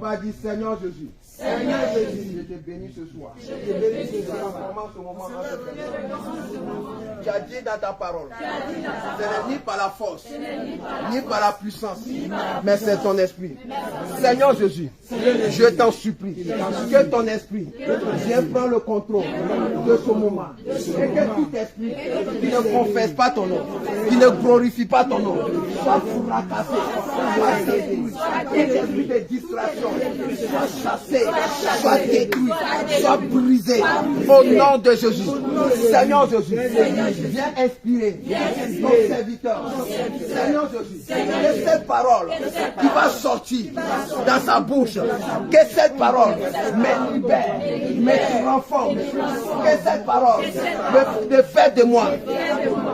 vas dire Seigneur Jésus. Seigneur Jésus, je te bénis ce soir. Je te bénis ce soir. Ce moment tu as dit dans ta parole, ce n'est ni par la force, ni par la puissance, mais c'est ton esprit. Seigneur Jésus, je t'en supplie que ton esprit vienne prendre le contrôle de ce moment. Et que tout esprit qui ne confesse pas ton nom, qui ne glorifie pas ton nom, soit fracassé, soit saisi. Tout esprit de distraction soit chassé, soit détruit, soit brisé. Au nom de Jésus. Seigneur Jésus, viens inspirer ton serviteur. Seigneur Jésus, que cette parole qui va sortir dans sa bouche, que cette parole me libère, me transforme, que cette parole me fait de moi,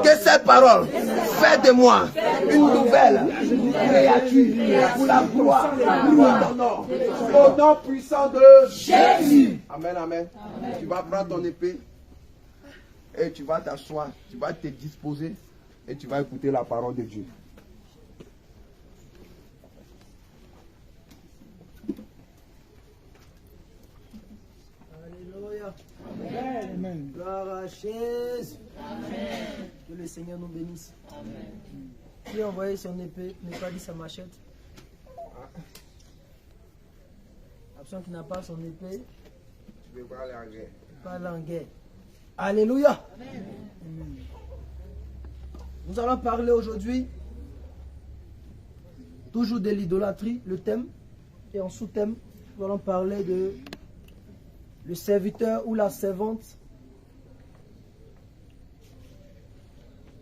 que cette parole fait de moi une nouvelle créature pour la gloire, pour ton nom, au nom puissant de Jésus. Amen, amen. Tu vas prendre ton épée et tu vas t'asseoir, tu vas te disposer et tu vas écouter la parole de Dieu. Alléluia. Amen. Gloire à Jésus. Amen. Que le Seigneur nous bénisse. Amen. Qui a envoyé son épée, n'est pas dit sa machette. La personne qui n'a pas son épée, Tu peux pas aller en guerre. pas aller en guerre. Alléluia. Amen. Nous allons parler aujourd'hui toujours de l'idolâtrie, le thème, et en sous-thème, nous allons parler de le serviteur ou la servante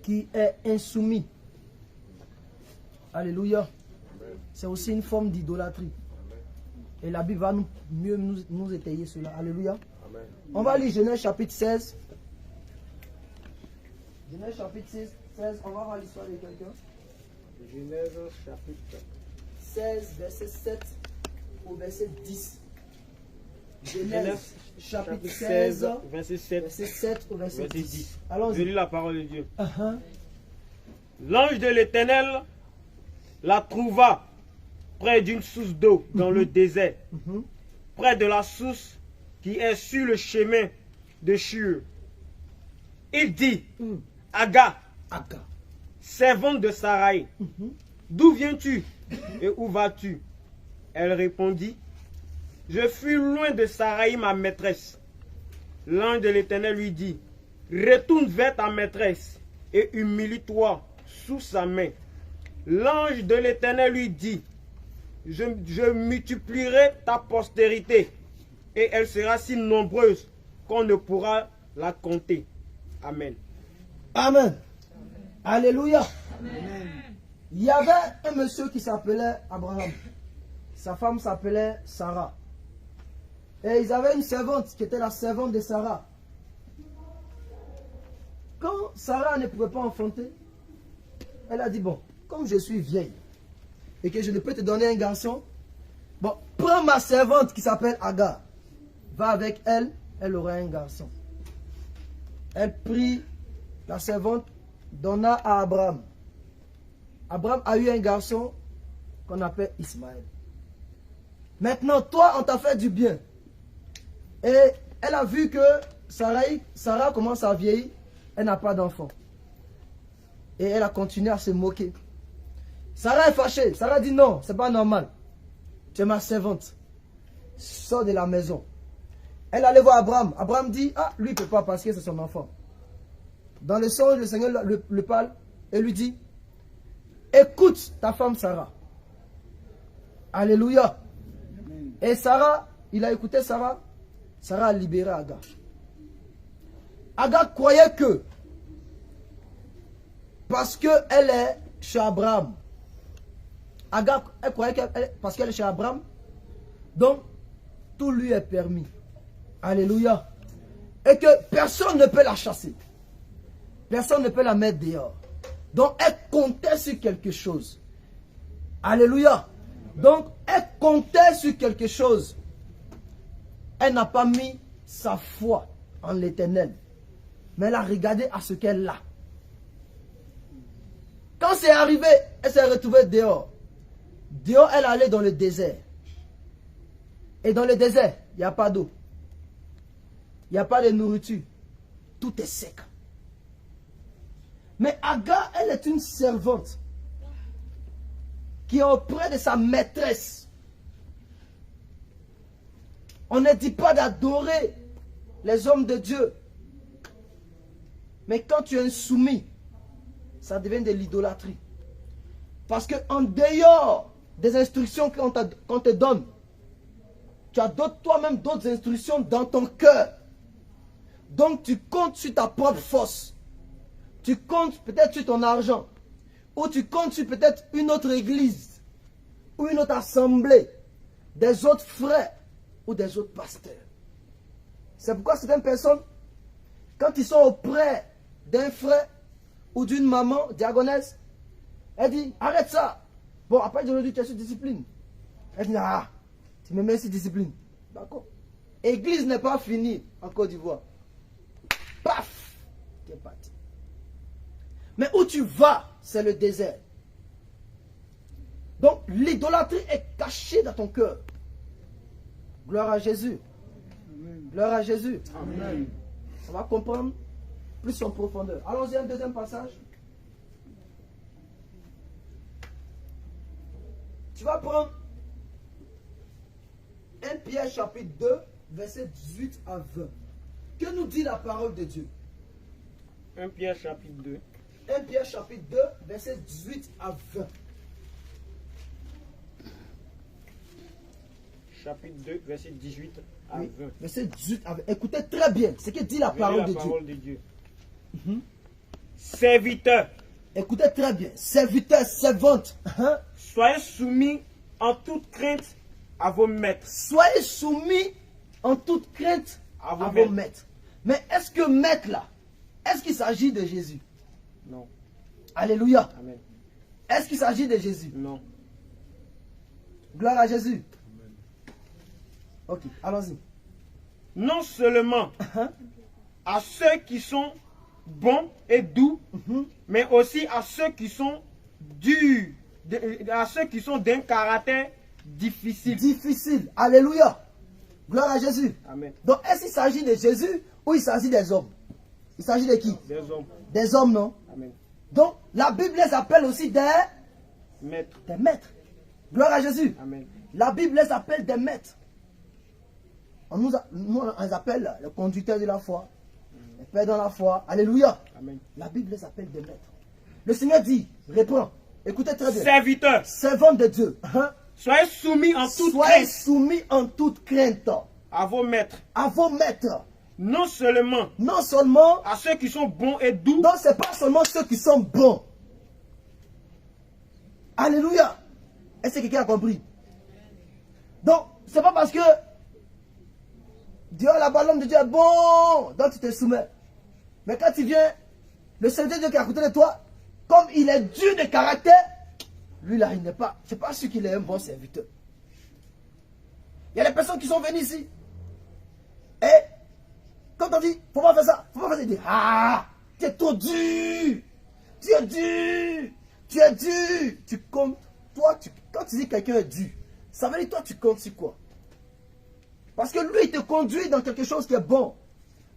qui est insoumis. Alléluia. C'est aussi une forme d'idolâtrie. Et la Bible va mieux nous étayer cela. Alléluia. Amen. On va lire Genèse chapitre 16. Genèse chapitre 16, on va voir l'histoire de quelqu'un. Genèse chapitre 16, verset 7 au verset 10. Genèse chapitre 16, verset 7, verset 7 au verset 10. Je Allons-y. lis la parole de Dieu. L'ange de l'Éternel la trouva près d'une source d'eau dans le désert, près de la source qui est sur le chemin de Shur. Il dit, Agar, servante de Sarai, d'où viens-tu et où vas-tu? Elle répondit, je fuis loin de Sarai, ma maîtresse. L'ange de l'Éternel lui dit, retourne vers ta maîtresse et humilie-toi sous sa main. L'ange de l'Éternel lui dit, je multiplierai ta postérité et elle sera si nombreuse qu'on ne pourra la compter. Amen. Amen. Alléluia. Amen. Il y avait un monsieur qui s'appelait Abraham. Sa femme s'appelait Sarah. Et ils avaient une servante qui était la servante de Sarah. Quand Sarah ne pouvait pas enfanter, elle a dit, bon, comme je suis vieille et que je ne peux te donner un garçon, bon, prends ma servante qui s'appelle Agar. Va avec elle, elle aura un garçon. Elle prit la servante, donna à Abraham. Abraham a eu un garçon qu'on appelle Ismaël. Maintenant, toi, on t'a fait du bien. Et elle a vu que Sarah commence à vieillir, elle n'a pas d'enfant. Et elle a continué à se moquer. Sarah est fâchée. Sarah dit non, c'est pas normal. Tu es ma servante. Sors de la maison. Elle allait voir Abraham. Abraham dit, ah, lui il ne peut pas parce que c'est son enfant. Dans le songe, le Seigneur le parle et lui dit, écoute ta femme Sarah. Alléluia. Et Sarah, il a écouté Sarah. Sarah a libéré Agar. Agar croyait que, parce qu'elle est chez Abraham, Agar, elle croyait qu'elle, parce qu'elle est chez Abraham, donc tout lui est permis. Alléluia. Et que personne ne peut la chasser. Personne ne peut la mettre dehors. Donc elle comptait sur quelque chose. Alléluia. Donc elle comptait sur quelque chose. Elle n'a pas mis sa foi en l'Éternel. Mais elle a regardé à ce qu'elle a. Quand c'est arrivé, elle s'est retrouvée dehors. Dehors, elle allait dans le désert. Et dans le désert, il n'y a pas d'eau. Il n'y a pas de nourriture. Tout est sec. Mais Agar, elle est une servante qui est auprès de sa maîtresse. On ne dit pas d'adorer les hommes de Dieu. Mais quand tu es insoumis, ça devient de l'idolâtrie. Parce qu'en dehors des instructions qu'on te donne, tu as toi-même d'autres instructions dans ton cœur. Donc tu comptes sur ta propre force. Tu comptes peut-être sur ton argent. Ou tu comptes sur peut-être une autre église. Ou une autre assemblée. Des autres frères. Ou des autres pasteurs. C'est pourquoi certaines personnes, quand ils sont auprès d'un frère ou d'une maman diagonesse, elle dit, arrête ça. Bon, après aujourd'hui, tu es sur discipline. Elle dit, ah, tu me mets sur discipline. D'accord. Église n'est pas finie en Côte d'Ivoire. Paf, tu es parti. Mais où tu vas, c'est le désert. Donc, l'idolâtrie est cachée dans ton cœur. Gloire à Jésus. Amen. Gloire à Jésus. Amen. On va comprendre plus en profondeur. Allons-y à un deuxième passage. Tu vas prendre 1 Pierre chapitre 2, verset 18 à 20. Que nous dit la parole de Dieu? 1 Pierre chapitre 2. 1 Pierre chapitre 2, verset 18 à 20. Chapitre 2, verset 18 à 20. Verset 18 à 20. Écoutez très bien ce que dit la parole de Dieu. Serviteurs. Écoutez très bien. Serviteurs, servantes. Soyez soumis en toute crainte à vos maîtres. Soyez soumis en toute crainte à vos maîtres. Mais est-ce que maître là, est-ce qu'il s'agit de Jésus? Non. Alléluia. Amen. Est-ce qu'il s'agit de Jésus? Non. Gloire à Jésus. Amen. Ok, allons-y. Non seulement à ceux qui sont bons et doux, mais aussi à ceux qui sont durs, à ceux qui sont d'un caractère difficile. Difficile. Alléluia. Gloire à Jésus. Amen. Donc, est-ce qu'il s'agit de Jésus ou il s'agit des hommes? Il s'agit de qui? Des hommes. Des hommes, non? Amen. Donc, la Bible les appelle aussi des maîtres. Des maîtres. Gloire à Jésus. Amen. La Bible les appelle des maîtres. Nous, on les appelle les conducteurs de la foi, les pères dans la foi. Alléluia. Amen. La Bible les appelle des maîtres. Le Seigneur dit, reprends, écoutez très bien. Serviteurs. Servants de Dieu. Soyez soumis en toute Soyez crainte soumis en toute crainte à vos maîtres. à vos maîtres. Non seulement à ceux qui sont bons et doux. Donc c'est pas seulement ceux qui sont bons. Alléluia. Est-ce que quelqu'un a compris? Donc, c'est pas parce que Dieu, la parole de Dieu est bon, donc tu te soumets. Mais quand tu viens, le Seigneur Dieu qui est à côté de toi, comme il est dur de caractère, lui là, il n'est pas, c'est pas sûr qu'il est un bon serviteur. Il y a des personnes qui sont venues ici. Et quand on dit, faut pas faire ça, faut pas faire ça, il dit, ah, tu es trop dur, tu es dur, tu es dur. Tu comptes, toi, quand tu dis que quelqu'un est dur, ça veut dire toi, tu comptes sur quoi? Parce que lui, il te conduit dans quelque chose qui est bon.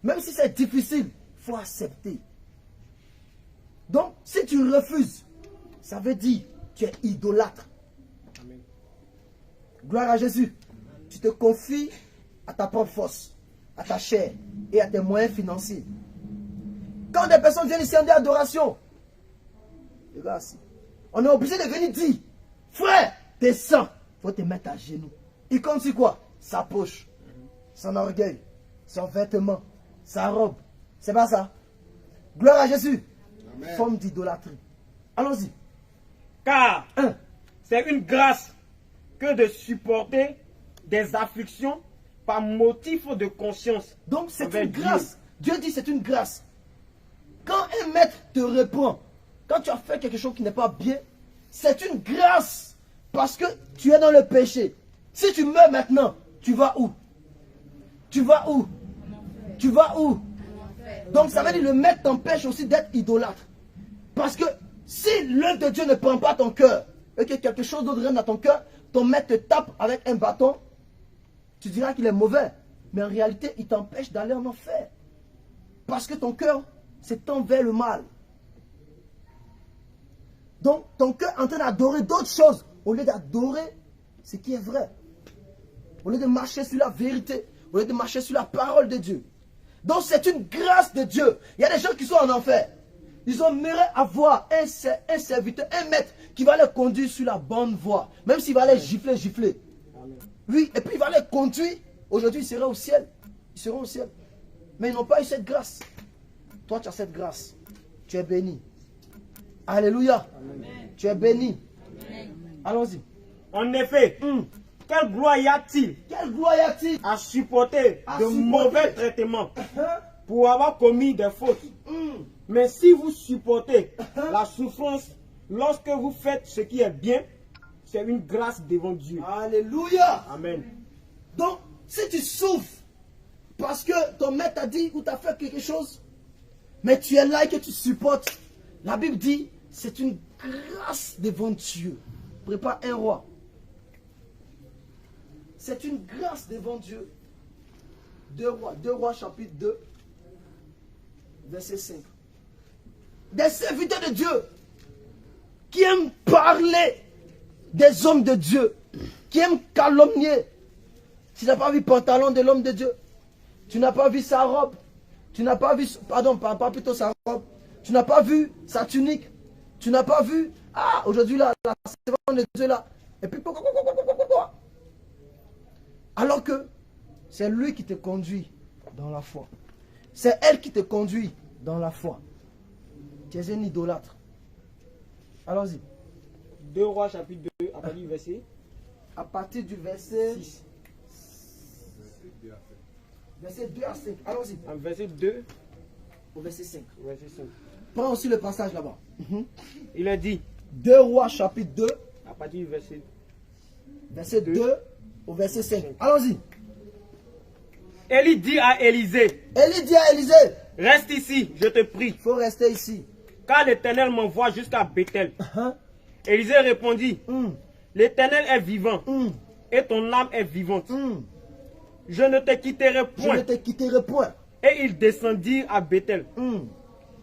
Même si c'est difficile, il faut accepter. Donc, si tu refuses, ça veut dire que tu es idolâtre. Amen. Gloire à Jésus. Tu te confies à ta propre force, à ta chair et à tes moyens financiers. Quand des personnes viennent ici en adoration, regarde ici, on est obligé de venir dire, frère, descends, il faut te mettre à genoux. Il compte sur quoi? Sa poche, son orgueil, son vêtement, sa robe. C'est pas ça. Gloire à Jésus. Amen. Forme d'idolâtrie. Allons-y. Car c'est une grâce que de supporter des afflictions par motif de conscience. Donc c'est une grâce. Dieu dit c'est une grâce. Quand un maître te reprend, quand tu as fait quelque chose qui n'est pas bien, c'est une grâce. Parce que tu es dans le péché. Si tu meurs maintenant, tu vas où? Tu vas où? Tu vas où? Donc ça veut dire que le maître t'empêche aussi d'être idolâtre. Parce que si l'œuvre de Dieu ne prend pas ton cœur, et que quelque chose d'autre rentre dans ton cœur, ton maître te tape avec un bâton tu diras qu'il est mauvais. Mais en réalité, il t'empêche d'aller en enfer. Parce que ton cœur s'est envers le mal. Donc, ton cœur est en train d'adorer d'autres choses au lieu d'adorer ce qui est vrai. Au lieu de marcher sur la vérité, au lieu de marcher sur la parole de Dieu. Donc, c'est une grâce de Dieu. Il y a des gens qui sont en enfer. Ils aimeraient avoir un serviteur, un maître qui va les conduire sur la bonne voie. Même s'il va les gifler. Oui, et puis il va les conduire. Aujourd'hui, ils seraient au ciel. Ils seront au ciel. Mais ils n'ont pas eu cette grâce. Toi, tu as cette grâce. Tu es béni. Alléluia. Amen. Tu es béni. Allons-y. En effet, quelle gloire y a-t-il à supporter de mauvais traitements pour avoir commis des fautes? Mais si vous supportez la souffrance lorsque vous faites ce qui est bien, c'est une grâce devant Dieu. Alléluia. Amen. Donc, si tu souffres parce que ton maître t'a dit ou t'a fait quelque chose, mais tu es là et que tu supportes, la Bible dit, c'est une grâce devant Dieu. Prépare un roi. C'est une grâce devant Dieu. 2 Rois chapitre 2, verset 5. Des serviteurs de Dieu qui aiment parler des hommes de Dieu, qui aiment calomnier. Tu n'as pas vu le pantalon de l'homme de Dieu. Tu n'as pas vu sa robe. Tu n'as pas vu, pardon, pas plutôt sa robe. Tu n'as pas vu sa tunique. Tu n'as pas vu, aujourd'hui là, la servante de Dieu là. Et puis, alors que c'est lui qui te conduit dans la foi. C'est elle qui te conduit dans la foi. Tu es un idolâtre. Allons-y. 2 Rois chapitre 2, à partir du verset. À partir du verset 6. Verset 2 à 5. Allons-y. En verset 2 au verset 5. Verset 5. Prends aussi le passage là-bas. Il a dit. 2 Rois chapitre 2. À partir du verset. Verset 2 au verset 5. Allons-y. Élie dit à Élisée. Reste ici, je te prie. Il faut rester ici. Car l'Éternel m'envoie jusqu'à Bethel. Élisée répondit. L'Éternel est vivant. Et ton âme est vivante. Je ne te quitterai point. Et il descendit à Bethel.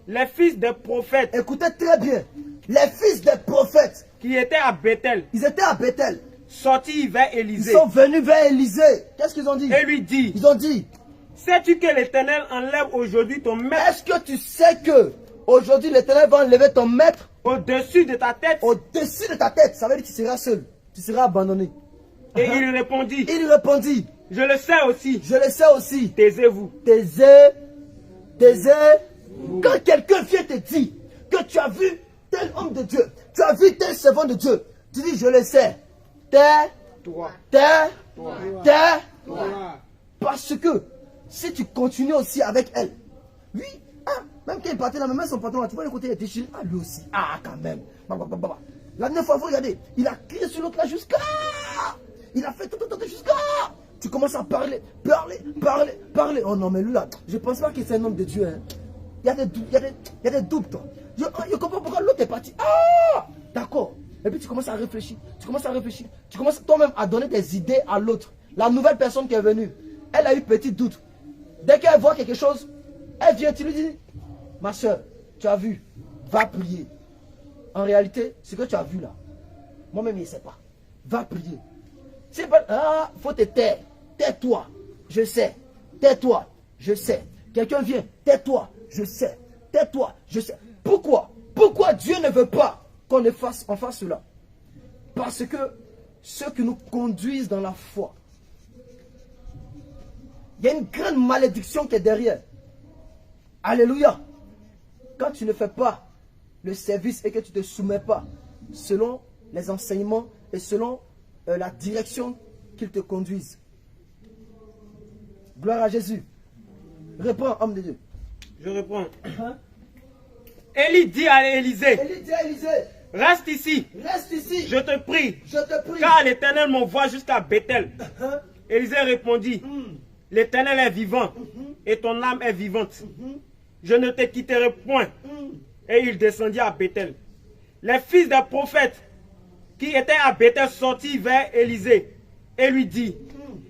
Les fils des prophètes. Écoutez très bien. Les fils des prophètes. Qui étaient à Bethel. Ils étaient à Bethel. Sortis vers Élisée. Ils sont venus vers Élisée. Qu'est-ce qu'ils ont dit? Et lui dit. Ils ont dit. Sais-tu que l'Éternel enlève aujourd'hui ton maître? Est-ce que tu sais que aujourd'hui l'Éternel va enlever ton maître au-dessus de ta tête? Au-dessus de ta tête. Ça veut dire que tu seras seul. Tu seras abandonné. Et il répondit. Je le sais aussi. Taisez-vous. Taisez-vous. Quand quelqu'un vient te dire que tu as vu tel homme de Dieu, tu as vu tel servant de Dieu, tu dis je le sais. Tais-toi. Parce que si tu continues aussi avec elle, oui, même quand il partait là, même son pantalon, tu vois le côté déchiré, lui aussi, quand même. La dernière fois, vous regardez, il a crié sur l'autre là jusqu'à. Il a fait tout jusqu'à. Tu commences à parler. Oh non, mais lui là, je ne pense pas que c'est un homme de Dieu. Hein. Il y a des doutes, toi. Je comprends pourquoi l'autre est parti. D'accord. Et puis tu commences à réfléchir. Tu commences toi-même à donner des idées à l'autre. La nouvelle personne qui est venue, elle a eu petit doute. Dès qu'elle voit quelque chose, elle vient, tu lui dis, ma soeur, tu as vu, va prier. En réalité, ce que tu as vu là, moi-même, je ne sais pas. Va prier. C'est pas, faut te taire. Tais-toi, je sais. Tais-toi, je sais. Quelqu'un vient, tais-toi, je sais. Tais-toi, je sais. Pourquoi Dieu ne veut pas qu'on fasse cela? Parce que ceux qui nous conduisent dans la foi, il y a une grande malédiction qui est derrière. Alléluia. Quand tu ne fais pas le service et que tu ne te soumets pas selon les enseignements et selon la direction qu'ils te conduisent. Gloire à Jésus. Réponds, homme de Dieu. Je réponds. Élie dit à Élisée. Reste ici. Je te prie. Car l'Éternel m'envoie jusqu'à Bethel. Élisée répondit. L'Éternel est vivant. Et ton âme est vivante. Je ne te quitterai point. Et il descendit à Bethel. Les fils des prophètes qui étaient à Bethel sortirent vers Élisée et lui dit,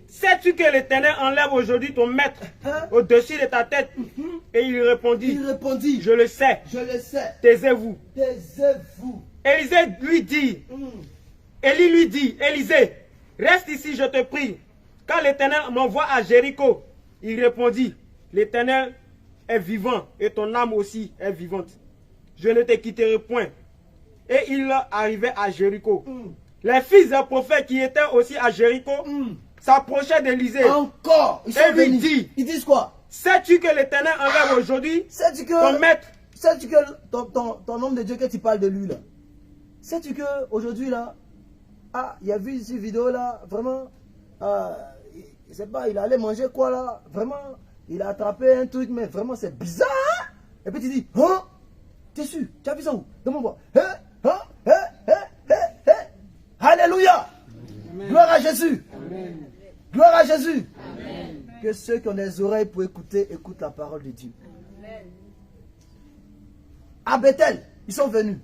sais-tu que l'Éternel enlève aujourd'hui ton maître au-dessus de ta tête? Et il répondit, Il répondit, je le sais, je le sais, taisez-vous. taisez-vous. Élisée lui dit, Élie lui dit, Élisée, reste ici, je te prie. Quand l'Éternel m'envoie à Jéricho, il répondit, l'Éternel est vivant et ton âme aussi est vivante. Je ne te quitterai point. Et il arrivait à Jéricho. Les fils des prophètes qui étaient aussi à Jéricho s'approchaient d'Élisée. Encore, ils sont Et lui venus. dit, Ils disent quoi? sais-tu que l'Éternel enlève aujourd'hui Sais-tu ton que, maître? sais-tu que ton homme de Dieu que tu parles de lui là? Sais-tu que aujourd'hui là, il a vu cette vidéo là, vraiment, je sais pas, il allait manger quoi là, vraiment, il a attrapé un truc, mais vraiment c'est bizarre. Hein? Et puis tu dis, hein? T'es sûr? Tu as vu ça où? Demande-moi. Alléluia! Amen. Gloire à Jésus! Amen. Gloire à Jésus! Amen. Que ceux qui ont des oreilles pour écouter, écoutent la parole de Dieu. Amen. À Bethel, ils sont venus.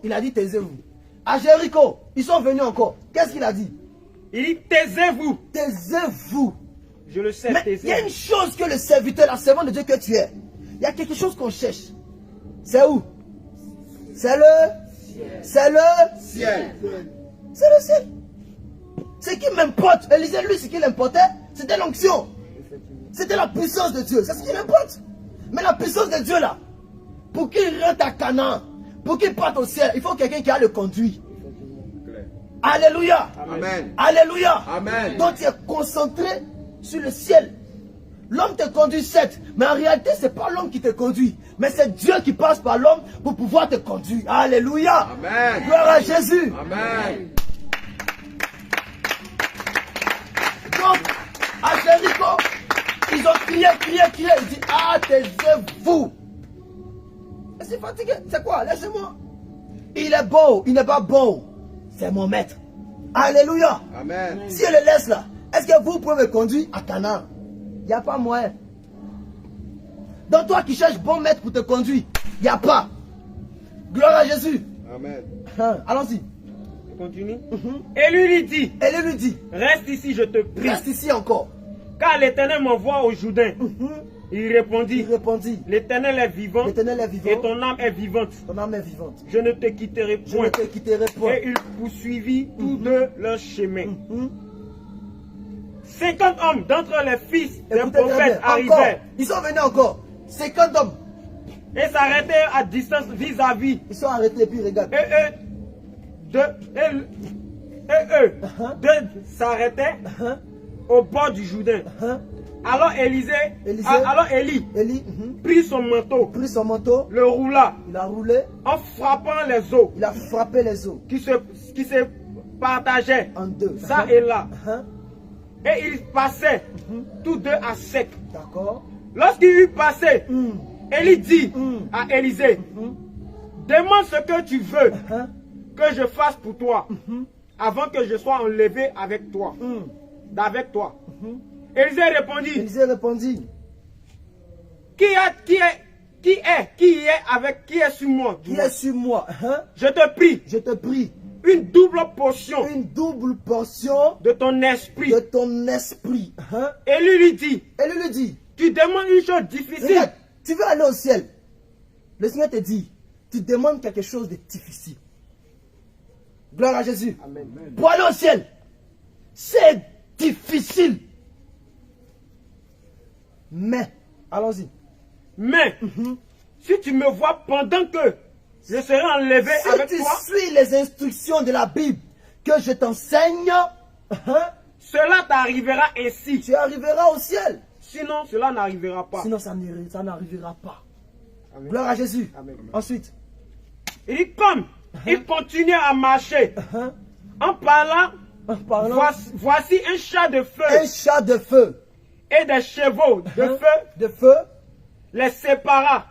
Il a dit taisez-vous. À Jéricho, ils sont venus encore. Qu'est-ce qu'il a dit? Il dit taisez-vous. Taisez-vous. Je le sais, mais il y a une chose que le serviteur, la servante de Dieu que tu es. Il y a quelque chose qu'on cherche. C'est où? C'est le ciel. C'est le ciel. C'est le ciel. Ce qui m'importe, Élisée, lui, ce qui l'importait, c'était l'onction. C'était la puissance de Dieu. C'est ce qui l'importe. Mais la puissance de Dieu, là, pour qu'il rentre à Canaan, pour qu'il parte au ciel, il faut quelqu'un qui a le conduit. Alléluia. Amen. Alléluia. Amen. Donc tu es concentré sur le ciel. L'homme te conduit certes, mais en réalité, ce n'est pas l'homme qui te conduit, mais c'est Dieu qui passe par l'homme pour pouvoir te conduire. Alléluia. Amen. Gloire à Jésus. Amen. Donc, à Jéricho, ils ont crié. Ils disent, taisez-vous. Mais c'est fatigué. C'est quoi? Laissez-moi. Il est beau, il n'est pas beau. C'est mon maître. Alléluia. Amen. Si je le laisse là, est-ce que vous pouvez me conduire à Canaan? Il n'y a pas moyen. Donc toi qui cherches bon maître pour te conduire, il n'y a pas. Gloire à Jésus. Amen. Allons-y. Continue. Et lui dit, reste ici, je te prie. Reste ici encore. Car l'Éternel m'envoie au Jourdain. Il répondit, l'Éternel est vivant. Et ton âme est vivante. Je ne te quitterai point. Et il poursuivit tous deux leur chemin. 50 hommes d'entre les fils des prophètes arrivaient. Ils sont venus encore. 50 hommes. Et s'arrêtaient à distance vis-à-vis. Ils sont arrêtés et puis regardent. Et eux s'arrêtaient au bord du Jourdain. Alors Élie prit son manteau, le roula. Il a roulé. En frappant les eaux. Il a frappé les eaux. Qui se partageaient en deux. Ça et là. Et ils passaient tous deux à sec. D'accord. Lorsqu'il eut passé, Élie dit à Élisée, demande ce que tu veux que je fasse pour toi avant que je sois enlevé avec toi. Élisée répondit, qui est sur moi? Qui est sur moi? Je te prie. Une double portion de ton esprit. Et lui lui dit, tu demandes une chose difficile. Regarde, tu veux aller au ciel. Le Seigneur te dit, tu demandes quelque chose de difficile. Gloire à Jésus. Amen. Pour aller au ciel, c'est difficile. Mais, allons-y. Mais, si tu me vois pendant que je serai enlevé avec toi. Si tu suis les instructions de la Bible que je t'enseigne, cela t'arrivera ainsi. Tu arriveras au ciel. Sinon, cela n'arrivera pas. Sinon, ça n'arrivera pas. Amen. Gloire à Jésus. Amen. Ensuite. Il dit comme il continue à marcher. En parlant, voici un chat de feu. Un chat de feu. Et des chevaux de feu. Les sépara.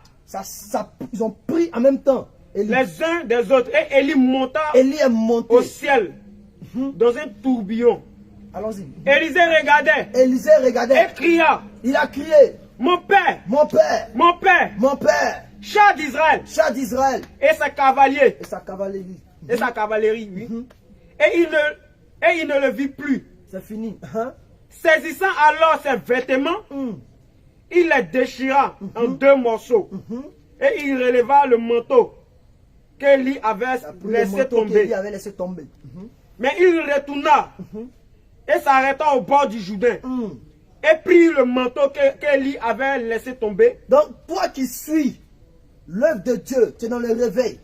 Ils ont pris en même temps. Les uns des autres. Et Élie est monté au ciel dans un tourbillon. Allons-y. Élisée regardait. Et cria. Il a crié. Mon père. Mon père. Mon père. Mon père. Chat d'Israël. Chat d'Israël. Et sa cavalier. Et sa cavalerie. Et sa cavalerie, oui. Et il ne le vit plus. C'est fini. Hein? Saisissant alors ses vêtements, il les déchira en 2 morceaux. Et il releva le manteau qu'Élie avait laissé tomber. Mais il retourna et s'arrêta au bord du Jourdain. Et prit le manteau qu'Élie avait laissé tomber. Donc, toi qui suis l'œuvre de Dieu, tu es dans le réveil.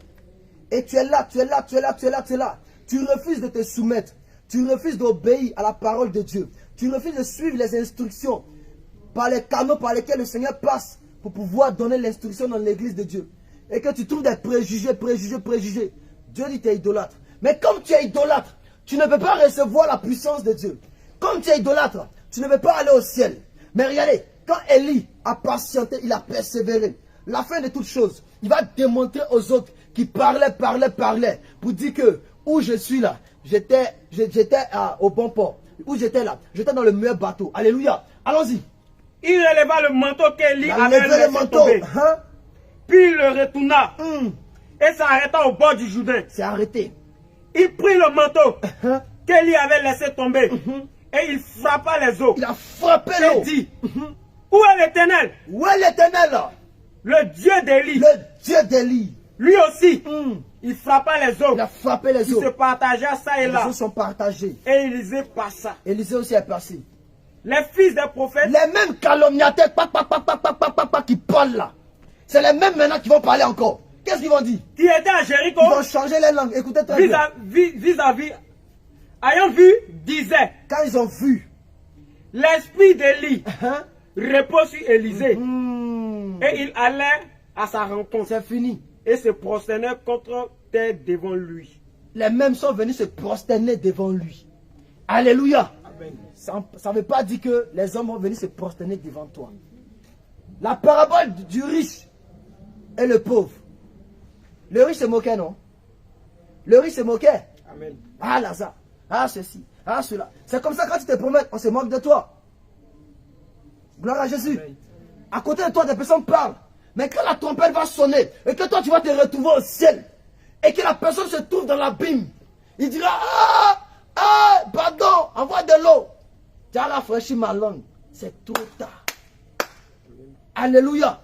Et tu es là, tu es là, tu es là, tu es là, tu es là. Tu refuses de te soumettre. Tu refuses d'obéir à la parole de Dieu. Tu refuses de suivre les instructions par les canaux par lesquels le Seigneur passe pour pouvoir donner l'instruction dans l'église de Dieu. Et que tu trouves des préjugés. Dieu dit que tu es idolâtre. Mais comme tu es idolâtre, tu ne peux pas recevoir la puissance de Dieu. Comme tu es idolâtre, tu ne peux pas aller au ciel. Mais regardez, quand Élie a patienté, il a persévéré. La fin de toute chose, il va démontrer aux autres qui parlaient, pour dire que où je suis là, j'étais au bon port. Où j'étais là, j'étais dans le meilleur bateau. Alléluia. Allons-y. Il releva le manteau qu'Élie avait laissé tomber. Hein? Puis il le retourna et s'arrêta au bord du Jourdain. C'est arrêté. Il prit le manteau qu'Élie avait laissé tomber et il frappa les eaux. Il a frappé l'eau. Il dit, où est l'Éternel? Où est l'Éternel? Le Dieu d'Élie. Le Dieu d'Élie. Lui aussi, il frappa les eaux. Il a frappé les eaux. Il se partagea ça et là. Les eaux sont partagées. Et Élisée passa. Élisée aussi est passé. Les fils des prophètes. Les mêmes calomniateurs qui parlent là. C'est les mêmes maintenant qui vont parler encore. Qu'est-ce qu'ils vont dire? Qui étaient à Jéricho. Ils vont changer les langues. Écoutez très bien. Vis-à-vis. Ayant vu, disait. Quand ils ont vu. L'esprit d'Élie repose sur Élisée. Et il allait à sa rencontre. C'est fini. Et se prosternait contre terre devant lui. Les mêmes sont venus se prosterner devant lui. Alléluia. Amen. Ça ne veut pas dire que les hommes vont venir se prosterner devant toi. La parabole du riche et le pauvre. Le riche se moquait, non? Le riche se moquait. Amen. Ah Lazare, ah ceci, ah cela. C'est comme ça quand tu te promets, on se moque de toi. Gloire à Jésus. Amen. À côté de toi, des personnes parlent. Mais quand la trompette va sonner et que toi tu vas te retrouver au ciel et que la personne se trouve dans l'abîme, il dira pardon, envoie de l'eau. Tu as rafraîchi ma langue. C'est trop tard. Alléluia.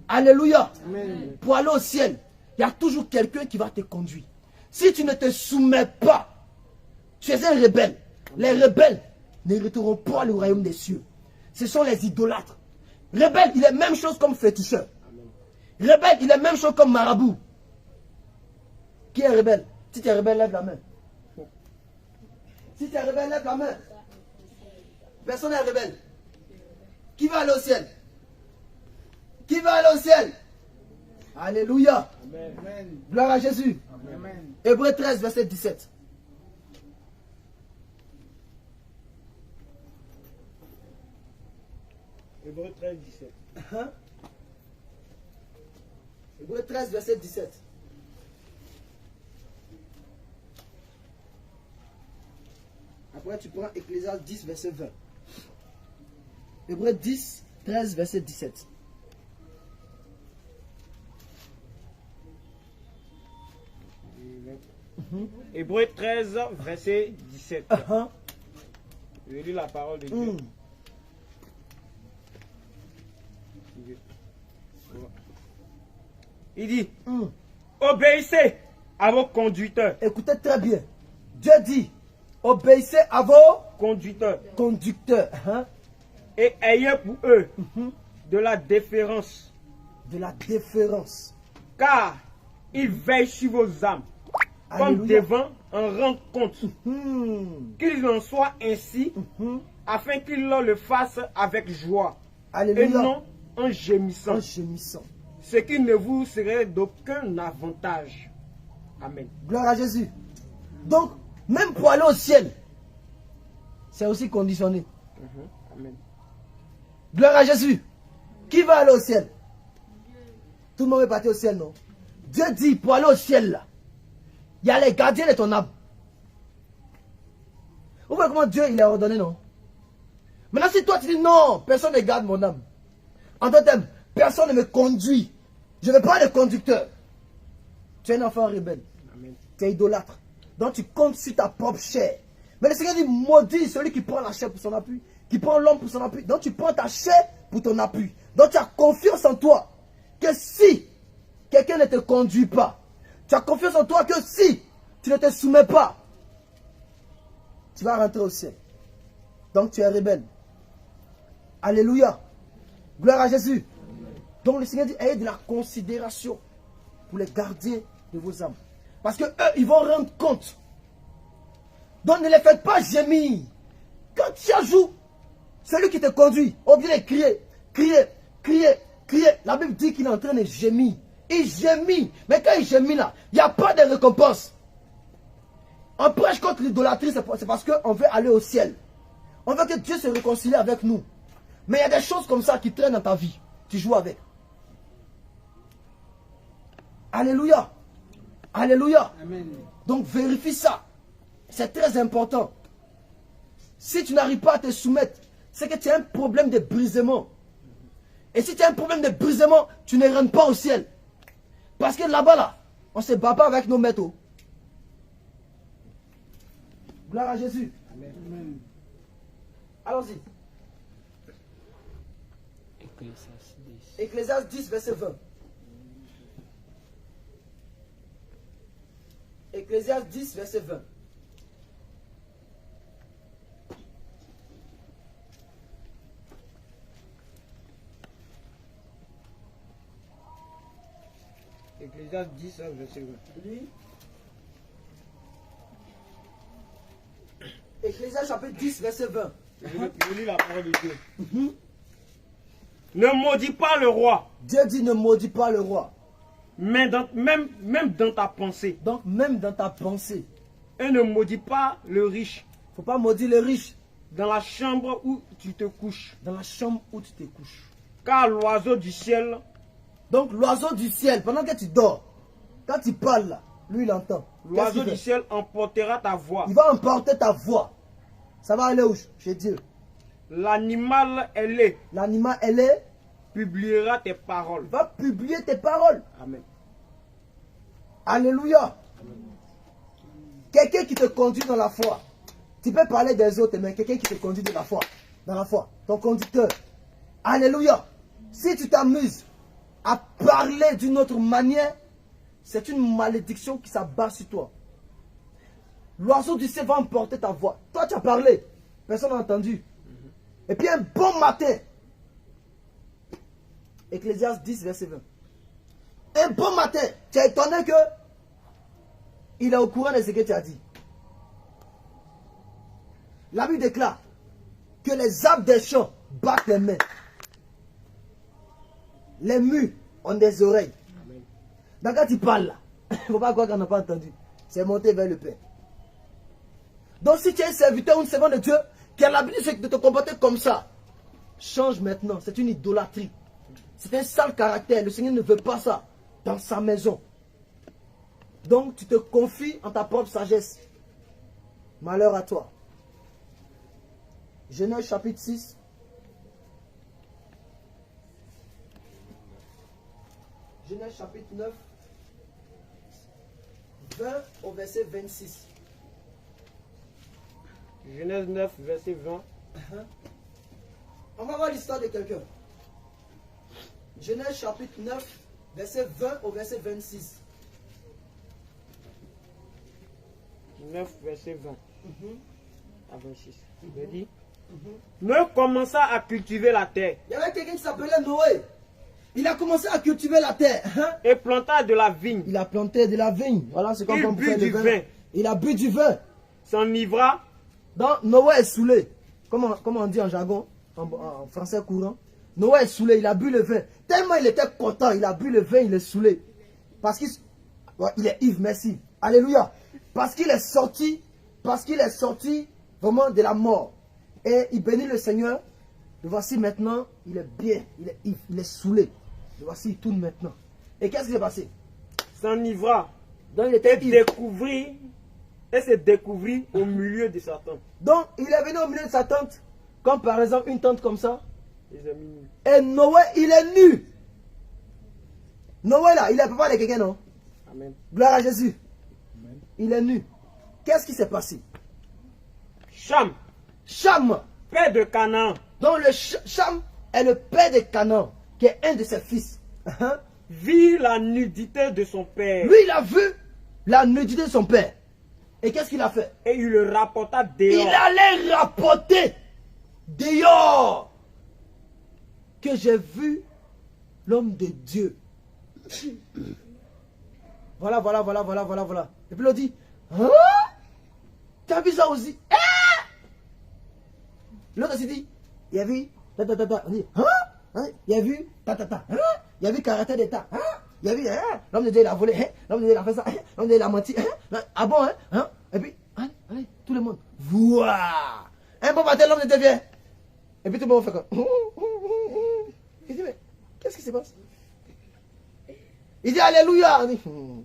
Alléluia. Amen. Pour aller au ciel, il y a toujours quelqu'un qui va te conduire. Si tu ne te soumets pas, tu es un rebelle. Les rebelles n'hériteront pas le royaume des cieux. Ce sont les idolâtres. Rebelle, il est même chose comme féticheur. Rebelle, il est même chose comme marabout. Qui est rebelle? Si tu es rebelle, lève la main. Si tu es rebelle, lève la main. Personne n'est rebelle. Qui va aller au ciel? Qui va aller au ciel? Alléluia. Amen. Gloire à Jésus. Amen. Hébreux 13, verset 17. Hébreux 13, 17. Hébreux 13, verset 17. Après, tu prends Ecclésiaste 10, verset 20. Hébreux 10, 13, verset 17. Hébreux 13, verset 17. Je lis la parole de Dieu. Il dit, obéissez à vos conducteurs. Écoutez très bien. Dieu dit, obéissez à vos conducteurs. Et ayez pour eux de la déférence. De la déférence. Car ils veillent sur vos âmes. Comme devant en rendre compte. Qu'il en soit ainsi, afin qu'ils le fassent avec joie. Alléluia. Et non en gémissant. En gémissant. Ce qui ne vous serait d'aucun avantage. Amen. Gloire à Jésus. Donc, même pour aller au ciel, c'est aussi conditionné. Amen. Gloire à Jésus. Qui va aller au ciel? Tout le monde est parti au ciel, non? Dieu dit, pour aller au ciel, là, il y a les gardiens de ton âme. Vous voyez comment Dieu il a ordonné, non? Maintenant, si toi tu dis non, personne ne garde mon âme. En d'autres termes, personne ne me conduit. Je ne veux pas de conducteur. Tu es un enfant rebelle. Amen. Tu es idolâtre. Donc tu comptes sur ta propre chair. Mais le Seigneur dit, maudit celui qui prend la chair pour son appui, qui prend l'homme pour son appui. Donc tu prends ta chair pour ton appui. Donc tu as confiance en toi que si quelqu'un ne te conduit pas, tu as confiance en toi que si tu ne te soumets pas, tu vas rentrer au ciel. Donc tu es rebelle. Alléluia. Gloire à Jésus. Donc le Seigneur dit, ayez de la considération pour les gardiens de vos âmes. Parce que eux, ils vont rendre compte. Donc ne les faites pas gémir. Quand tu joues, celui qui te conduit, on vient de crier, crier, crier, crier. La Bible dit qu'il est en train de gémir. Il gémit. Mais quand il gémit là, il n'y a pas de récompense. On prêche contre l'idolâtrie, c'est parce qu'on veut aller au ciel. On veut que Dieu se réconcilie avec nous. Mais il y a des choses comme ça qui traînent dans ta vie. Tu joues avec. Alléluia. Alléluia. Amen. Donc vérifie ça. C'est très important. Si tu n'arrives pas à te soumettre, c'est que tu as un problème de brisement. Et si tu as un problème de brisement, tu ne rentres pas au ciel. Parce que là-bas, là, on ne se bat pas avec nos métaux. Gloire à Jésus. Amen. Allons-y. Ecclésiaste 10, verset 20. Ecclésiaste 10, verset 20. Ecclésiaste 10, verset 20. Oui. Ecclésiaste chapitre 10, verset 20. Je lis la parole de Dieu. Ne maudis pas le roi. Dieu dit ne maudis pas le roi. Mais même dans ta pensée. Donc même dans ta pensée. Et ne maudis pas le riche. Il ne faut pas maudire le riche. Dans la chambre où tu te couches. Dans la chambre où tu te couches. Car l'oiseau du ciel. Donc l'oiseau du ciel, pendant que tu dors, quand tu parles là, lui il entend. L'oiseau du ciel emportera ta voix. Il va emporter ta voix. Ça va aller où chez Dieu. L'animal ailé. L'animal ailé publiera tes paroles. Va publier tes paroles. Amen. Alléluia. Quelqu'un qui te conduit dans la foi. Tu peux parler des autres, mais quelqu'un qui te conduit dans la foi. Dans la foi. Ton conducteur. Alléluia. Si tu t'amuses à parler d'une autre manière, c'est une malédiction qui s'abat sur toi. L'oiseau du ciel va emporter ta voix. Toi, tu as parlé. Personne n'a entendu. Et puis un bon matin. Ecclésiaste 10, verset 20. Un bon matin, tu es étonné que il est au courant de ce que tu as dit. La Bible déclare que les arbres des champs battent les mains. Les murs ont des oreilles. Amen. Donc quand tu parles là, il ne faut pas croire qu'on n'a pas entendu. C'est monté vers le Père. Donc si tu es un serviteur ou une servante de Dieu qui a l'habitude de te comporter comme ça, change maintenant. C'est une idolâtrie. C'est un sale caractère. Le Seigneur ne veut pas ça dans sa maison. Donc tu te confies en ta propre sagesse. Malheur à toi. Genèse chapitre 6. Genèse chapitre 9. 20 au verset 26. Genèse 9, verset 20. On va voir l'histoire de quelqu'un. Genèse chapitre 9, verset 20 au verset 26. 9, verset 20 à 26. Il dit, Noé commença à cultiver la terre. Il y avait quelqu'un qui s'appelait Noé. Il a commencé à cultiver la terre. Et planta de la vigne. Il a planté de la vigne. Voilà ce qu'on peut faire du vin. Il a bu du vin. S'enivra. Donc Noé est saoulé. Comment on dit en jargon, en français courant. Noé est saoulé, il a bu le vin. Tellement il était content, il a bu le vin, il est saoulé. Parce qu'il est ivre, merci. Alléluia. Parce qu'il est sorti vraiment de la mort. Et il bénit le Seigneur. Le voici maintenant, il est bien, il est ivre, il est saoulé. Le voici, il tourne maintenant. Et qu'est-ce qui s'est passé? S'enivra. Donc il était ivre. Et se découvrit au milieu de sa tente. Donc il est venu au milieu de sa tente, comme par exemple une tente comme ça. Et Noé, il est nu. Noé là, il est papa de quelqu'un, non? Amen. Gloire à Jésus. Amen. Il est nu. Qu'est-ce qui s'est passé? Cham, Cham. père de Canaan, Donc le Cham est le père de Canaan, qui est un de ses fils. vit la nudité de son père. Lui, il a vu la nudité de son père. Et qu'est-ce qu'il a fait? Et il le rapporta dehors. Il allait rapporter dehors que j'ai vu l'homme de Dieu. Voilà. Et puis il a dit, hein? Tu as vu ça aussi? Ah! L'autre s'est dit, il a vu, On dit, hein? Il a vu, Hein? Il a vu karaté d'état, hein? Il a vu, hein? L'homme de Dieu il a volé, hein? L'homme de Dieu il a fait ça, hein? L'homme de Dieu il a menti, hein? Ah bon, hein? Et puis, allez, tout le monde, voilà. Un bon matin, l'homme de Dieu vient. Et puis tout le monde fait comme, il dit, mais qu'est-ce qui se passe? Il dit, alléluia. On dit, on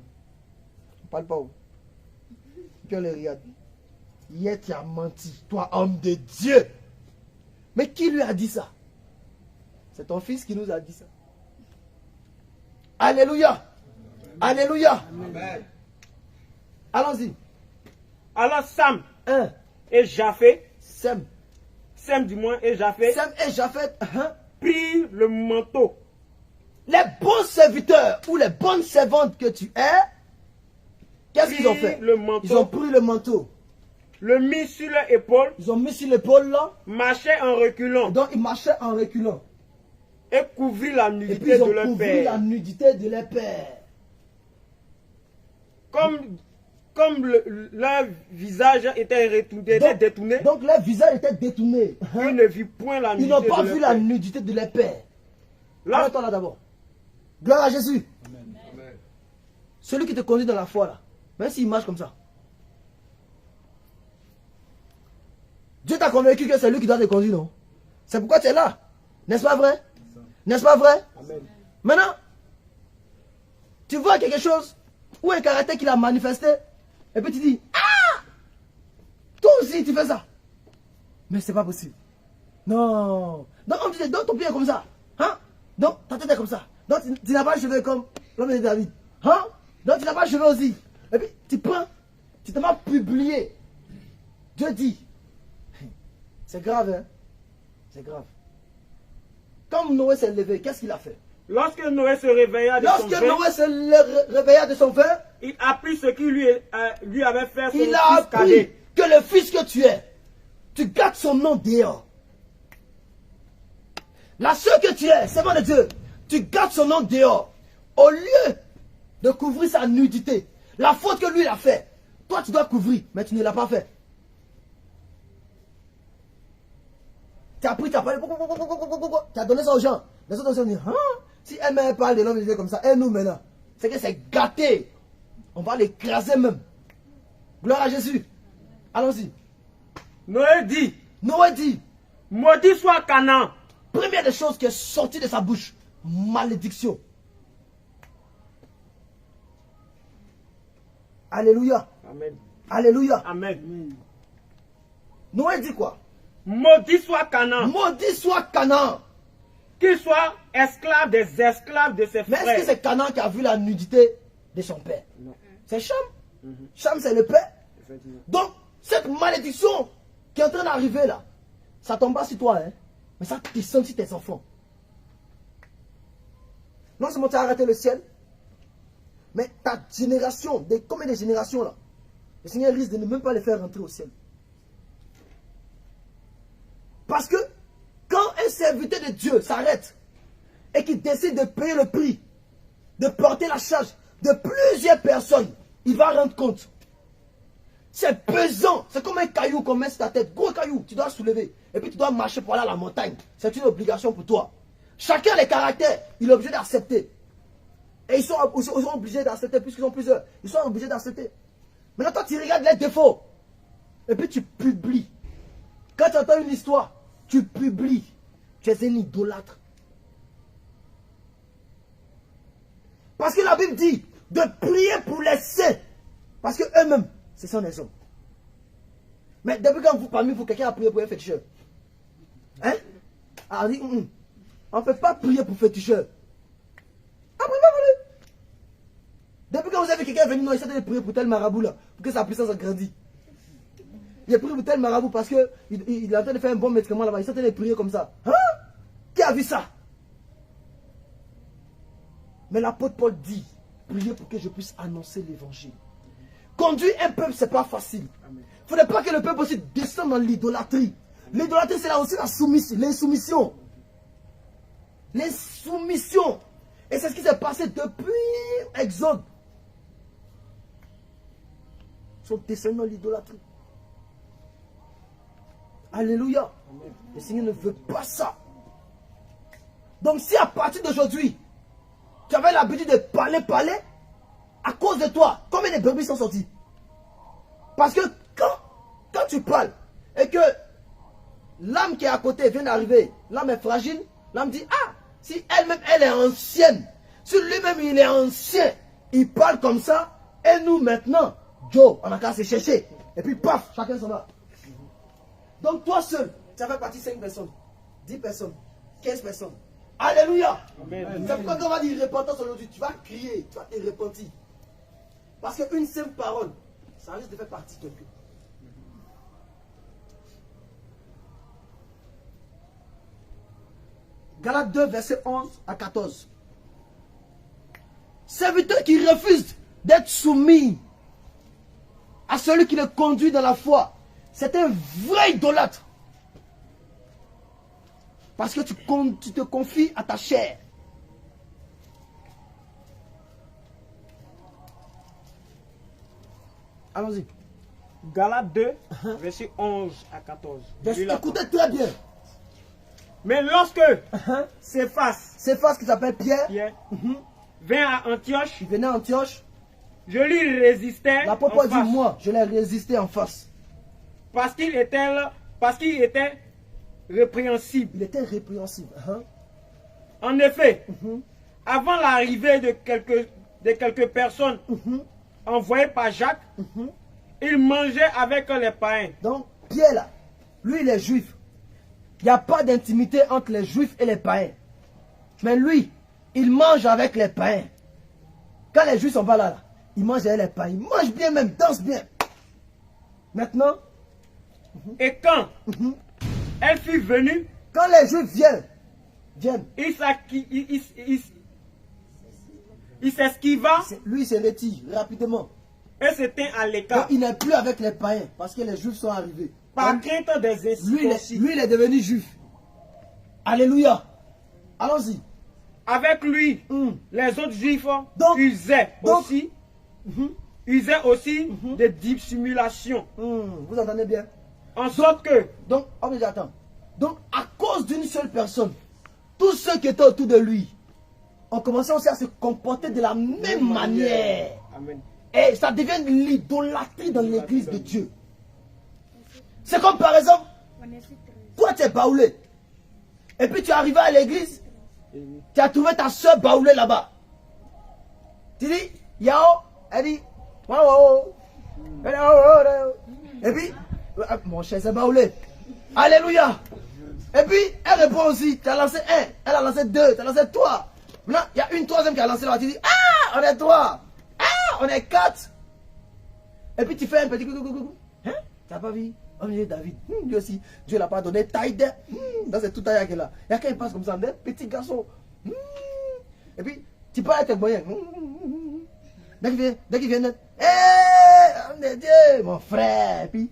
parle pas où? Dieu le regarde. Hier, tu as menti, toi, homme de Dieu. Mais qui lui a dit ça? C'est ton fils qui nous a dit ça. Alléluia. Alléluia. Amen. Allons-y. Alors Sam 1. et Japheth, Sem. Sem du moins et Japheth, Sem et Japheth. prirent le manteau. Les bons serviteurs ou les bonnes servantes que tu es, qu'est-ce qu'ils ont fait? Le manteau. Ils ont pris le manteau. Le mit sur leur épaule, Ils ont mis sur l'épaule là. marchaient en reculant Donc ils marchaient en reculant. et couvrirent la Et puis nudité ils de ont leur couvert la père. nudité de leur père. Comme leur visage était détourné, Donc leur visage était détourné. ils ne virent point la Ils nudité n'ont pas de leur vu la père. nudité de leur père. Là, Arrête-toi là d'abord. Gloire à Jésus. Amen. Celui qui te conduit dans la foi là, même s'il marche comme ça. Dieu t'a convaincu que c'est lui qui doit te conduire, non? C'est pourquoi tu es là. N'est-ce pas vrai? N'est-ce pas vrai? Amen. Maintenant, tu vois quelque chose ou un caractère qu'il a manifesté, et puis tu dis, ah! Toi aussi tu fais ça. Mais c'est pas possible. Non. Donc on dit, donc ton pied est comme ça. Hein? Donc ta tête est comme ça. Donc tu n'as pas les cheveux comme l'homme de David. Hein? Donc tu n'as pas les cheveux aussi. Et puis tu prends, tu te mets publié. Dieu dit, c'est grave, hein? C'est grave. Comme Noé s'est levé, qu'est-ce qu'il a fait? lorsque Noé se réveilla de son Lorsque bain, Noé se réveilla de son vin, il apprit ce qui lui avait fait son il a fils appris cadet. que le fils que tu es, tu gardes son nom dehors. La soeur que tu es, servant de Dieu, tu gardes son nom dehors. Au lieu de couvrir sa nudité, la faute que lui il a fait, toi tu dois couvrir, mais tu ne l'as pas fait. Tu as pris, tu as parlé, tu as donné ça aux gens. Les autres ont dit, hein? Si elle parle de l'homme de Dieu comme ça, et nous maintenant, c'est que c'est gâté. On va l'écraser même. Gloire à Jésus. Allons-y. Noé dit, Noé dit, maudit soit Canaan. première des choses qui est sortie de sa bouche, malédiction. Alléluia. Amen. Alléluia. Amen. Noé dit quoi? Maudit soit Canaan. Maudit soit Canaan. Qu'il soit esclave des esclaves de ses Mais est-ce que frères. c'est Canaan qui a vu la nudité de son père? Non. C'est Cham. Cham, c'est le père. Effectivement. Donc, cette malédiction qui est en train d'arriver là, ça tombe pas sur toi, hein? Mais ça descend sur tes enfants. Non seulement tu as arrêté le ciel, mais ta génération, combien de générations là, le Seigneur risque de ne même pas les faire rentrer au ciel. Parce que quand un serviteur de Dieu s'arrête et qu'il décide de payer le prix, de porter la charge de plusieurs personnes, il va rendre compte. C'est pesant. C'est comme un caillou qu'on met sur ta tête. Gros caillou, tu dois soulever. Et puis tu dois marcher pour aller à la montagne. C'est une obligation pour toi. Chacun les caractères, il est obligé d'accepter. Et ils sont obligés d'accepter, puisqu'ils sont plusieurs. Ils sont obligés d'accepter. Maintenant, toi, tu regardes les défauts. Et puis tu publies. Quand tu entends une histoire, tu publies. Tu es un idolâtre. Parce que la Bible dit de prier pour les saints. Parce que eux-mêmes, ce sont des hommes. Mais depuis quand parmi vous, quelqu'un a prié pour un féticheur? Hein? Ah, on dit, on ne fait pas prier pour féticheur. Ah, priez pas pour lui. Depuis quand vous avez quelqu'un venu, non, il essaie de prier pour tel marabout là, pour que sa puissance grandisse. Il a prié pour tel marabout parce qu'il est en train de faire un bon médicament là-bas. Il est en train de prier comme ça. Hein? Qui a vu ça? Mais l'apôtre Paul dit, priez pour que je puisse annoncer l'évangile. Conduire un peuple, ce n'est pas facile. Il ne faudrait pas que le peuple aussi descende dans l'idolâtrie. L'idolâtrie, c'est là aussi la soumission, l'insoumission. L'insoumission. Et c'est ce qui s'est passé depuis Exode. Ils sont descendus dans l'idolâtrie. Alléluia. Le Seigneur ne veut pas ça. Donc si à partir d'aujourd'hui, tu avais l'habitude de parler, à cause de toi, combien de brebis sont sortis? Parce que quand tu parles et que l'âme qui est à côté vient d'arriver, l'âme est fragile, l'âme dit, ah, si elle-même, elle est ancienne, si lui-même, il est ancien, il parle comme ça, et nous maintenant, Joe, on a qu'à se chercher. Et puis, paf, chacun s'en va. Donc, toi seul, tu as fait partie 5 personnes, 10 personnes, 15 personnes. Alléluia. C'est pourquoi quand on va dire repentance aujourd'hui, tu vas crier, tu vas te repentir. Parce qu'une simple parole, ça risque de faire partie de quelqu'un. Galates 2, verset 11 à 14. Serviteur qui refuse d'être soumis à celui qui le conduit dans la foi, c'est un vrai idolâtre. Parce que tu te confies à ta chair. Allons-y. Galates 2, verset 11 à 14. Écoutez très bien. Mais lorsque Céphas qui s'appelle Pierre, vint à Antioche, il venait à Antioche, je lui résistais. L'apôtre Paul dit, moi, je l'ai résisté en face. Parce qu'il était répréhensible. Il était répréhensible. En effet, avant l'arrivée de quelques personnes envoyées par Jacques, il mangeait avec les païens. Donc, Pierre là, lui il est juif. Il n'y a pas d'intimité entre les juifs et les païens. Mais lui, il mange avec les païens. Quand les juifs sont pas là, il mange avec les païens. Il mange bien même, danse bien. Maintenant, et quand elle fut venue, quand les juifs viennent, il s'esquiva. Lui, il se retire rapidement. Et se tint à l'écart. Il n'est plus avec les païens parce que les juifs sont arrivés. Par crainte des incirconcis. Lui, il est devenu juif. Alléluia. Allons-y. Avec lui, les autres juifs usaient aussi de dissimulations. Vous entendez bien? En sorte que... Donc, attends. Donc, à cause d'une seule personne, tous ceux qui étaient autour de lui ont commencé aussi à se comporter de la même manière. Amen. Et ça devient l'idolâtrie dans l'église de Dieu. C'est comme par exemple, toi tu es baoulé. Et puis tu es arrivé à l'église, tu as trouvé ta soeur baoulée là-bas. Tu dis, yao, elle dit, wow. Et puis, mon cher c'est baoulé. Alléluia. Et puis, elle répond aussi, tu as lancé 1, elle a lancé 2, tu as lancé 3. Maintenant, il y a une troisième qui a lancé là, tu dis, ah, on est 3. Ah, on est 4. Et puis tu fais un petit coucou. Hein? Tu n'as pas vu? Oh, David, lui aussi, Dieu l'a pas donné taille de. Dans cette toute taille là. Il y a quelqu'un qui passe comme ça, un petit garçon. Et puis, tu parles avec tes moyens. Dès qu'il vient, hé, Dieu, mon frère. Et puis,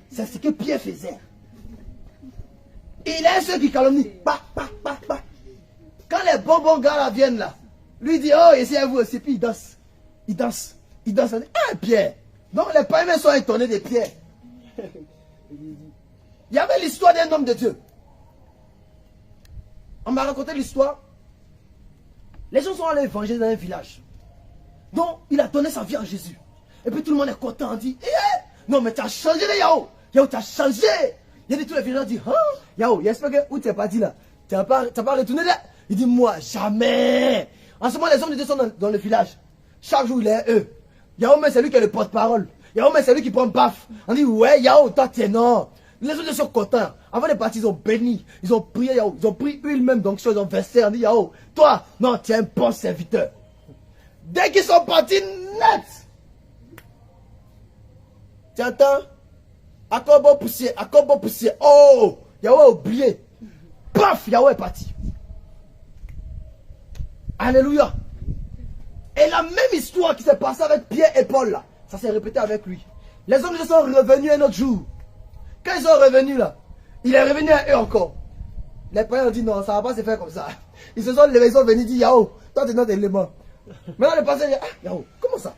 c'est ce que Pierre faisait. Il est ceux qui calomnient. Quand les bons gars là viennent là, lui dit, oh, essayez-vous aussi, puis il danse. Il danse. Il dit, ah, Pierre. Donc les païens sont étonnés de Pierre. Il y avait l'histoire d'un homme de Dieu. On m'a raconté l'histoire. Les gens sont allés évangéliser dans un village. Donc il a donné sa vie à Jésus. Et puis tout le monde est content. On dit, non mais tu as changé de Yao. Yao, tu as changé. Il y a tous les villageois qui disent, hein, Yao, j'espère que où tu es parti là. Tu n'as pas retourné là. Il dit, moi, jamais. En ce moment, les hommes de Dieu sont dans le village. Chaque jour, il est eux. Yao, mais c'est lui qui est le porte-parole. Yao, mais c'est lui qui prend baf. On dit, ouais, Yao, toi, tu es non. Les autres sont contents. Avant de partir, ils ont béni. Ils ont prié, Yao. Ils ont pris huile même, donc ils ont versé. On dit, Yao, toi, non, tu es un bon serviteur. Dès qu'ils sont partis, net. Tu entends? Akobo poussière, Akobo poussière. Oh, Yahweh a oublié. Paf, Yahweh est parti. Alléluia. Et la même histoire qui s'est passée avec Pierre et Paul là, ça s'est répété avec lui. Les hommes sont revenus un autre jour. Quand ils sont revenus là, il est revenu à eux encore. Les païens ont dit non, ça ne va pas se faire comme ça. Ils se sont levés, ils sont venus dire Yahweh, toi tu es notre élément. Maintenant le pasteur dit ah Yahweh, comment ça?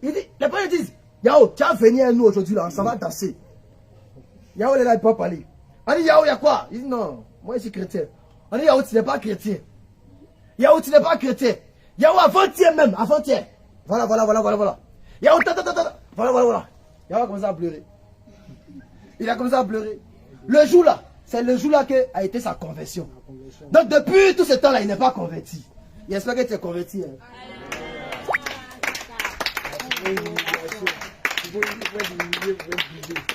Il dit, les païens disent Yahweh, tu as venu à nous aujourd'hui là, ça va danser. Yahweh est là, il ne peut pas parler. On dit Yahweh, il y a quoi? Il dit non, moi je suis chrétien. On dit Yahweh, tu n'es pas chrétien. Yahweh, tu n'es pas chrétien. Yahweh, avant-hier même, avant-hier. Voilà. Yahweh, voilà. Yahweh a commencé à pleurer. Il a commencé à pleurer. Le jour là, c'est le jour là qu'a été sa conversion. Donc depuis tout ce temps là, il n'est pas converti. Il espère que tu es converti. Hein.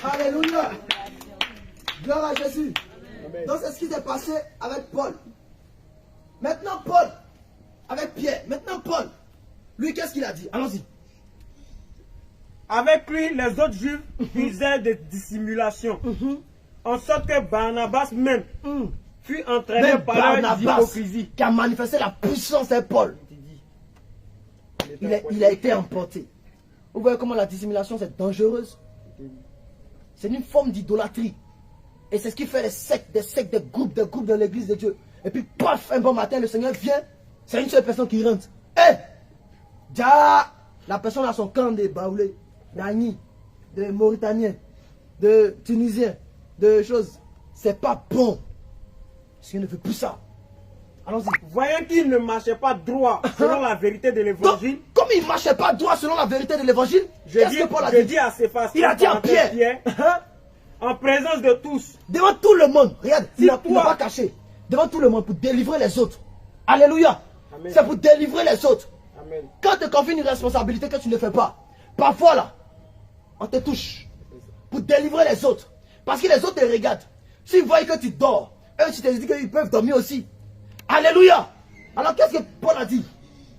Alléluia. Gloire à Jésus. Donc c'est ce qui s'est passé avec Paul. Maintenant Paul, avec Pierre, maintenant Paul, lui qu'est-ce qu'il a dit? Allons-y. Avec lui, les autres juifs usaient de dissimulation, en sorte que Barnabas même fut entraîné par leur hypocrisie. Qui a manifesté la puissance de Paul. Il a été emporté. Vous voyez comment la dissimulation c'est dangereuse. C'est une forme d'idolâtrie. Et c'est ce qui fait des sectes, des groupes de l'église de Dieu. Et puis, paf, un bon matin, le Seigneur vient. C'est une seule personne qui rentre. La personne a son camp de Baoulé, d'Agni, de Mauritaniens, de Tunisiens, de choses. C'est pas bon. Le Seigneur ne veut plus ça. Allons-y. Voyant qu'il ne marchait pas droit selon la vérité de l'évangile. Comme il ne marchait pas droit selon la vérité de l'évangile, qu'est-ce que Paul a dit? Il a dit à Pierre. En présence de tous. Devant tout le monde. Regarde, il n'a pas caché. Devant tout le monde pour délivrer les autres. Alléluia. C'est pour délivrer les autres. Amen. Quand tu confies une responsabilité que tu ne fais pas, parfois là, on te touche. Pour délivrer les autres. Parce que les autres te regardent. S'ils voient que tu dors, eux tu te dis qu'ils peuvent dormir aussi. Alléluia. Alors qu'est-ce que Paul a dit?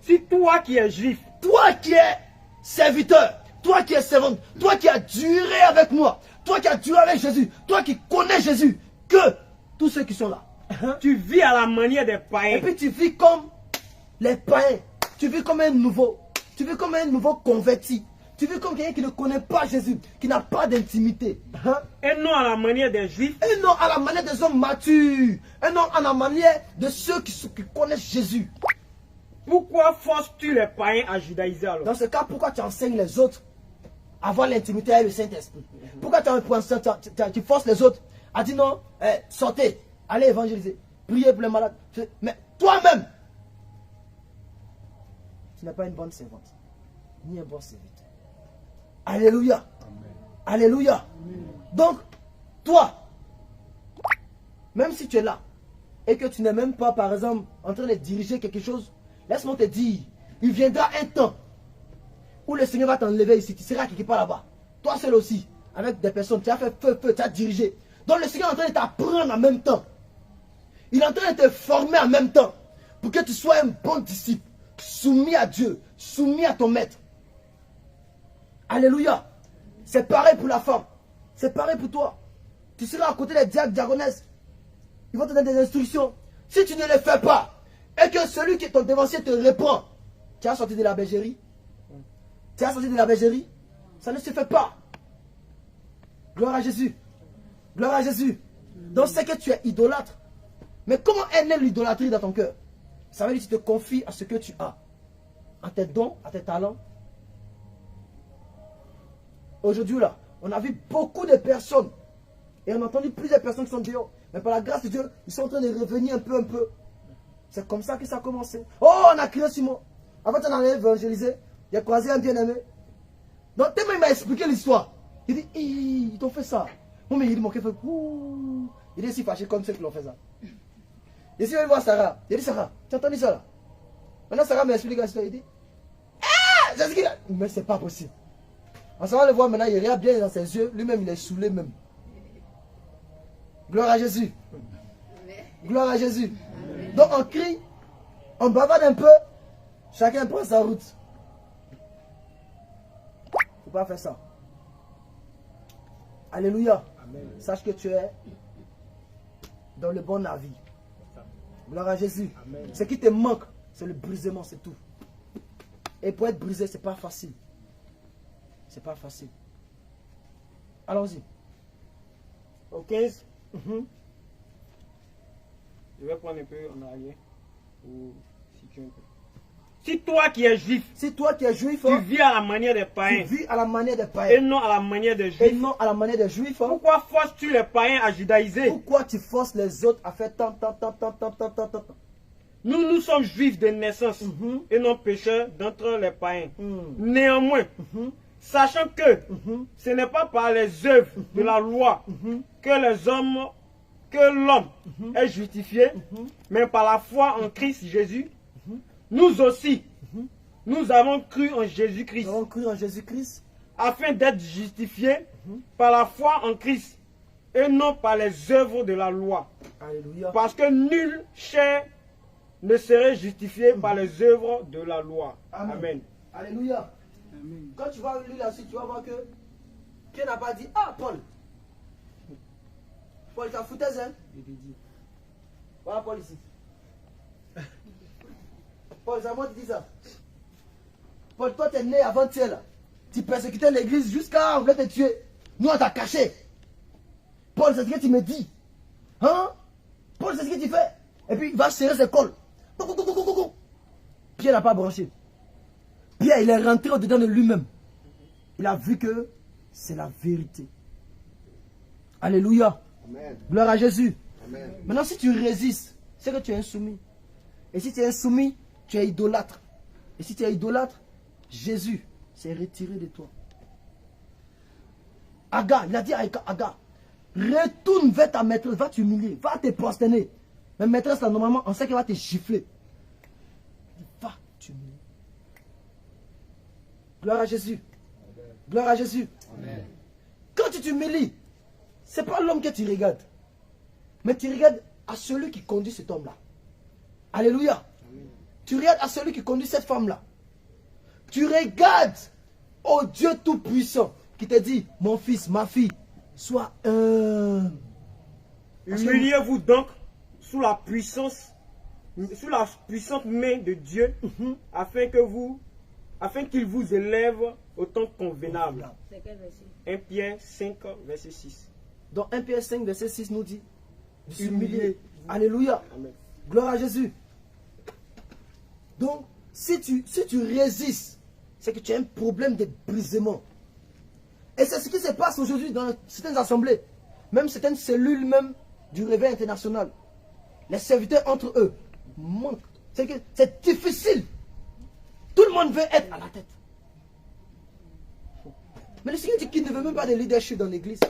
Si toi qui es juif, toi qui es serviteur, toi qui es servante, toi qui as duré avec moi, toi qui as duré avec Jésus, toi qui connais Jésus, que tous ceux qui sont là, tu vis à la manière des païens. Et puis tu vis comme les païens. Tu vis comme un nouveau. Tu vis comme un nouveau converti. Tu vis comme quelqu'un qui ne connaît pas Jésus, qui n'a pas d'intimité. Et non à la manière des juifs. Et non à la manière des hommes matures. Et non à la manière de ceux qui connaissent Jésus. Pourquoi forces-tu les païens à judaïser alors? Dans ce cas, pourquoi tu enseignes les autres à avoir l'intimité avec le Saint-Esprit? Pourquoi tu forces les autres à dire non, sortez, allez évangéliser, priez pour les malades. Mais toi-même, tu n'es pas une bonne servante, ni un bon serviteur. Alléluia. Amen. Alléluia. Amen. Donc, toi, même si tu es là, et que tu n'es même pas, par exemple, en train de diriger quelque chose, laisse-moi te dire, il viendra un temps où le Seigneur va t'enlever ici, tu seras quelque part là-bas. Toi seul aussi, avec des personnes, tu as fait feu, tu as dirigé. Donc le Seigneur est en train de t'apprendre en même temps. Il est en train de te former en même temps, pour que tu sois un bon disciple, soumis à Dieu, soumis à ton maître. Alléluia. C'est pareil pour la femme. C'est pareil pour toi. Tu seras à côté des diacres, diaconesses. Ils vont te donner des instructions. Si tu ne les fais pas, et que celui qui est ton dévancier te reprend, tu as sorti de la bergerie. Tu as sorti de la bergerie. Ça ne se fait pas. Gloire à Jésus. Gloire à Jésus. Donc c'est que tu es idolâtre. Mais comment est née l'idolâtrie dans ton cœur? Ça veut dire que tu te confies à ce que tu as. À tes dons, à tes talents. Aujourd'hui là, on a vu beaucoup de personnes. Et on a entendu plusieurs personnes qui sont dehors. Mais par la grâce de Dieu, ils sont en train de revenir un peu. C'est comme ça que ça a commencé. Oh, on a crié Simon. Avant on allait évangéliser, il a croisé un bien-aimé. Donc tellement il m'a expliqué l'histoire. Il dit, ils t'ont fait ça. Moi, mais il dit, mon cœur fait, ouh. Il est si fâché comme ceux qui l'ont fait ça. Et si je vais voir Sarah, il dit, Sarah, tu as entendu ça là? Maintenant Sarah m'a expliqué l'histoire. Il dit, c'est ce qu'il a. Mais c'est pas possible. En s'en va le voir maintenant, il regarde bien dans ses yeux. Lui-même, il est saoulé même. Gloire à Jésus. Gloire à Jésus. Donc on crie, on bavarde un peu, chacun prend sa route. pas faire ça. Alléluia. Amen. Sache que tu es dans le bon navire. Gloire à Jésus. Amen. Ce qui te manque, c'est le brisement, c'est tout. Et pour être brisé, c'est pas facile. C'est pas facile. Allons-y. Au 15, Mhm. je vais prendre un peu en arrière pour situer un peu. Si toi qui es juif, Si toi qui es juif, tu vis à la manière des tu païens vis à la manière des et païens non à la manière des et juifs, non à la manière des juifs, pourquoi forces-tu les païens à judaïser? pourquoi tu forces les autres à faire tant. Nous sommes juifs de naissance Mhm. et non pécheurs d'entre les païens. Mhm. Néanmoins, sachant que Mhm. ce n'est pas par les œuvres de la loi que l'homme est justifié, mais par la foi en Christ Jésus, nous aussi, nous avons cru en Jésus-Christ, Nous avons cru en Jésus-Christ afin d'être justifiés par la foi en Christ et non par les œuvres de la loi. Alléluia. Parce que nulle chair ne serait justifiée par les œuvres de la loi. Amen. Amen. Alléluia. Quand tu vas lire là-dessus, tu vas voir que Dieu n'a pas dit, ah Paul. Paul, t'as foutaise, hein? Voilà Paul ici. Paul, c'est à moi qui dis ça. Paul, toi, t'es né avant-hier là. Tu persécutais l'église jusqu'à on voulait te tuer. Nous, on t'a caché. Paul, c'est ce que tu me dis. Hein? Paul, c'est ce que tu fais. Et puis, il va serrer ses cols. Pierre n'a pas branché. Pierre, il est rentré au-dedans de lui-même. Il a vu que c'est la vérité. Alléluia. Amen. Gloire à Jésus. Amen. Maintenant, si tu résistes, c'est que tu es insoumis. Et si tu es insoumis, tu es idolâtre. Et si tu es idolâtre, Jésus s'est retiré de toi. Agar, il a dit à Agar, retourne vers ta maîtresse, va t'humilier, va te prosterner. Mais maîtresse, là, normalement, on sait qu'elle va te gifler. Va t'humilier. Gloire à Jésus. Gloire à Jésus. Amen. Quand tu t'humilies, ce n'est pas l'homme que tu regardes. Mais tu regardes à celui qui conduit cet homme-là. Alléluia. Tu regardes à celui qui conduit cette femme-là. Tu regardes au Dieu Tout-Puissant qui te dit, mon fils, ma fille, sois un. Humiliez-vous donc sous la puissante main de Dieu, afin qu'il vous élève au temps convenable. C'est quel verset? 1 Pierre 5, verset 6. Dans 1 Pierre 5, verset 6 nous dit, de Humiliez. s'humilier. Alléluia. Amen. Gloire à Jésus. Donc, si tu résistes, c'est que tu as un problème de brisement. Et c'est ce qui se passe aujourd'hui dans certaines assemblées, même certaines cellules même du réveil international. Les serviteurs entre eux manquent. C'est que c'est difficile. Tout le monde veut être à la tête. Mais le Seigneur dit qu'il ne veut même pas de leadership dans l'église.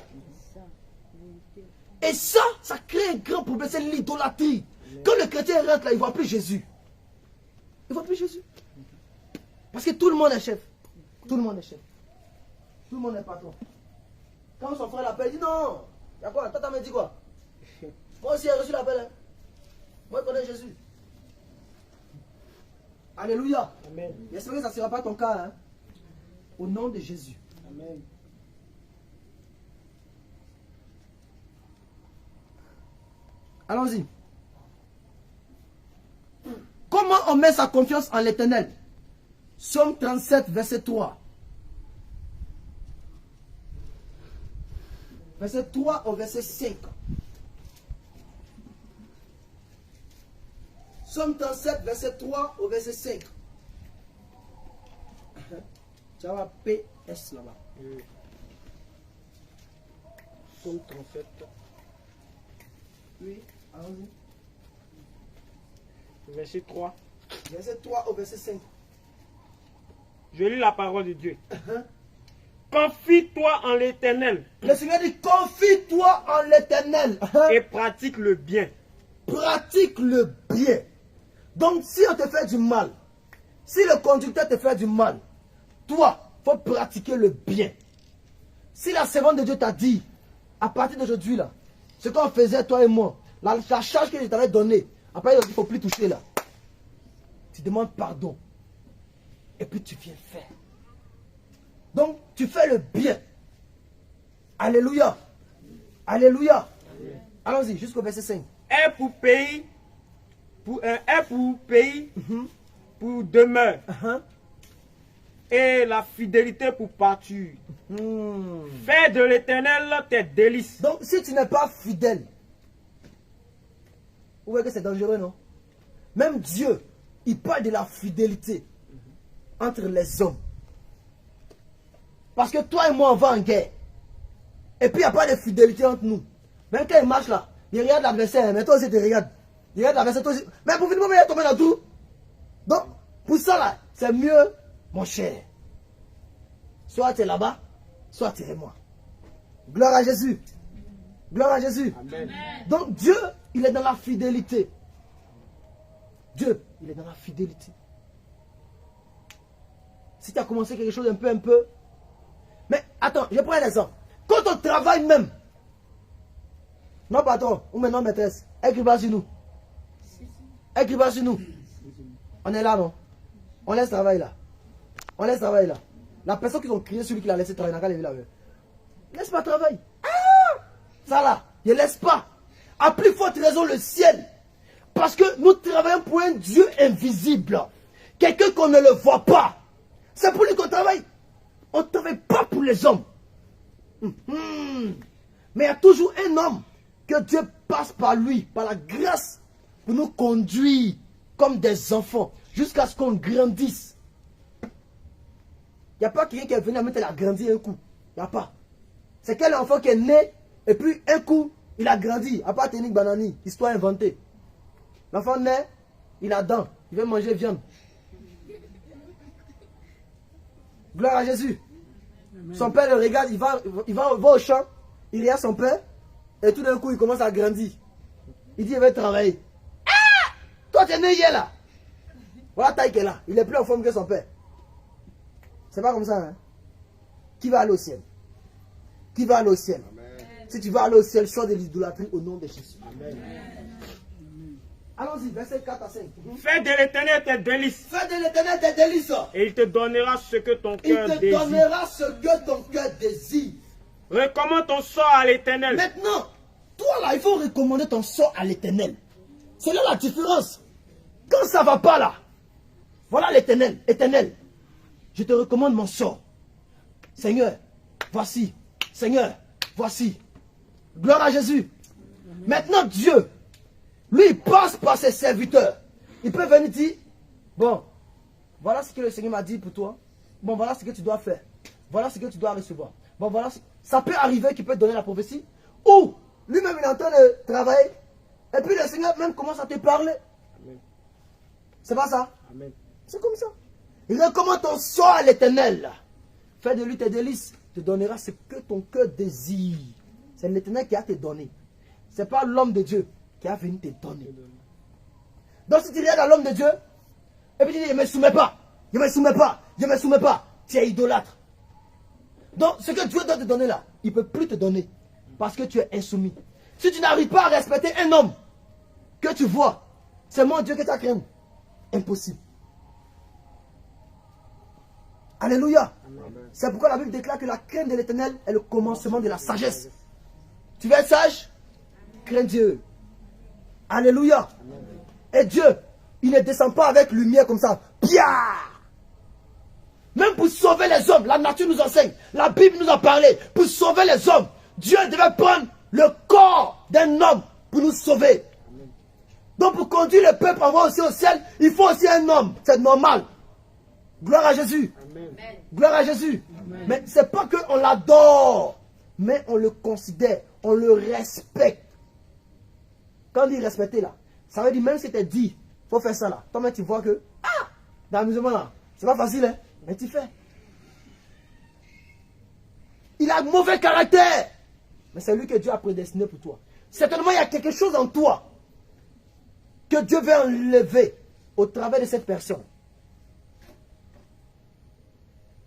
Et ça crée un grand problème, c'est l'idolâtrie. Quand le chrétien rentre là, il ne voit plus Jésus. Il ne voit plus Jésus. Parce que tout le monde est chef. Tout le monde est chef. Tout le monde est patron. Quand son frère l'appelle, il dit non. Il y a quoi? Tata me dit quoi? Moi aussi j'ai reçu l'appel. Hein. Moi je connais Jésus. Alléluia. Amen. J'espère que ça ne sera pas ton cas. Hein. Au nom de Jésus. Amen. Allons-y. Comment on met sa confiance en l'Éternel? Psaume 37, verset 3. Verset 3 au verset 5. Psaume 37, verset 3 au verset 5. Tu vas PS là-bas. Psaume 37, Oui, allons-y. verset 3. Verset 3 au verset 5. Je lis la parole de Dieu. Confie-toi en l'Éternel Le Seigneur dit, confie-toi en l'Éternel. et pratique le bien. Pratique le bien. Donc, si on te fait du mal, si le conducteur te fait du mal, toi, il faut pratiquer le bien. Si la servante de Dieu t'a dit, à partir d'aujourd'hui, là, ce qu'on faisait, toi et moi, la charge que je t'avais donnée, après, il ne faut plus toucher là. Tu demandes pardon. Et puis tu viens faire. Donc, tu fais le bien. Alléluia. Alléluia. Allons-y, jusqu'au verset 5. Est pour pays, pour demeure, et la fidélité pour parture. Fais de l'Éternel tes délices. Donc, si tu n'es pas fidèle, vous voyez que c'est dangereux, non? Même Dieu, il parle de la fidélité entre les hommes. Parce que toi et moi, on va en guerre. Et puis, il n'y a pas de fidélité entre nous. Même quand il marche là, il regarde l'adversaire, mais toi aussi, tu regardes. Il regarde l'adversaire, toi aussi. Mais pour finir, il est tombé dans tout. Donc, pour ça là, c'est mieux, mon cher. Soit tu es là-bas, soit tu es moi. Gloire à Jésus. Gloire à Jésus. Amen. Donc, Dieu, il est dans la fidélité. Dieu, il est dans la fidélité. Si tu as commencé quelque chose un peu. Mais attends, je prends un exemple. Quand on travaille même, non patron, ou maintenant maîtresse, écris pas sur nous. Écris pas sur nous. On est là, non? On laisse travailler là. On laisse travailler là. La personne qui ont crié celui qui l'a laissé travailler, n'a qu'à lever la main. Laisse pas travailler. Ah! Ça là, ne laisse pas. À plus forte raison le ciel. Parce que nous travaillons pour un Dieu invisible. Quelqu'un qu'on ne le voit pas. C'est pour lui qu'on travaille. On ne travaille pas pour les hommes. Mais il y a toujours un homme que Dieu passe par lui, par la grâce, pour nous conduire comme des enfants, jusqu'à ce qu'on grandisse. Il n'y a pas quelqu'un qui est venu à mettre la grandi un coup. Il n'y a pas. C'est quel enfant qui est né, et puis un coup, il a grandi. À part Ténique Banani, histoire inventée. L'enfant naît, il a dents, il veut manger viande. Gloire à Jésus. Amen. Son père le regarde, il va au champ, il regarde son père, et tout d'un coup, il commence à grandir. Il dit, il va travailler. Ah! Toi, tu es né hier là. Voilà la taille qu'il est là. Il est plus en forme que son père. C'est pas comme ça, hein? Qui va aller au ciel? Qui va aller au ciel? Amen. Si tu vas aller au ciel, sors de l'idolâtrie au nom de Jésus. Amen. Allons-y, verset 4 à 5. Fais de l'Éternel tes délices. Fais de l'Éternel tes délices. Et il te donnera ce que ton cœur désire. Il te donnera ce que ton cœur désire. Recommande ton sort à l'Éternel. Maintenant, toi là, il faut recommander ton sort à l'Éternel. C'est là la différence. Quand ça ne va pas là, voilà l'Éternel. Éternel, je te recommande mon sort. Seigneur, voici. Seigneur, voici. Gloire à Jésus. Maintenant, Dieu, lui, il passe par ses serviteurs. Il peut venir dire, bon, voilà ce que le Seigneur m'a dit pour toi. Bon, voilà ce que tu dois faire. Voilà ce que tu dois recevoir. Bon, voilà. Ça peut arriver qu'il peut te donner la prophétie. Ou, lui-même, il est en train de travailler. Et puis, le Seigneur même commence à te parler. C'est pas ça? C'est comme ça. Il recommande ton sort à l'Éternel. Fais de lui tes délices. Te donnera ce que ton cœur désire. C'est l'Éternel qui a te donné. Ce n'est pas l'homme de Dieu qui a venu te donner. Donc si tu regardes à l'homme de Dieu, et puis tu dis, je ne me soumets pas, je ne me soumets pas, je ne me soumets pas, tu es idolâtre. Donc ce que Dieu doit te donner là, il ne peut plus te donner, parce que tu es insoumis. Si tu n'arrives pas à respecter un homme que tu vois, c'est mon Dieu que tu as créé. Impossible. Alléluia. C'est pourquoi la Bible déclare que la crainte de l'Éternel est le commencement de la sagesse. Tu veux être sage? Crains Dieu. Alléluia. Et Dieu, il ne descend pas avec lumière comme ça. Pia! Même pour sauver les hommes, la nature nous enseigne. La Bible nous a parlé. Pour sauver les hommes, Dieu devait prendre le corps d'un homme pour nous sauver. Donc pour conduire le peuple en voie aussi au ciel, il faut aussi un homme. C'est normal. Gloire à Jésus. Amen. Gloire à Jésus. Amen. Mais ce n'est pas qu'on l'adore, mais on le considère, on le respecte. Quand on dit respecter là, ça veut dire même si tu dit, il faut faire ça là. Toi-même tu vois que, dans l'amusement là, c'est pas facile, hein, mais tu fais. Il a un mauvais caractère, mais c'est lui que Dieu a prédestiné pour toi. Certainement il y a quelque chose en toi que Dieu veut enlever au travers de cette personne.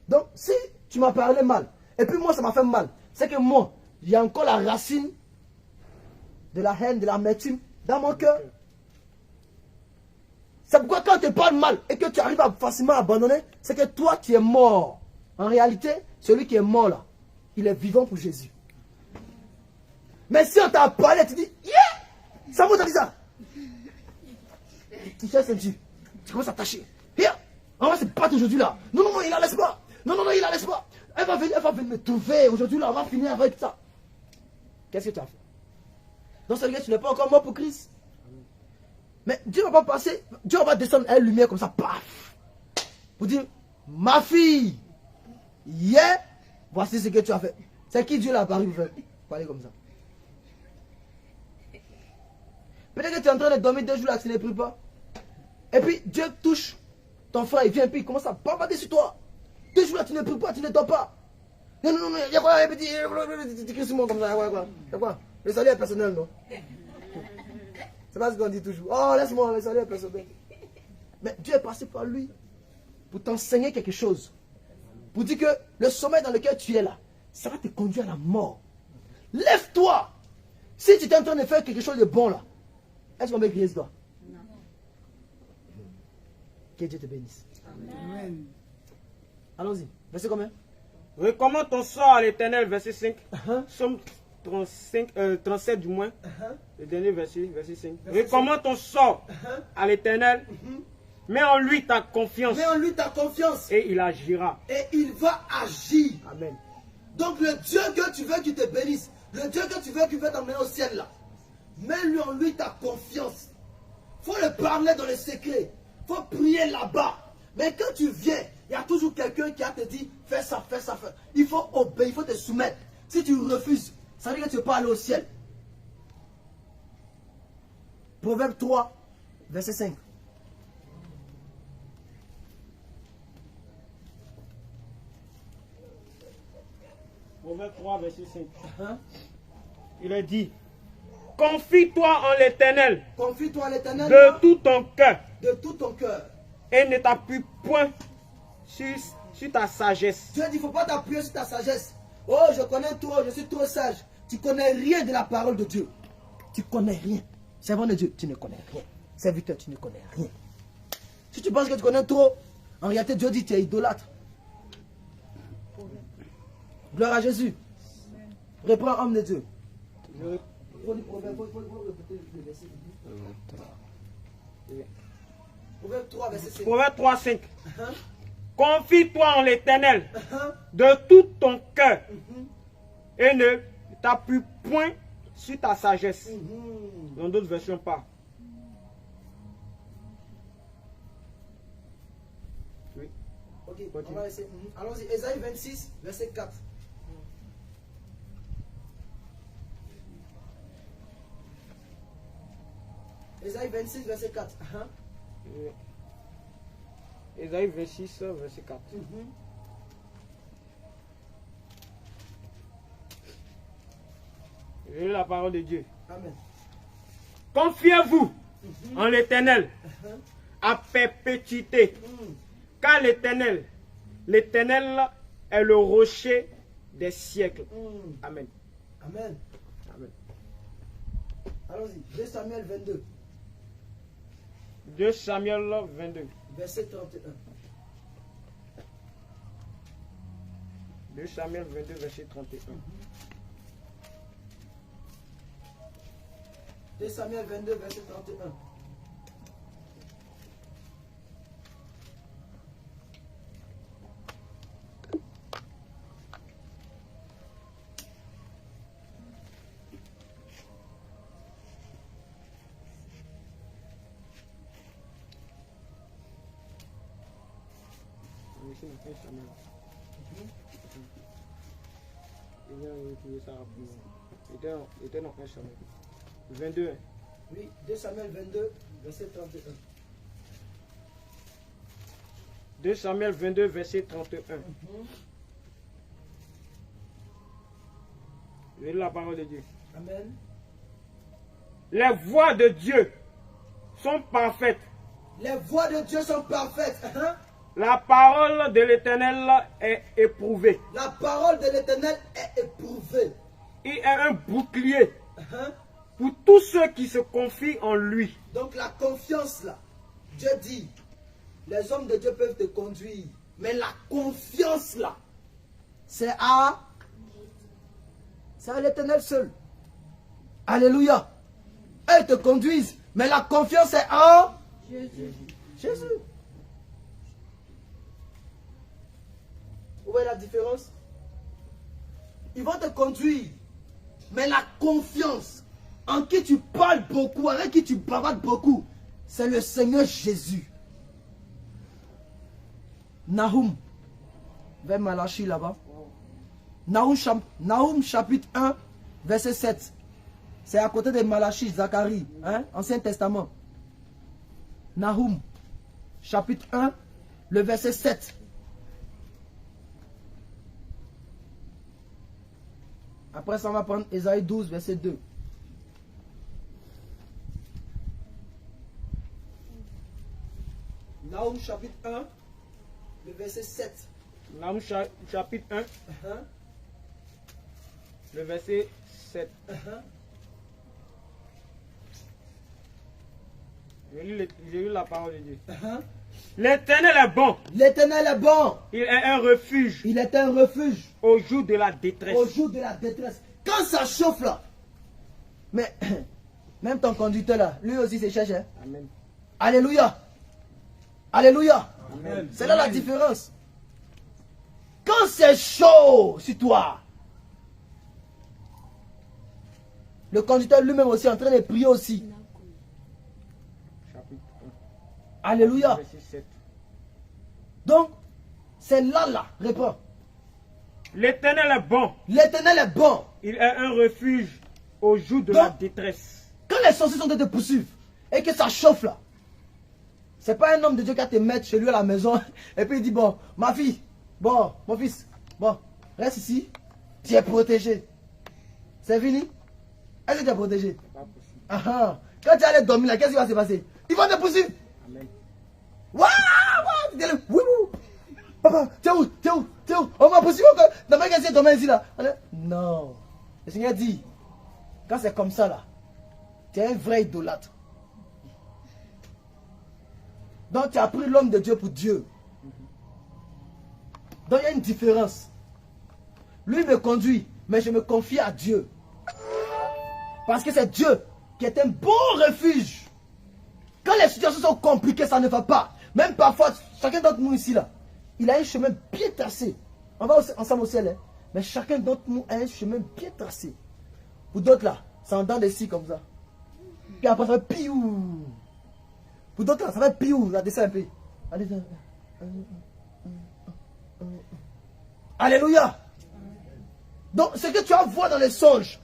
Donc, si tu m'as parlé mal, et puis moi ça m'a fait mal, c'est que moi, il y a encore la racine de la haine, de l'amertume dans mon cœur. C'est pourquoi quand tu parles mal et que tu arrives à facilement abandonner, c'est que toi tu es mort. En réalité, celui qui est mort là, il est vivant pour Jésus. Mais si on t'a parlé, tu dis, yeah! Ça vous a dit ça. Tu cherches un Dieu. Tu commences à tâcher. Here! On va se battre aujourd'hui là. Non, non, non, il la laisse pas. Non, non, non, il la laisse pas. Elle va venir me trouver. Aujourd'hui là, on va finir avec ça. Qu'est-ce que tu as fait? Dans ce cas, tu n'es pas encore mort pour Christ. Mais Dieu va pas passer. Dieu va descendre à une lumière comme ça. Paf! Pour dire, ma fille, yeah, voici ce que tu as fait. C'est qui Dieu l'a apparu pour faire parler comme ça? Peut-être que tu es en train de dormir 2 jours là, tu ne pries pas. Et puis Dieu touche ton frère, il vient et puis il commence à bavarder sur toi. 2 jours là, tu ne pries pas, tu ne dors pas. Non, non, non, il y a quoi? Tu cries sur moi comme ça, il y a quoi? Le salut est personnel, non? C'est pas ce qu'on dit toujours. Oh, laisse-moi, le salut est personnel. Mais Dieu est passé par lui pour t'enseigner quelque chose. Pour dire que le sommeil dans lequel tu es là, ça va te conduire à la mort. Lève-toi. Si tu es en train de faire quelque chose de bon là, est-ce qu'on va crier toi? Non. Que Dieu te bénisse. Amen. Allons-y. Verset combien? Recommande ton sort à l'Éternel, verset 5. Somme 37 du moins. Le dernier verset, verset 5. Recommande ton sort à l'Éternel. Mets en lui ta confiance. Mets en lui ta confiance. Et il agira. Et il va agir. Amen. Donc le Dieu que tu veux qu'il te bénisse, le Dieu que tu veux qu'il va t'emmener au ciel là, mets-lui en lui ta confiance. Il faut le parler dans le secret. Il faut prier là-bas. Mais quand tu viens, il y a toujours quelqu'un qui a te dit, fais ça, fais ça, fais. Il faut obéir, il faut te soumettre. Si tu refuses, ça veut dire que tu ne peux pas aller au ciel. Proverbe 3, verset 5. Proverbe 3, verset 5. Il est dit, confie-toi en l'Éternel. Confie-toi en l'Éternel. De tout ton cœur. De tout ton cœur. Et ne t'appuie point sur ta sagesse. Dieu dit, il ne faut pas t'appuyer sur ta sagesse. Oh, je connais trop, je suis trop sage. Tu ne connais rien de la parole de Dieu. Tu ne connais rien. Servant de Dieu, tu ne connais rien. Serviteur, tu ne connais rien. Si tu penses que tu connais trop, en réalité, Dieu dit, tu es idolâtre. Gloire à Jésus. Reprends, homme de Dieu. Proverbe 3, 5. Confie-toi en l'Éternel de tout ton cœur et ne t'appuie point sur ta sagesse. Dans d'autres versions, pas. Oui. Ok, on va essayer. Allons-y, Ésaïe 26, verset 4. Ésaïe 26, verset 4. Ésaïe 26, verset 4. Je lis la parole de Dieu. Amen. Confiez-vous en l'Éternel à perpétuité. Car l'Éternel est le rocher des siècles. Amen. Amen. Amen. Allons-y, 2 Samuel 22. 2 Samuel 22. Verset 31. 2 Samuel 22, verset 31. 2 Samuel 22, verset 31. Il était dans 1 Samuel 22. Oui, 2 Samuel 22, verset 31. 2 Samuel 22, verset 31. Je lis la parole de Dieu. Amen. Les voies de Dieu sont parfaites. Les voies de Dieu sont parfaites. La parole de l'Éternel est éprouvée. La parole de l'Éternel est éprouvée. Il est un bouclier pour tous ceux qui se confient en lui. Donc la confiance là, Dieu dit, les hommes de Dieu peuvent te conduire. Mais la confiance là, c'est à l'Éternel seul. Alléluia. Elles te conduisent, mais la confiance est en Jésus. Vous voyez la différence? Ils vont te conduire, mais la confiance en qui tu parles beaucoup, avec qui tu bavardes beaucoup, c'est le Seigneur Jésus. Nahum, vers Malachi là-bas. Nahum chapitre 1, verset 7. C'est à côté de Malachi, Zacharie, hein, Ancien Testament. Nahum, chapitre 1, le verset 7. Après ça, on va prendre Ésaïe 12, verset 2. Nahum, chapitre 1, le verset 7. Nahum chapitre 1, le verset 7. J'ai lu la parole de Dieu. L'Éternel est bon. L'Éternel est bon. Il est un refuge. Il est un refuge. Au jour de la détresse. Au jour de la détresse. Quand ça chauffe là. Mais même ton conducteur là, lui aussi se cherche. Hein? Amen. Alléluia. Alléluia. Amen. C'est là la différence. Quand c'est chaud sur toi, le conducteur lui-même aussi est en train de prier aussi. Chapitre 1. Alléluia. Verset 7. Donc, c'est là, reprends. L'Éternel est bon. L'Éternel est bon. Il est un refuge au jour de la détresse. Quand les sorciers sont en train de te poursuivre et que ça chauffe là, c'est pas un homme de Dieu qui va te mettre chez lui à la maison et puis il dit, bon, ma fille, bon, mon fils, bon, reste ici, tu es protégé. C'est fini? Est-ce que tu es protégé? Pas possible. Quand tu allais dormir là, qu'est-ce qui va se passer? Ils vont te poursuivre. Amen. Waouh! Papa, t'es où? On m'a poursuivi encore. Dans ma question, dormir ici là. Non. Le Seigneur dit, quand c'est comme ça là, tu es un vrai idolâtre. Donc tu as pris l'homme de Dieu pour Dieu. Donc il y a une différence. Lui me conduit, mais je me confie à Dieu. Parce que c'est Dieu qui est un bon refuge. Quand les situations sont compliquées, ça ne va pas. Même parfois, chacun d'entre nous ici là, il a un chemin bien tracé. On va ensemble au ciel, hein? Mais chacun d'entre nous a un chemin bien tracé. Pour d'autres là, c'est en dents de scie comme ça. Puis après ça va piou. Pour d'autres là, ça va piou. Là, descend un peu. Allez, alléluia. Donc, ce que tu vas voir dans les songes,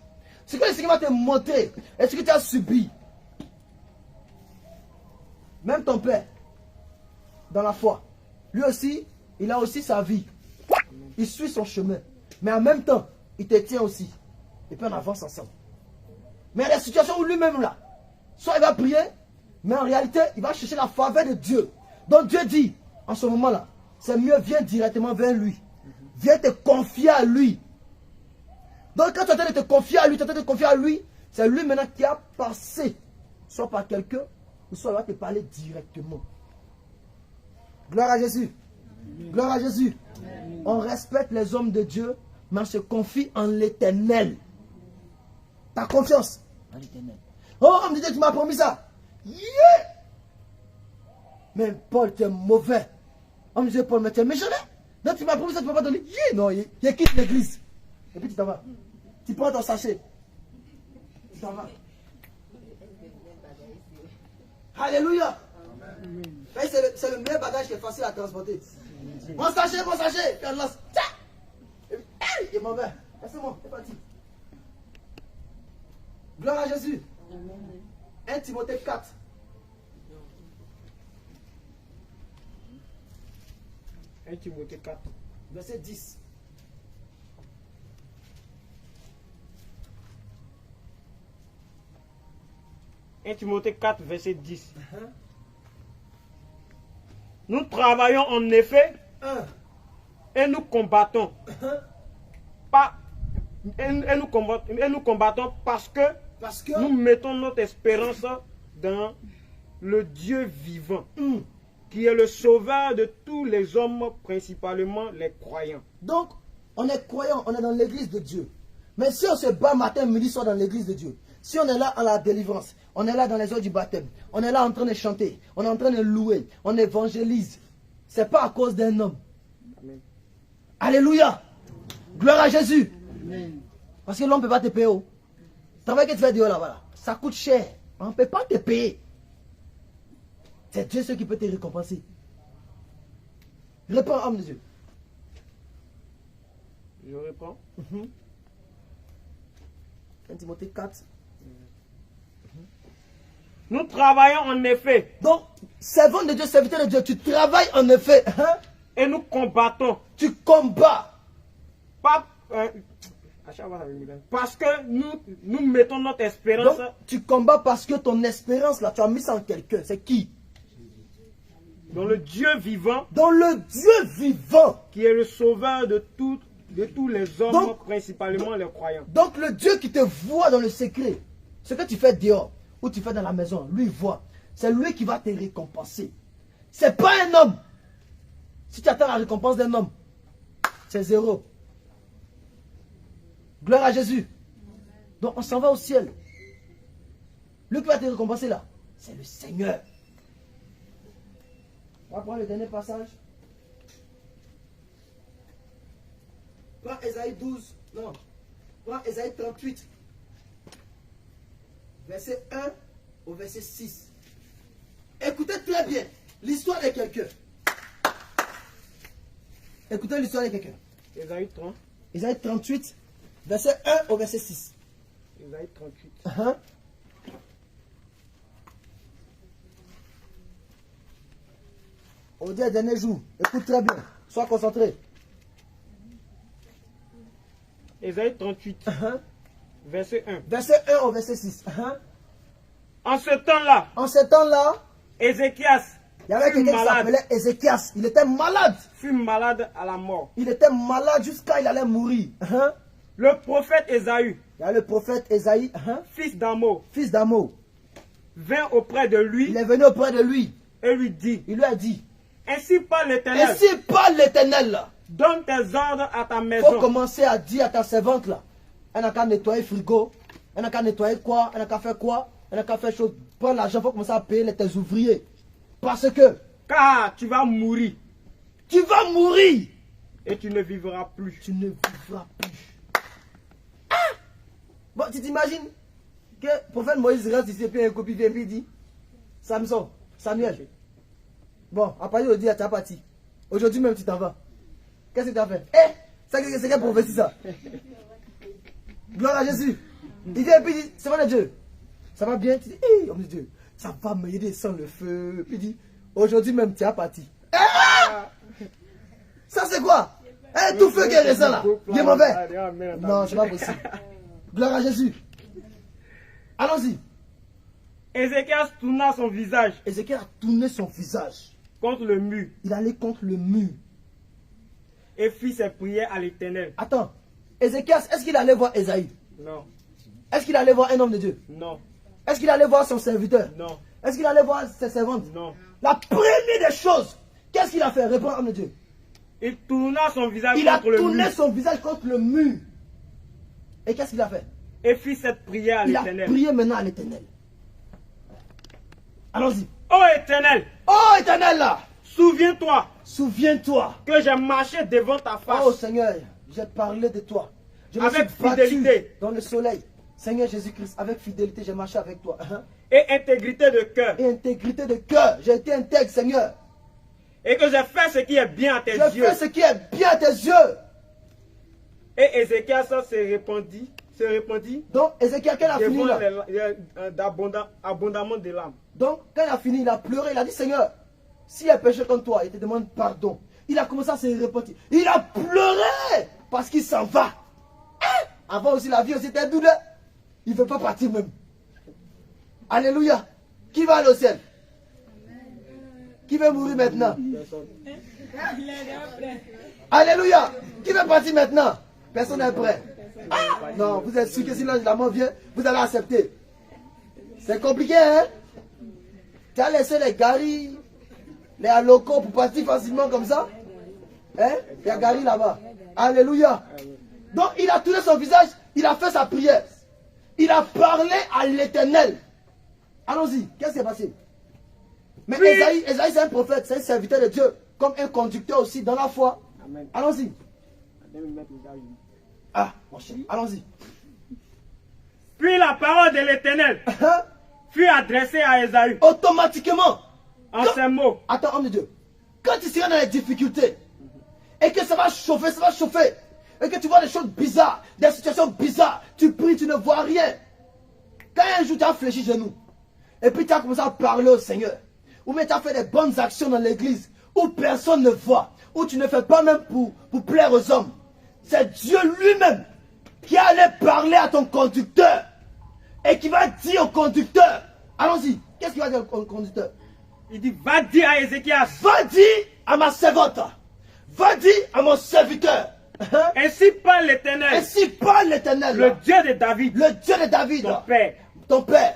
ce que le Seigneur va te montrer, et ce que tu as subi. Même ton père, dans la foi, lui aussi, il a aussi sa vie. Il suit son chemin. Mais en même temps, il te tient aussi. Et puis on avance ensemble. Mais il y a des situations où lui-même là, soit il va prier, mais en réalité, il va chercher la faveur de Dieu. Donc Dieu dit, en ce moment-là, c'est mieux, viens directement vers lui. Viens te confier à lui. Donc quand tu es en train de te confier à lui, c'est lui maintenant qui a passé, soit par quelqu'un, ou soit il va te parler directement. Gloire à Jésus. Gloire à Jésus. On respecte les hommes de Dieu, mais on se confie en l'Éternel. Ta confiance en l'Éternel. Oh, homme de Dieu, tu m'as promis ça. Yeah! Mais Paul, tu es mauvais. Homme de Dieu, Paul, mais tu es méchant. Donc tu m'as promis ça, tu ne peux pas donner. Yeah! Non, il quitte l'église. Et puis tu t'en vas. Tu prends ton sachet. Tu t'en vas. Alléluia. C'est le meilleur bagage qui est facile à transporter. Mon sachet, puis on lance. Et puis, il est mauvais. C'est bon, c'est parti. Gloire à Jésus. 1 Timothée 4. Timothée 4. Verset 10. Timothée 4, verset 10. Nous travaillons en effet et nous combattons. Nous combattons parce que nous mettons notre espérance dans le Dieu vivant, qui est le sauveur de tous les hommes, principalement les croyants. Donc, On est croyant, on est dans l'église de Dieu. Mais si on se bat matin, midi, soir dans l'église de Dieu, si on est là à la délivrance, on est là dans les heures du baptême, on est là en train de chanter, on est en train de louer, on évangélise, ce n'est pas à cause d'un homme. Amen. Alléluia. Gloire à Jésus. Amen. Parce que l'homme ne peut pas te payer. Le travail que tu fais dehors là-bas, ça coûte cher. On ne peut pas te payer. C'est Dieu seul qui peut te récompenser. Réponds, homme de Dieu. Je réponds. 1 Timothée 4. Nous travaillons en effet. Donc, servant de Dieu, serviteur de Dieu, tu travailles en effet. Hein? Et nous combattons. Tu combats. Pas, à chaque fois, ça me dit, parce que nous mettons notre espérance. Donc, tu combats parce que ton espérance, là, tu as mis ça en quelqu'un. C'est qui? Dans le Dieu vivant. Dans le Dieu vivant. Qui est le sauveur de tous les hommes, Donc, principalement les croyants. Donc, le Dieu qui te voit dans le secret, ce que tu fais dehors, ou tu fais dans la maison, lui voit. C'est lui qui va te récompenser. C'est pas un homme. Si tu attends la récompense d'un homme, c'est zéro. Gloire à Jésus. Donc on s'en va au ciel. Lui qui va te récompenser là, c'est le Seigneur. On va prendre le dernier passage. Prends Ésaïe 12. Non. Prends Ésaïe 38. Verset 1 au verset 6. Écoutez très bien l'histoire de quelqu'un. Écoutez l'histoire de quelqu'un. Ésaïe 30. Ésaïe 38, verset 1 au verset 6. Ésaïe 38. On dit le dernier jour. Écoute très bien. Sois concentré. Ésaïe 38. Verset 1. Verset 1 au verset 6. En ce temps-là, En ce temps-là, Ézéchias il y avait fut quelqu'un qui malade. s'appelait Ézéchias. Il était malade. Fut malade à la mort. Il était malade jusqu'à il allait mourir. Le prophète Ésaü, Il y a le prophète Ésaïe, fils d'Amo, fils d'Amo. vint auprès de lui Il est venu auprès de lui. et lui dit, Il lui a dit, ainsi parle l'Éternel, et si pas l'Éternel là, donne tes ordres à ta il faut maison. commencer à dire à ta servante là, elle n'a qu'à nettoyer le frigo, elle n'a qu'à nettoyer quoi, elle n'a qu'à faire quoi, elle n'a qu'à faire chose. Prends l'argent, il faut commencer à payer tes ouvriers. Parce que Car tu vas mourir tu vas mourir. et tu ne vivras plus. Tu ne vivras plus. Ah! Bon, tu t'imagines que le prophète Moïse reste ici et puis un copie vient et puis il dit, Samson, Samuel, bon, à partir d'aujourd'hui, tu as parti. Aujourd'hui même, tu t'en vas. Qu'est-ce que tu as fait? C'est quelle prophétie ça? Gloire à Jésus. Il vient et puis il dit, c'est vrai Dieu. Ça va bien? Tu dis, homme de Dieu, ça va m'aider sans le feu. Puis il dit, aujourd'hui même, tu as parti. Ça c'est quoi? Tout feu qui est récent là. Il est mauvais. Non, c'est pas possible. Gloire à Jésus. Allons-y. Ézéchias tourna son visage Ézéchiel a tourné son visage. contre le mur Il allait contre le mur. et fit ses prières à l'Éternel. Attends. Ézéchias, est-ce qu'il allait voir Ésaïe? Non, Est-ce qu'il allait voir un homme de Dieu? non, Est-ce qu'il allait voir son serviteur? non, Est-ce qu'il allait voir ses servantes? non. La première des choses, qu'est-ce qu'il a fait? Réponds, homme de Dieu. Il tourna son visage Il a contre le tourné mur son visage contre le mur. Et qu'est-ce qu'il a fait? et fit cette prière à Il a l'Éternel. prié maintenant à l'Éternel. Allons-y. Ô Éternel, Oh Éternel là, souviens-toi souviens-toi. que j'ai marché devant ta face Oh Seigneur, j'ai parlé de toi. Je me Avec suis battu fidélité. dans le soleil. Seigneur Jésus-Christ, avec fidélité, j'ai marché avec toi. et intégrité de cœur, Et intégrité de cœur. J'ai été intègre, Seigneur. et que j'ai fait ce qui est bien à tes J'ai yeux. fait ce qui est bien à tes yeux. Et Ézéchias se répandit Donc, Ézéchiel, quand il a fini devant là, abondamment de larmes. donc, quand il a fini, il a pleuré. Il a dit, Seigneur, s'il a péché contre toi, il te demande pardon. Il a commencé à se repentir. Il a pleuré parce qu'il s'en va. Avant aussi, la vie aussi était douleur. Il ne veut pas partir même. Alléluia. Qui va aller au ciel? Qui veut mourir maintenant? Alléluia. Qui veut partir maintenant? Personne n'est prêt. Non, vous êtes sûr que si la mort vient, vous allez accepter. C'est compliqué, hein? Tu as laissé les garis, les alocos pour partir facilement comme ça? Hein? Il y a Gary là-bas. Alléluia. Donc il a tourné son visage, il a fait sa prière. Il a parlé à l'Éternel. Allons-y, qu'est-ce qui s'est passé? Mais Oui. Esaïe c'est un prophète, c'est un serviteur de Dieu, comme un conducteur aussi dans la foi. Amen. Allons-y. Allez me mettre les gars. Ah, mon cher, allons-y. Puis la parole de l'Éternel fut adressée à Ésaü Automatiquement. en ces mots. Attends, homme de Dieu. Quand tu seras dans les difficultés, et que ça va chauffer, et que tu vois des choses bizarres, des situations bizarres, tu pries, tu ne vois rien. Quand un jour tu as fléchi genoux, et puis tu as commencé à parler au Seigneur, ou même tu as fait des bonnes actions dans l'église, où personne ne voit, où tu ne fais pas même pour plaire aux hommes, c'est Dieu lui-même qui allait parler à ton conducteur, et qui va dire au conducteur, allons-y, qu'est-ce qu'il va dire au conducteur? Il dit, va dire à Ézéchias, Va dire à ma servante, va dire à mon serviteur, ainsi parle l'Éternel, ainsi parle l'Éternel, le Dieu de David, le Dieu de David, ton Père. ton Père.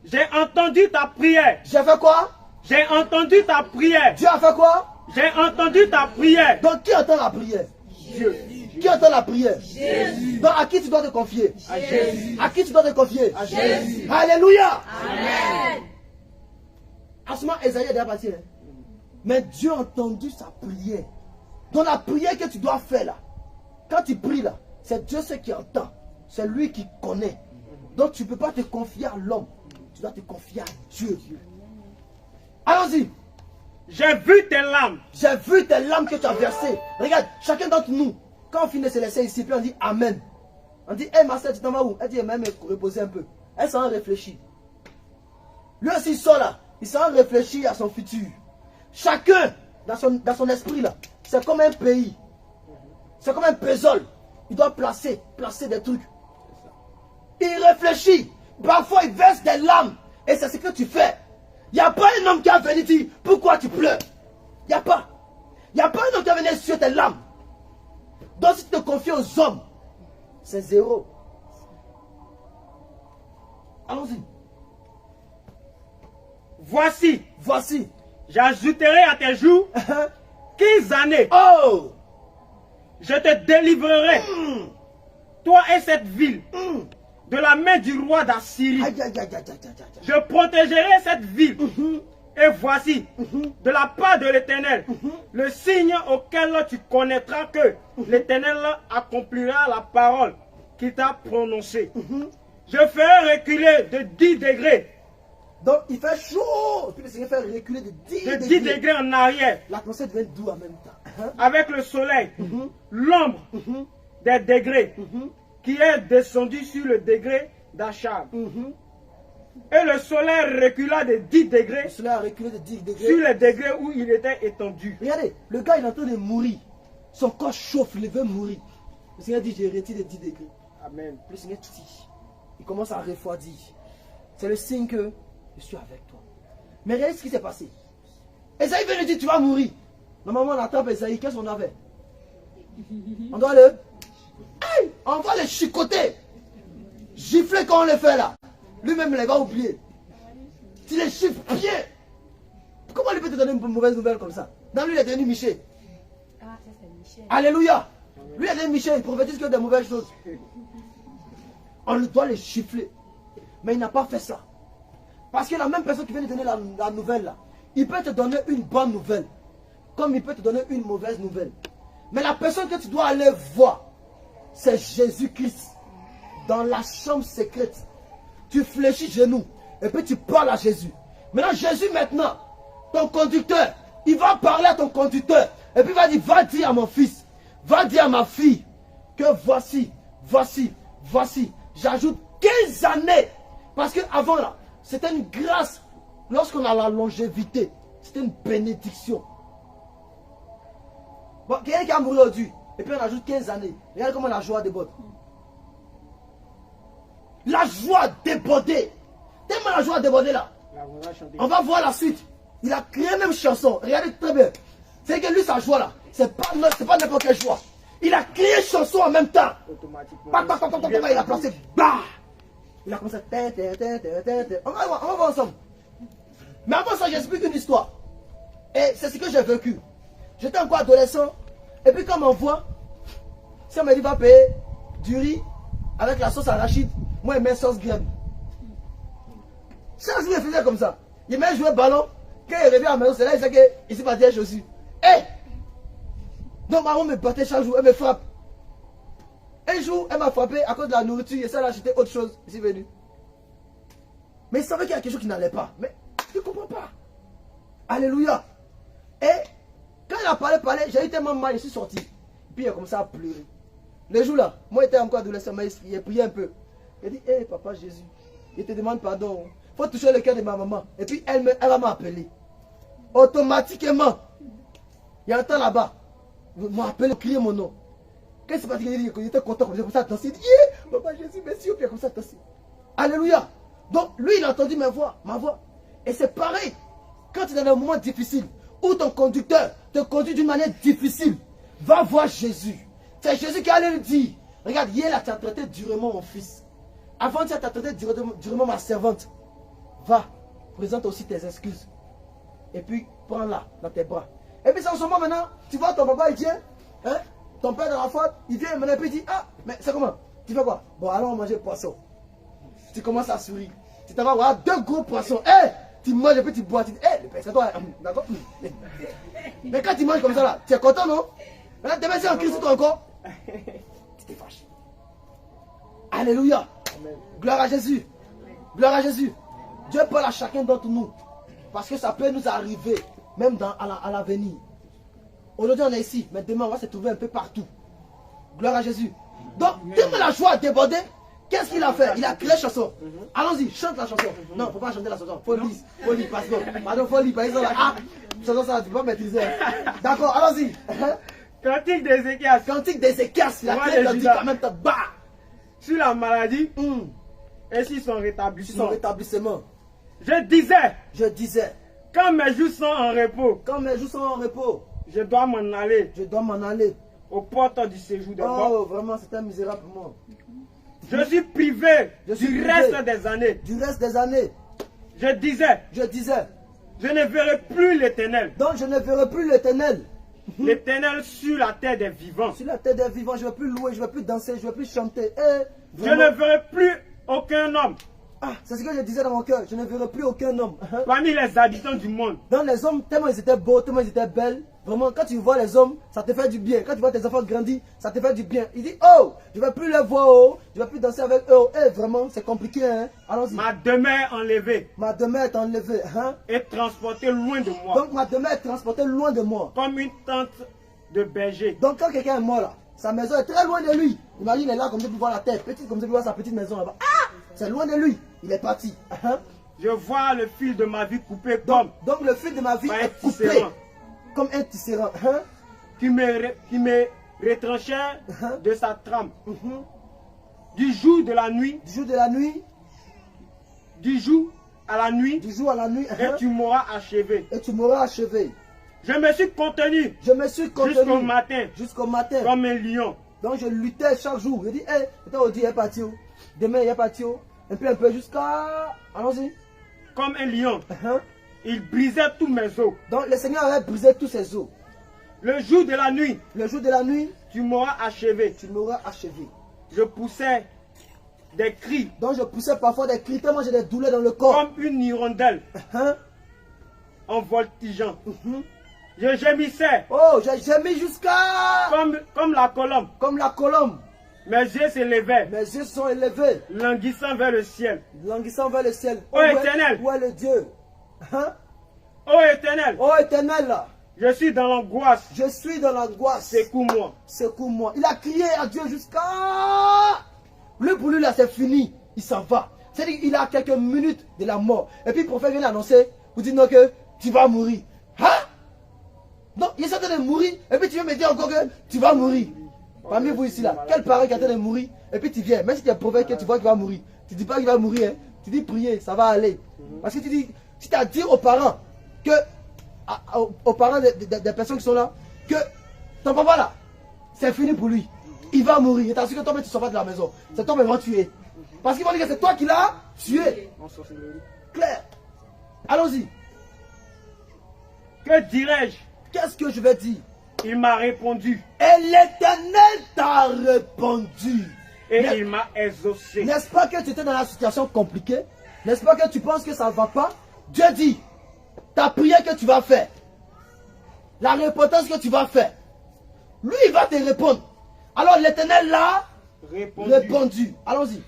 J'ai entendu ta prière. J'ai fait quoi? J'ai entendu ta prière. Dieu a fait quoi? J'ai entendu ta prière. Donc qui entend la prière? Dieu. Qui entend la prière? Jésus. Donc à qui tu dois te confier? À Jésus. À qui tu dois te confier? À Jésus. Alléluia. Amen. À ce moment, Esaïe est déjà parti. Mais Dieu a entendu sa prière. Donc la prière que tu dois faire là, quand tu pries là, c'est Dieu ce qui entend. C'est lui qui connaît. Donc tu ne peux pas te confier à l'homme. Tu dois te confier à Dieu. Allons-y. J'ai vu tes larmes. J'ai vu tes larmes que tu as versées. Regarde, chacun d'entre nous, quand on finit de se laisser ici, puis on dit Amen. On dit, hé ma soeur, tu t'en vas où? Elle dit, même me reposer un peu. Elle s'en réfléchit. Lui aussi, il sort là. Il s'en réfléchit à son futur. Chacun, dans son esprit là, c'est comme un pays. C'est comme un puzzle. Il doit placer des trucs. Il réfléchit. Parfois, il verse des larmes. Et c'est ce que tu fais. Il n'y a pas un homme qui a venu dire, pourquoi tu pleures? Il n'y a pas. Il n'y a pas un homme qui a venu sur tes larmes. Donc si tu te confies aux hommes, c'est zéro. Allons-y. Voici, J'ajouterai à tes jours 15 années. Oh! Je te délivrerai, toi et cette ville, de la main du roi d'Assyrie. Aïe, aïe, aïe, aïe, aïe, aïe, aïe. Je protégerai cette ville. Et voici, de la part de l'Éternel, le signe auquel tu connaîtras que l'Éternel accomplira la parole qu'il t'a prononcée. Je ferai reculer de 10 degrés. Donc il fait chaud. Puis le Seigneur fait reculer de 10 De 10 degrés en arrière. L'atmosphère devient doux en même temps. Avec le soleil, l'ombre des degrés qui est descendu sur le degré d'Achab. Et le soleil recula de 10 degrés Cela a reculé de 10 degrés. sur les degrés où il était étendu. Regardez, le gars il est en train de mourir. Son corps chauffe, il veut mourir. Le Seigneur dit, j'ai retiré de 10 degrés. Amen. Le Seigneur dit, il commence à refroidir. C'est le signe que je suis avec toi. Mais regardez ce qui s'est passé. Esaïe vient lui dire, tu vas mourir. Normalement on attrape Esaïe, qu'est-ce qu'on avait? On doit le... Aïe, on va le chicoter. Gifler quand on le fait là. Lui-même il va oublier. Tu les chiffres bien. Comment il peut te donner une mauvaise nouvelle comme ça? Dans lui il est devenu Michel. Ah, ça c'est Michel. Alléluia. Lui il est devenu Michel, il prophétise que des mauvaises choses. On doit les chiffler. Mais il n'a pas fait ça. Parce que la même personne qui vient de donner la nouvelle là, il peut te donner une bonne nouvelle. Comme il peut te donner une mauvaise nouvelle. Mais la personne que tu dois aller voir, c'est Jésus-Christ. Dans la chambre secrète. Tu fléchis genoux. Et puis tu parles à Jésus. Maintenant Jésus maintenant, ton conducteur, il va parler à ton conducteur. Et puis il va dire, va dire à mon fils, va dire à ma fille, que voici, j'ajoute 15 années. Parce que avant là, c'était une grâce. Lorsqu'on a la longévité, c'était une bénédiction. Bon, quelqu'un qui a mouru aujourd'hui, et puis on ajoute 15 années. Regarde comment la joie déborde. La joie débordée. Tellement la joie débordée là. On va voir la suite. Il a créé même chanson. Regardez très bien. C'est que lui, sa joie là, c'est pas n'importe quelle joie. Il a créé chanson en même temps. Automatiquement. Il a placé. Bah! Il a commencé. On va voir ensemble. Mais avant ça, j'explique une histoire. Et c'est ce que j'ai vécu. J'étais encore adolescent. Et puis quand on m'envoie, si on me dit va payer du riz avec la sauce arachide, moi je mets sauce graine. Chaque jour il faisait comme ça. Il met jouer ballon, quand il revient à la maison, c'est là il sait qu'il s'est battu les chaussures. Eh! Donc maman me battait chaque jour, elle me frappe. Un jour, elle m'a frappé à cause de la nourriture et ça elle a acheté autre chose. Il est venu. Mais il savait qu'il y a quelque chose qui n'allait pas. Mais je ne comprends pas. Alléluia. Et quand il a parlé, j'ai eu tellement mal, je suis sorti. Puis il a commencé à pleurer. Le jour là, moi j'étais encore adolescent, mais il a prié un peu. Il a dit, hé papa Jésus, il te demande pardon. Il faut toucher le cœur de ma maman. Et puis elle va m'appeler. Automatiquement, il y a un temps là-bas. Il m'a appelé, crier mon nom. Qu'est-ce qui s'est passé? Il était content, comme ça, danser. Il dit, papa Jésus, merci, puis comme ça, danser. Alléluia. Donc lui, il a entendu ma voix. Et c'est pareil. Quand tu es dans un moment difficile, où ton conducteur te conduit d'une manière difficile, va voir Jésus. C'est Jésus qui allait lui dire, regarde, hier là, tu as traité durement mon fils. Avant, tu as traité durement ma servante. Va, présente aussi tes excuses. Et puis, prends-la dans tes bras. Et puis, en ce moment maintenant, tu vois ton papa, il vient, hein, ton père dans la faute, il vient maintenant, et puis il dit, ah, mais c'est comment? Tu fais quoi? Bon, allons manger le poisson. Tu commences à sourire. Tu t'en vas voir 2 gros poissons. Hey, tu manges et puis tu bois. Tu dis, hey, c'est toi. D'accord? Mais quand tu manges comme ça, là, tu es content, non? Maintenant, demain, c'est en Christ encore. Tu t'es fâché. Alléluia. Amen. Gloire à Jésus. Gloire à Jésus. Dieu parle à chacun d'entre nous. Parce que ça peut nous arriver, même à l'avenir. Aujourd'hui, on est ici. Mais demain, on va se trouver un peu partout. Gloire à Jésus. Donc, tellement la joie a débordé. Qu'est-ce qu'il a fait? Il a créé la chanson. Allons-y, chante la chanson. Non, il ne faut pas chanter la chanson. Faut lire, parce que, pardon, faut lire, par exemple, ah, chanson, ça, tu ne peux pas maîtriser. D'accord, allons-y. Cantique d'Ézéchias. Cantique d'Ézéchias, il a créé le cantique en même temps. Bah! Sur la maladie et sur son rétablissement. Sur son rétablissement. Je disais, quand mes jours sont en repos, je dois m'en aller aux portes du séjour des morts. Oh, vraiment, c'est un misérable pour moi. Je suis privé du reste des années. Je disais, je ne verrai plus l'Éternel. Donc je ne verrai plus l'Éternel. L'Éternel sur la terre des vivants. Sur la terre des vivants, je ne vais plus louer, je ne vais plus danser, je ne vais plus chanter. Je ne verrai plus aucun homme. Ah, c'est ce que je disais dans mon cœur. Je ne verrai plus aucun homme. Parmi les habitants du monde. Dans les hommes, tellement ils étaient beaux, tellement ils étaient belles. Vraiment, quand tu vois les hommes, ça te fait du bien. Quand tu vois tes enfants grandir, ça te fait du bien. Il dit, oh, je ne vais plus les voir, oh, je ne vais plus danser avec eux. Eh, vraiment, c'est compliqué, hein. Allons-y. Ma demeure est enlevée. Ma demeure est enlevée, hein. Et transportée loin de moi. Donc ma demeure est transportée loin de moi. Comme une tente de berger. Donc quand quelqu'un est mort là, sa maison est très loin de lui. Imagine, il est là comme ça pour voir la terre, petite comme ça pour voir sa petite maison là-bas. Ah, c'est loin de lui. Il est parti. Je vois le fil de ma vie coupé donc le fil de ma vie est coupé comme un tisserand. Qui me retranchait de sa trame. Du jour de la nuit. Du jour à la nuit. Et tu m'auras achevé. Je me suis contenu. Jusqu'au matin. Comme un lion. Donc je luttais chaque jour. Je dis, hé, aujourd'hui il est parti. Demain il est parti. Un peu jusqu'à... Allons-y. Comme un lion. Il brisait tous mes os. Donc le Seigneur avait brisé tous ses os. Le jour de la nuit. Tu m'auras achevé. Je poussais des cris. Donc je poussais parfois des cris tellement j'ai des douleurs dans le corps. Comme une hirondelle. En voltigeant. Je gémissais. Oh, j'ai gémi jusqu'à... Comme la colombe. Mes yeux s'élevaient. Mes yeux sont élevés. Languissant vers le ciel. Oh Éternel. Où est le Dieu? Oh Éternel. Oh Éternel. Je suis dans l'angoisse. Secours-moi. Il a crié à Dieu jusqu'à... Pour lui là c'est fini. Il s'en va. C'est-à-dire qu'il a quelques minutes de la mort. Et puis le prophète vient annoncer pour dire non que tu vas mourir. Donc il est en train de mourir. Et puis tu viens me dire encore que tu vas mourir. Parmi vous ici là, quel parent qui est en train de mourir? Et puis tu viens, même si tu es prophète que tu vois qu'il va mourir. Tu dis pas qu'il va mourir, hein. Tu dis prier, ça va aller. Parce que tu dis, si tu as dit aux parents que, aux parents des personnes qui sont là, que ton papa là, c'est fini pour lui. Il va mourir. Et t'as su que toi tu ne sors pas de la maison. C'est toi qui va tuer. Parce qu'ils vont dire que c'est toi qui l'as tué. Claire. Allons-y. Que dirais-je? Qu'est-ce que je vais dire? Il m'a répondu. Et l'Éternel t'a répondu. Et il m'a exaucé. N'est-ce pas que tu étais dans la situation compliquée? N'est-ce pas que tu penses que ça ne va pas? Dieu dit, ta prière que tu vas faire, la repentance que tu vas faire, lui il va te répondre. Alors l'Éternel l'a répondu. Allons-y.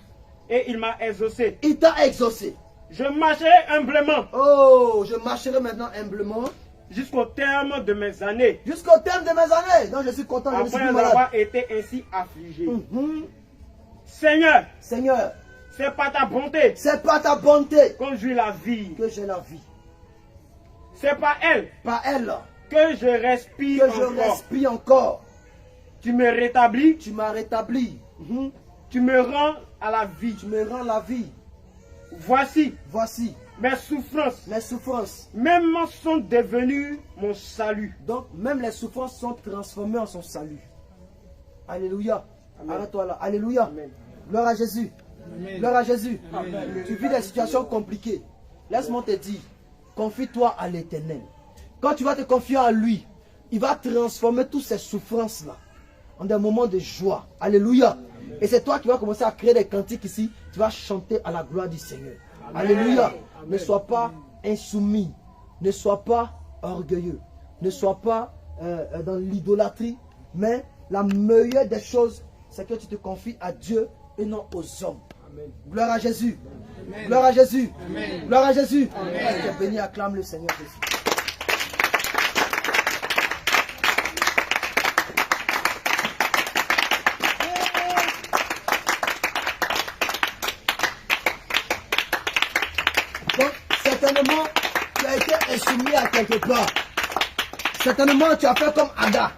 Et il m'a exaucé. Il t'a exaucé. Je marcherai humblement. Oh, je marcherai maintenant humblement. Jusqu'au terme de mes années. Jusqu'au terme de mes années. Donc je suis content, je ne suis Après plus malade. avoir été ainsi affligé. Seigneur, Seigneur, c'est par ta bonté c'est par ta bonté que j'ai la vie. que j'ai la vie. C'est par elle Par elle que je respire que je encore. respire encore. Tu me rétablis. Tu m'as rétabli. Tu me rends à la vie. Tu me rends la vie. Voici Voici mes souffrances. mes souffrances. Même sont devenues mon salut. Donc même les souffrances sont transformées en son salut. Alléluia. Arrête-toi là. Alléluia. Amen. Gloire à Jésus. Amen. Gloire à Jésus. Amen. Tu vis des situations compliquées. Laisse-moi te dire, confie-toi à l'Éternel. Quand tu vas te confier à lui, il va transformer toutes ces souffrances-là en des moments de joie. Alléluia. Et c'est toi qui vas commencer à créer des cantiques ici. Tu vas chanter à la gloire du Seigneur. Alléluia. Amen. Ne sois pas insoumis. Ne sois pas orgueilleux. Ne sois pas dans l'idolâtrie. Mais la meilleure des choses, c'est que tu te confies à Dieu et non aux hommes. Amen. Gloire à Jésus. Amen. Gloire à Jésus. Amen. Gloire à Jésus. Amen. Que béni, acclame le Seigneur Jésus. Donc, certainement, tu as été insoumis à quelque part. Certainement, tu as fait comme Ada.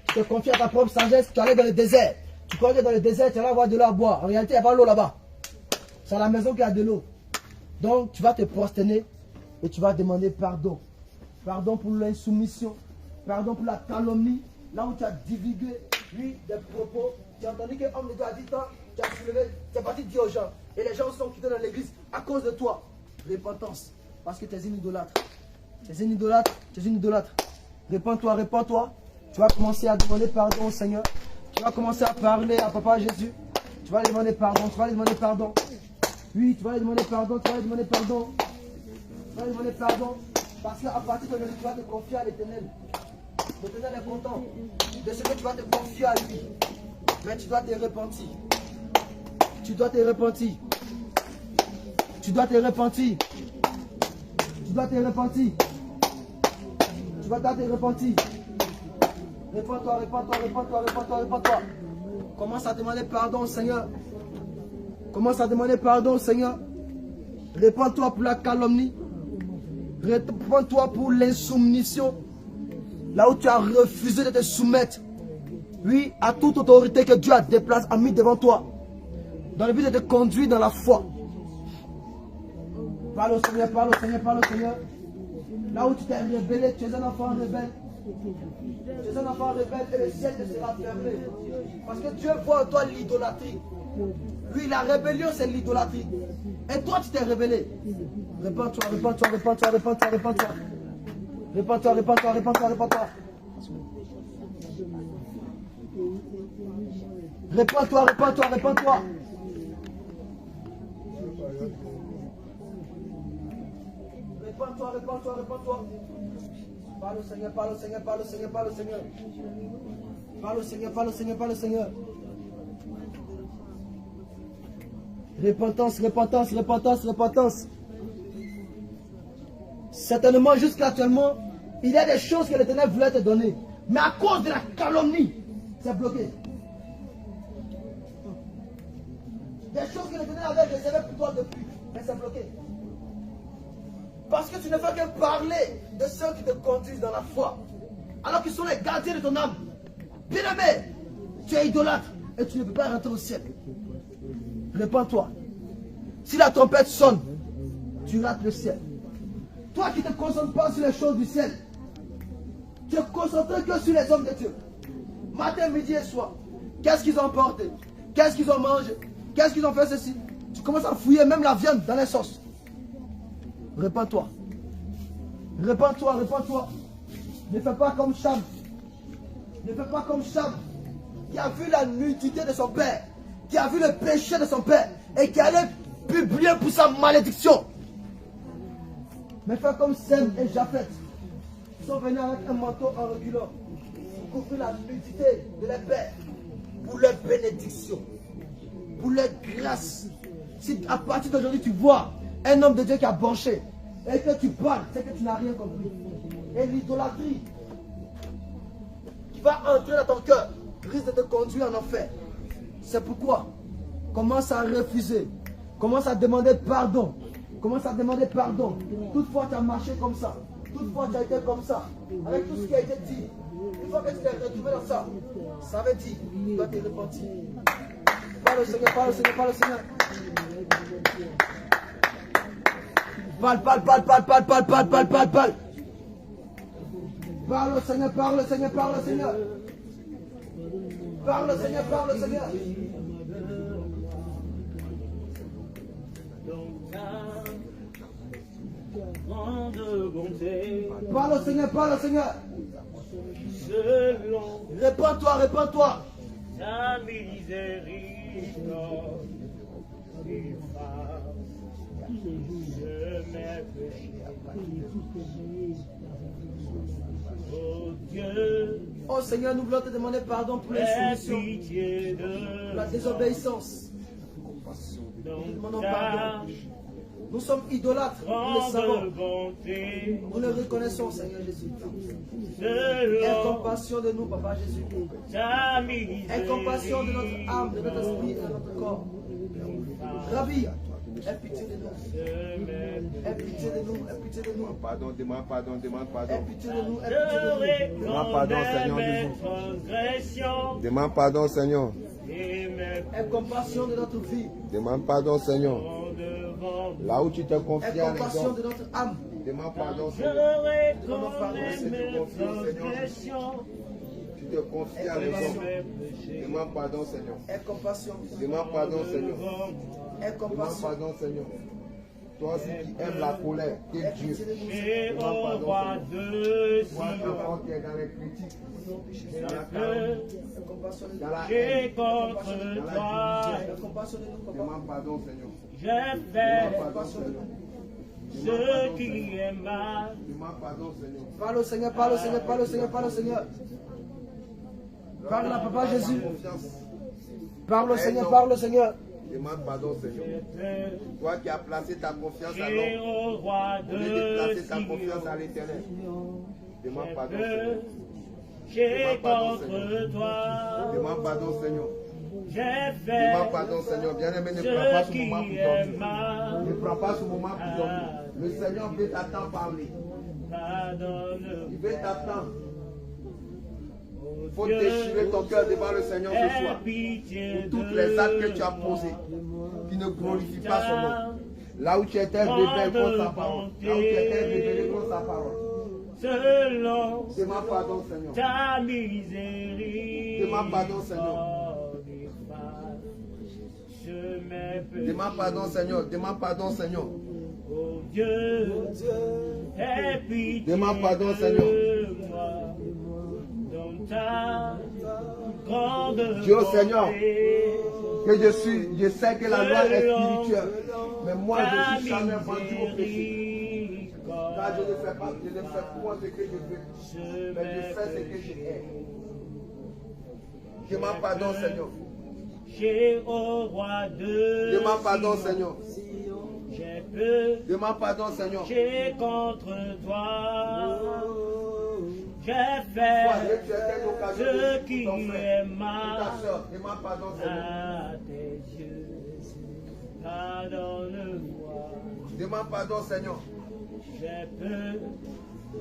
Tu te confies à ta propre sagesse, tu allais dans le désert. Tu croyais que dans le désert, tu allais avoir de l'eau à boire. En réalité, il n'y a pas l'eau là-bas. C'est à la maison qu'il y a de l'eau. Donc, tu vas te prosterner et tu vas demander pardon. Pardon pour l'insoumission. Pardon pour la calomnie. Là où tu as divulgué, lui, des propos. Tu as entendu qu'un homme de Dieu a dit tant, tu as soulevé, tu es parti dire aux gens. Et les gens sont quittés dans l'église à cause de toi. Repentance. Parce que tu es une idolâtre. Tu es une idolâtre. Tu es une idolâtre. Répands-toi, répands-toi. Tu vas commencer à demander pardon au Seigneur. Tu vas commencer à parler à Papa Jésus. Tu vas lui demander pardon. Tu vas lui demander pardon. Oui, tu vas lui demander pardon. Tu vas lui demander pardon. Tu vas lui demander pardon. Parce qu'à partir de là, tu vas te confier à l'Éternel. L'Éternel est content de ce que tu vas te confier à lui. Mais tu dois te repentir. Tu dois te repentir. Tu dois te repentir. Tu dois te repentir. Tu vas te repentir. Répands-toi, répands-toi, répands-toi, répands-toi, répands-toi. Commence à demander pardon au Seigneur. Commence à demander pardon au Seigneur. Répands-toi pour la calomnie. Répands-toi pour l'insoumission. Là où tu as refusé de te soumettre. Oui, à toute autorité que Dieu a mis devant toi. Dans le but de te conduire dans la foi. Parle au Seigneur, parle au Seigneur, parle au Seigneur. Là où tu t'es rebellé, tu es un enfant rebelle. Tu es un enfant rebelle et le ciel te sera fermé. Parce que Dieu voit en toi l'idolâtrie. Lui, la rébellion, c'est l'idolâtrie. Et toi, tu t'es rebellé. Répands-toi, répands-toi, répands-toi, répands-toi, répands-toi. Répands-toi, répands-toi, répands-toi, répands-toi. Répands-toi, répands-toi, répands-toi. Répands-toi, répands-toi, répands-toi. Parle au Seigneur, parle au Seigneur, parle au Seigneur, parle au Seigneur. Parle au Seigneur, parle au Seigneur, parle au Seigneur. Repentance, repentance, repentance, repentance. Certainement, jusqu'à actuellement, il y a des choses que l'Éternel voulait te donner. Mais à cause de la calomnie, c'est bloqué. Des choses que l'Éternel avait réservées pour toi depuis, mais c'est bloqué. Parce que tu ne fais que parler de ceux qui te conduisent dans la foi. Alors qu'ils sont les gardiens de ton âme. Bien-aimé, tu es idolâtre et tu ne peux pas rentrer au ciel. Répands-toi. Si la trompette sonne, tu rates le ciel. Toi qui ne te concentres pas sur les choses du ciel, tu te concentres que sur les hommes de Dieu. Matin, midi et soir. Qu'est-ce qu'ils ont porté? Qu'est-ce qu'ils ont mangé? Qu'est-ce qu'ils ont fait ceci? Tu commences à fouiller même la viande dans les sauces. Répands-toi. Répands-toi, répands-toi. Ne fais pas comme Cham. Ne fais pas comme Cham, qui a vu la nudité de son père, qui a vu le péché de son père, et qui allait publier pour sa malédiction. Mais fais comme Sem et Japheth. Ils sont venus avec un manteau en reculant, pour couvrir la nudité de leur père, pour leur bénédiction, pour leur grâce. Si à partir d'aujourd'hui tu vois un homme de Dieu qui a branché, et que tu parles, c'est que tu n'as rien compris. Et l'idolâtrie qui va entrer dans ton cœur risque de te conduire en enfer. C'est pourquoi commence à refuser, commence à demander pardon, commence à demander pardon. Toutefois tu as marché comme ça, toutefois tu as été comme ça, avec tout ce qui a été dit. Une fois que tu t'es retrouvé dans ça, ça veut dire que tu dois te repentir. Parle au Seigneur, parle au Seigneur, parle au Seigneur. Parle. Parle au Seigneur, parle au Seigneur, parle au Seigneur. Parle au Seigneur, parle au Seigneur. Parle au Seigneur, parle au Seigneur. Répands-toi, répands-toi. Ta miséricorde oh Dieu, oh Seigneur, nous voulons te demander pardon pour l'insoumission, pour la désobéissance. Nous demandons pardon. Nous sommes idolâtres, nous le savons. Nous le reconnaissons, Seigneur Jésus. Aie compassion de nous, Papa Jésus. Aie compassion de notre âme, de notre esprit et de notre corps. Rabbi, aie pitié de nous. Aie pitié de nous, aie pitié de nous. Pardon, demande pardon, demande pardon. Aie pitié de nous, aie pitié de nous. Demande pardon, Seigneur Jésus. Demande pardon, Seigneur. Aie compassion de notre vie. Demande pardon, Seigneur. Là où tu te confies Aie à compassion les de notre âme. demande pardon, Seigneur. Demandons pardon. Tu te confies à les hommes. Demande pardon, Seigneur. Aie compassion. Demande pardon, Seigneur. Aie Demande compassion. pardon, Seigneur. Toi aussi qui aimes la colère, qui Aie es Dieu. pitié de nous. Demande pardon, Seigneur. Toi enfant qui est dans les critiques, dans la calme, Aie compassion de nous. dans la J'ai haine, contre toi, Aie compassion de nous, Papa. demande pardon, Seigneur. j'ai Demande fait pardon, Seigneur. ce qui est mal. Demande pardon, Seigneur. Parle au Seigneur, parle au Seigneur, parle au Seigneur, parle au Seigneur. Parle à Papa Jésus. Parle au Seigneur, parle au Seigneur. Demande pardon, Seigneur. Toi qui as placé ta confiance à J'ai l'homme, au roi au lieu de de placer ta Sion, confiance à l'éternel. Demande pardon, Seigneur. j'ai contre toi, Demande pardon, Seigneur. j'ai fait Demande pardon, Seigneur. Bien-aimé, ne prends pas ce ce qui moment pour est dormir. mal. Ne prends pas ce moment pour dormir. Le Seigneur veut t'attendre parler. Pardonne, Il veut t'attendre. Il faut déchirer ton cœur devant le Seigneur ce soir. pitié Pour toutes les actes que tu as posées, qui ne glorifient pas son nom. Là où tu étais rebelle contre sa parole. Là où tu étais rebelle contre sa parole. selon Demande pardon, Seigneur. ta miséricorde. Demande pardon, Seigneur. Je mes péchés. Demande pardon, Seigneur. Demande pardon, Seigneur. Oh Dieu, aie pitié Demande pardon, Seigneur. de moi. Dans ta grande Dieu, Seigneur, bonté, que je sais que la loi est spirituelle. Mais moi, je suis jamais vendu au péché. Car je ne fais pas, je ne fais point ce que je veux. Mais je fais ce que je hais. Demande pardon, Seigneur. j'ai au roi de Demande pardon, Sion, Seigneur. j'ai peu Demande pardon, Seigneur. j'ai contre toi, j'ai Toi, Dieu, tu fait étais l'occasion ce de qui ton frère, est de ta mal soeur. Demande pardon, Seigneur. à tes yeux. Pardonne-moi, Demande pardon, Seigneur. j'ai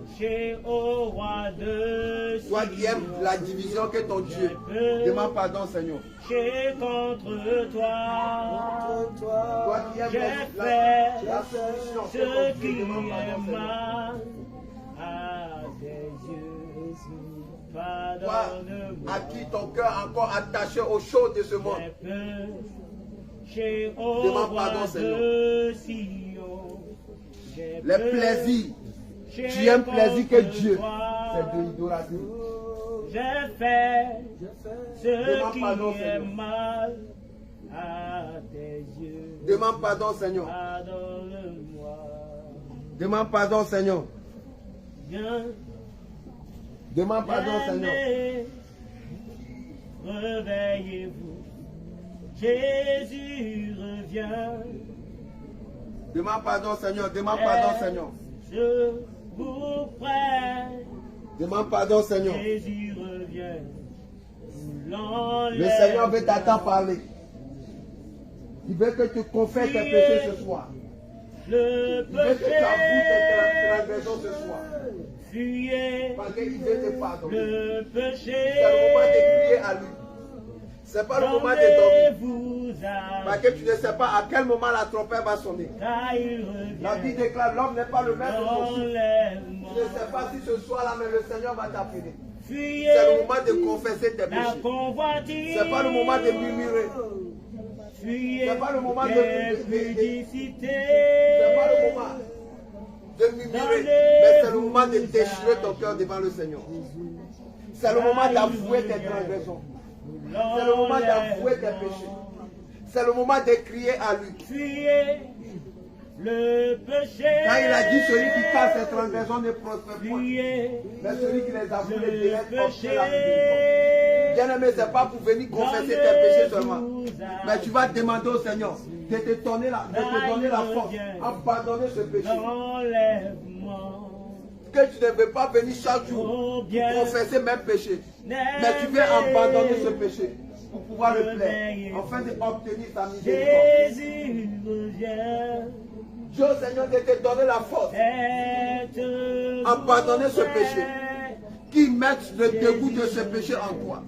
péché au roi de Toi qui aimes Sion, la division que ton Dieu. Demande pardon, Seigneur. j'ai contre toi, Toi qui aimes j'ai la fait soumission que ce ton Dieu. qui Demande est pardon, Seigneur. mal à tes yeux. Toi Pardonne-moi, à qui ton cœur est encore attaché aux choses de ce monde. j'ai au Demande roi pardon, Seigneur. de Sion, j'ai Les plaisirs. Tu aimes plaisir que Dieu. C'est de l'idolâtrie. j'ai fait ce Demande qui pardon, est Seigneur. mal à tes yeux. Demande pardon, Seigneur. Pardonne-moi. Demande pardon, Seigneur. Viens, Demande pardon, Seigneur. bien-aimés, réveillez-vous. Jésus revient. Demande pardon, Seigneur. Demande pardon, Seigneur. Je vous prie. Demande pardon, Seigneur. Jésus revient. Le Seigneur veut t'entendre parler. Il veut que tu confesses tes péchés ce soir. Le Il veut que tu avoues tes péché. transgressions ce soir. Fuyez Parce qu'il veut te pardonner. le péché. C'est le moment de crier à lui. C'est pas le moment de dormir. Rendez-vous à Parce que tu ne sais pas à quel moment la trompette va sonner. car il La revient. Bible déclare l'homme n'est pas le maître de son souffle. Enlève-moi. Tu ne sais pas si ce soir-là, mais le Seigneur va t'appeler. Fuyez C'est le moment de confesser tes la péchés. convoitise. C'est pas le moment de murmurer. Fuyez C'est pas le moment de- l'impudicité. C'est pas le moment de murmurer. Mais c'est le moment de déchirer ton cœur devant le Seigneur. C'est le moment d'avouer tes transgressions. C'est le moment d'avouer tes péchés. C'est le moment de crier à lui. Fuyez le péché. Quand il a dit celui qui casse ses transgressions ne prospère point. Fuyez Mais celui qui les avoue les le délaisse obtient péché. la miséricorde. Bien-aimé, ce n'est pas pour venir confesser tes péchés seulement. Mais tu vas demander au Seigneur de te donner la force à pardonner ce péché. Enlève-moi. Que tu ne veux pas venir chaque jour Oh, pour bien. confesser mes péchés. Mais tu veux abandonner ce péché pour pouvoir le plaire, afin d'obtenir ta miséricorde. Jésus revient. Dieu, Seigneur, de te donner la force Êtes-vous Abandonnez ce prêts? péché. Qui mette le dégoût de ce péché en toi.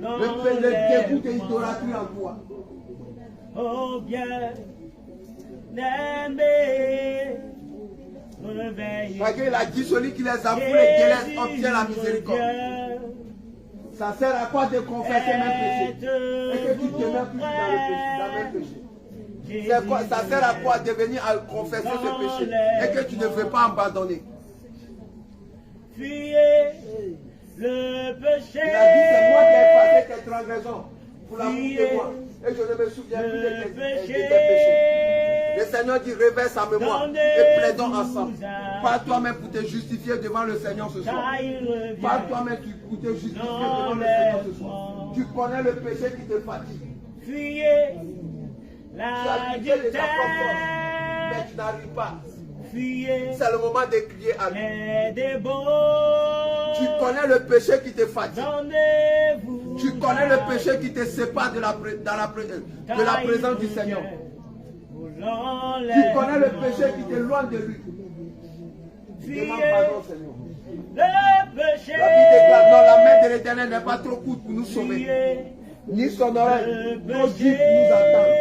Le dégoût de l'idolâtrie en toi. Oh bien aimé, réveille. Parce qu'il a dit celui qui les avoue les délaisse obtient la miséricorde. Ça sert à quoi de confesser mes péchés et que tu demeures plus dans le péché. C'est quoi, ça sert à quoi de venir à confesser ce péché et que tu ne veux pas abandonner. Fuyez le péché. Il a dit c'est moi qui ai effacé tes transgressions pour l'amour de moi. Et je ne me souviens plus de tes péchés. Le Seigneur dit réveille sa mémoire et plaidons ensemble. Pas toi-même pour te justifier devant le Seigneur ce soir. Pas toi-même pour te justifier devant le Seigneur ce soir. Tu connais le péché qui te fatigue. Fuyez Tu as quitté les forces, mais tu n'arrives pas. Fuyez C'est le moment de crier à lui. des beaux. Tu connais le péché qui te fatigue. Rendez-vous. Tu connais le péché qui te sépare de la présence du Seigneur. Tu connais le péché qui t'éloigne de lui. Demande pardon, Seigneur. Le péché. La Bible déclare, non, la main de l'Éternel n'est pas trop courte pour nous sauver. Ni son oreille, trop dure pour nous attendre.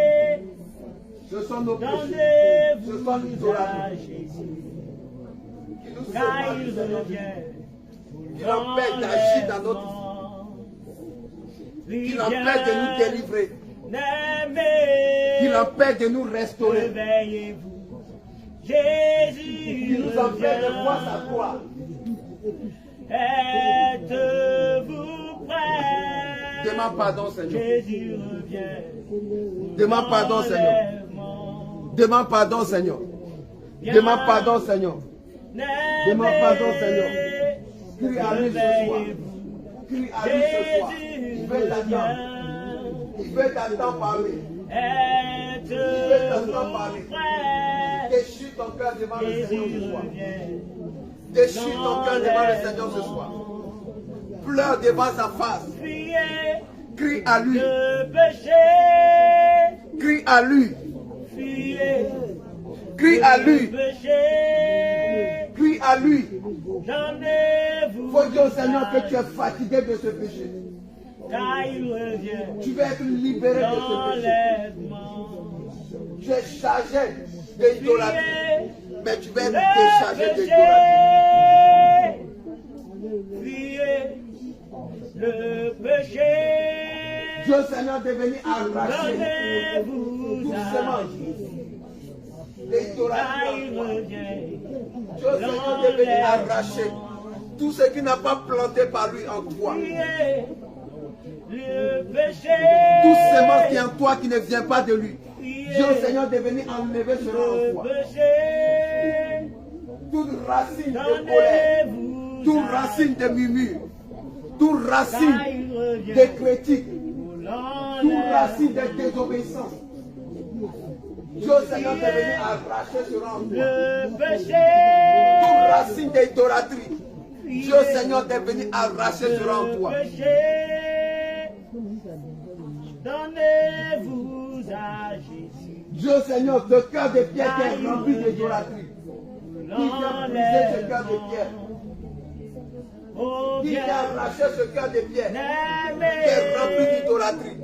Ce sont nos péchés. Ce sont l'idolâtrie qui nous séparent du Seigneur Jésus. Qui l'empêche d'agir dans notre vie. Qui l'empêche de nous délivrer. Qui l'empêche de nous restaurer. Réveillez-vous. Jésus Qui nous empêche de voir sa gloire. Êtes-vous prêts? Demande pardon, Seigneur. Jésus revient. Demande pardon, Seigneur. Demande pardon, Seigneur. Demande pardon, Seigneur. Demande pardon, Seigneur. Crie à lui ce soir. Crie à lui ce soir. Il veut t'attendre. Il veut t'attendre parler. Il veut t'attendre parler. Déchire ton cœur devant le Seigneur ce soir. Déchire ton cœur devant le Seigneur ce soir. Pleure devant sa face. Crie à lui. Crie à lui. Crie à lui. Crie à lui. Faut dire au Seigneur que tu es fatigué de ce péché. Tu veux être libéré de ce péché. Tu es chargé d'idolâtrie. Mais tu veux être déchargé d'idolâtrie. Le péché. Dieu Seigneur de venir arracher doucement l'idolâtrie. Dieu Seigneur de venir arracher Tout ce qui n'a pas planté par lui en toi. Le péché. Tout sémence qui est en toi qui ne vient pas de lui. Dieu Seigneur est venu enlever cela en toi. Toute racine de colère, toute racine de murmure, toute racine de critique, toute racine de désobéissance. Dieu Seigneur est venu arracher cela en toi. Toute racine d'idolâtrie. Dieu Seigneur est venu arracher cela en toi. Donnez-vous à Jésus. Dieu Seigneur, ce cœur de pierre qui est rempli d'idolâtrie. Qui vient briser ce cœur de pierre. Qui vient arracher ce cœur de pierre. Qui est rempli d'idolâtrie.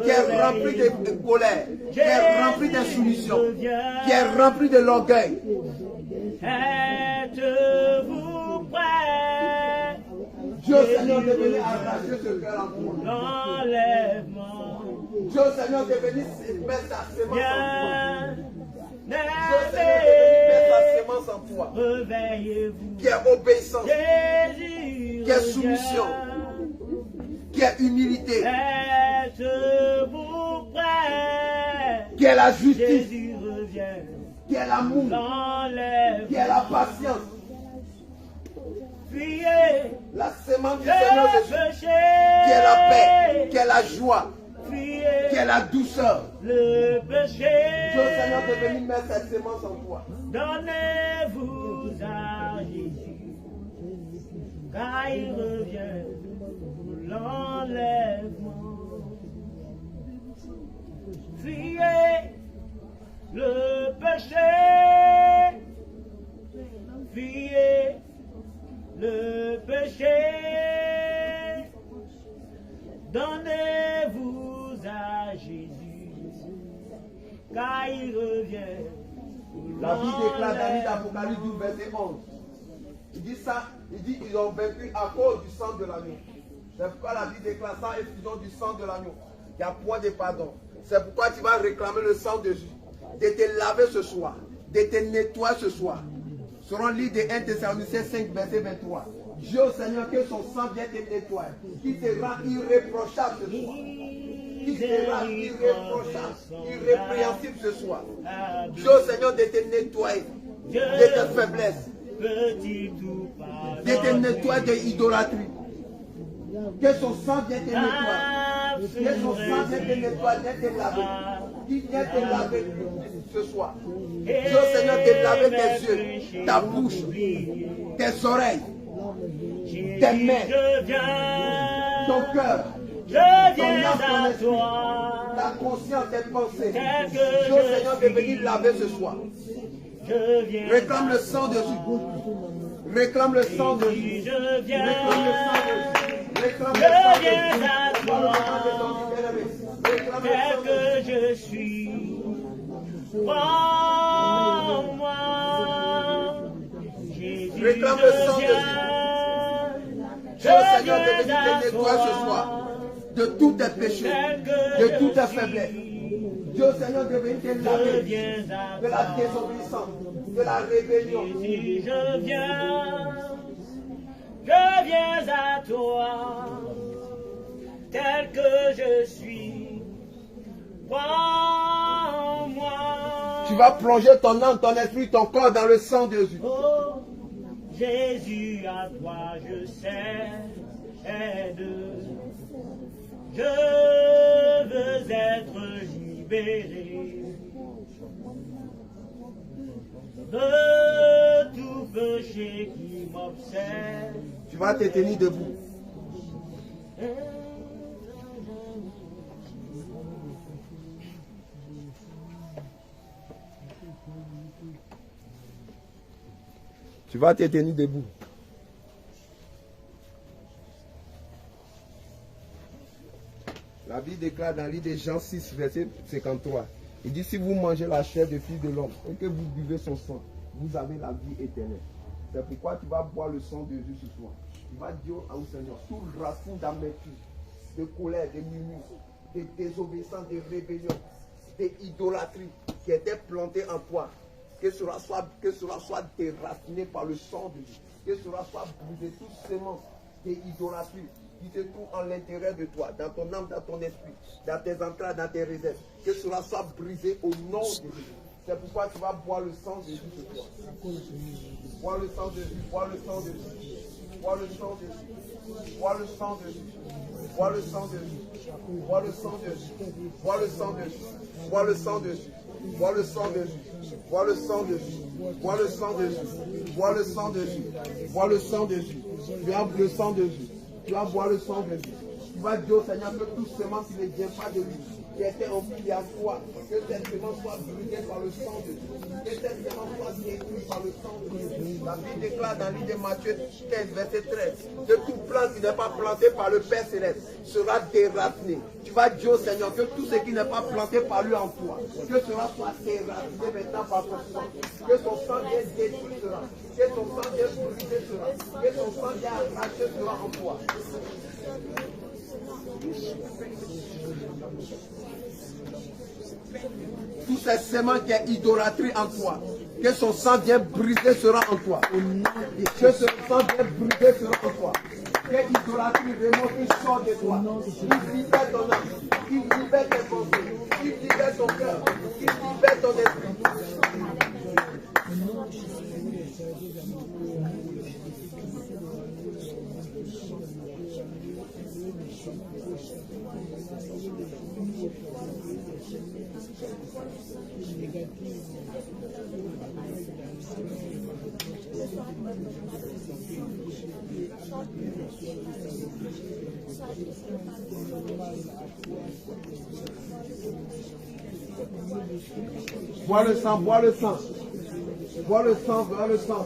Qui est rempli de colère. Qui est rempli d'insoumission. Qui est rempli de l'orgueil. Êtes-vous prêts? Dieu Seigneur est venu arracher ce cœur en toi. L'enlèvement. Dieu Seigneur est venu mettre sa semence en toi. Dieu Seigneur est venu mettre sa semence en toi. Réveillez-vous. Qui est obéissance. Jésus Qui est soumission. Qui est humilité. Êtes-vous prêts? Qui est la justice. Jésus revient. Qui est l'amour. Qui est la patience. Fuyez La semence du Seigneur Jésus. péché. Qui est la paix. Qui est la joie. Fuyez Qui est la douceur. le péché. Dieu Seigneur est venu mettre cette semence en toi. Donnez-vous à Jésus, car il revient pour l'enlèvement. Fuyez le péché. Fuyez le péché. Donnez-vous à Jésus, car il revient. La Bible déclare dans l'Apocalypse du verset 11. Il dit ça, il dit ils ont vaincu à cause du sang de l'agneau. C'est pourquoi la Bible déclare ça, effusion du sang de l'agneau. Il n'y a point de pardon. C'est pourquoi tu vas réclamer le sang de Jésus. De te laver ce soir. De te nettoyer ce soir. Selon le livre de 1 Thessaloniciens 5, verset 23. Dieu Seigneur, que son sang vienne te nettoyer. Qui te rend irréprochable ce soir. Qui te rend irréprochable, irrépréhensible ce soir. Dieu Seigneur, de te nettoyer de tes faiblesses. De te nettoyer de l'idolâtrie. Que son sang vienne te nettoyer. Que son sang vienne te nettoyer, vienne te laver. Qui vient te laver ce soir. Dieu Seigneur, te laver tes yeux, ta bouche, tes oreilles, tes mains, ton cœur, ton âme, ton esprit, ta conscience, tes pensées. Dieu Seigneur, de venir laver ce soir. Réclame le sang de Jésus. Réclame le sang de Jésus. Réclame le sang de Jésus. Réclame le sang de Jésus. Tel que je suis, prends-moi, Jésus, réclame le sang de Jésus. Dieu Seigneur, de venir te nettoyer ce soir de tous tes péchés, de toutes tes faiblesses. Dieu Seigneur, de venir te laver de la désobéissance, de la rébellion. Jésus, je viens à toi, tel que je suis. Prends-moi. Tu vas plonger ton âme, ton esprit, ton corps dans le sang de Jésus. Oh, Jésus, à toi je cède. Je veux être libéré de tout péché qui m'obsède. Tu vas te tenir debout. Tu vas te tenir debout. La Bible déclare dans le livre de Jean 6, verset 53. Il dit, si vous mangez la chair du Fils de l'homme et que vous buvez son sang, vous avez la vie éternelle. C'est pourquoi tu vas boire le sang de Jésus ce soir. Tu vas dire au Seigneur, toute racine d'amertume, de colère, de murmure, de désobéissance, de rébellion, d'idolâtrie qui était plantée en toi. Que cela soit déraciné par le sang de Jésus. Que cela soit brisé, toute sémence d'idolâtrie qui se trouve en l'intérieur de toi, dans ton âme, dans ton esprit, dans tes entrailles, dans tes réserves. Que cela soit brisé au nom de Jésus. C'est pourquoi tu vas boire le sang de Jésus ce soir. Bois le sang de Jésus, bois le sang de Jésus. Bois le sang de Jésus. Bois le sang de Jésus. Bois le sang de Jésus. Bois le sang de Jésus. Bois le sang de Jésus. Bois le sang de Jésus. Bois le sang de Jésus. Bois le sang de Jésus. Bois le sang de Jésus. Bois le sang de Jésus. Bois le sang de Jésus. Tu as le sang de Jésus. Tu vas boire le sang de Jésus. Tu vas dire au Seigneur que tout sémence qui ne vient pas de lui, qui était enfoui en toi, que cette sémence soit brisée par le sang de Jésus. Que cette sémence soit détruite par le sang de Jésus. La Bible déclare dans le livre de Matthieu 15, verset 13, que toute plante qui n'est pas plantée par le Père Céleste sera déracinée. Tu vas dire au Seigneur que tout ce qui n'est pas planté par lui en toi, que cela soit déraciné maintenant par son sang. Que son sang vienne détruit cela. Que son sang vienne briser cela. Que son sang vienne arracher cela en toi. Tout ces sémence qui est idolâtrie en toi, que son sang vienne briser cela en toi. Que son sang vienne briser cela en toi. Que l'idolâtrie remonte une sorte de toi. Il libère ton âme, il libère tes pensées, il libère ton cœur, il libère ton esprit. Bois le sang, bois le sang. Bois le sang, bois le sang.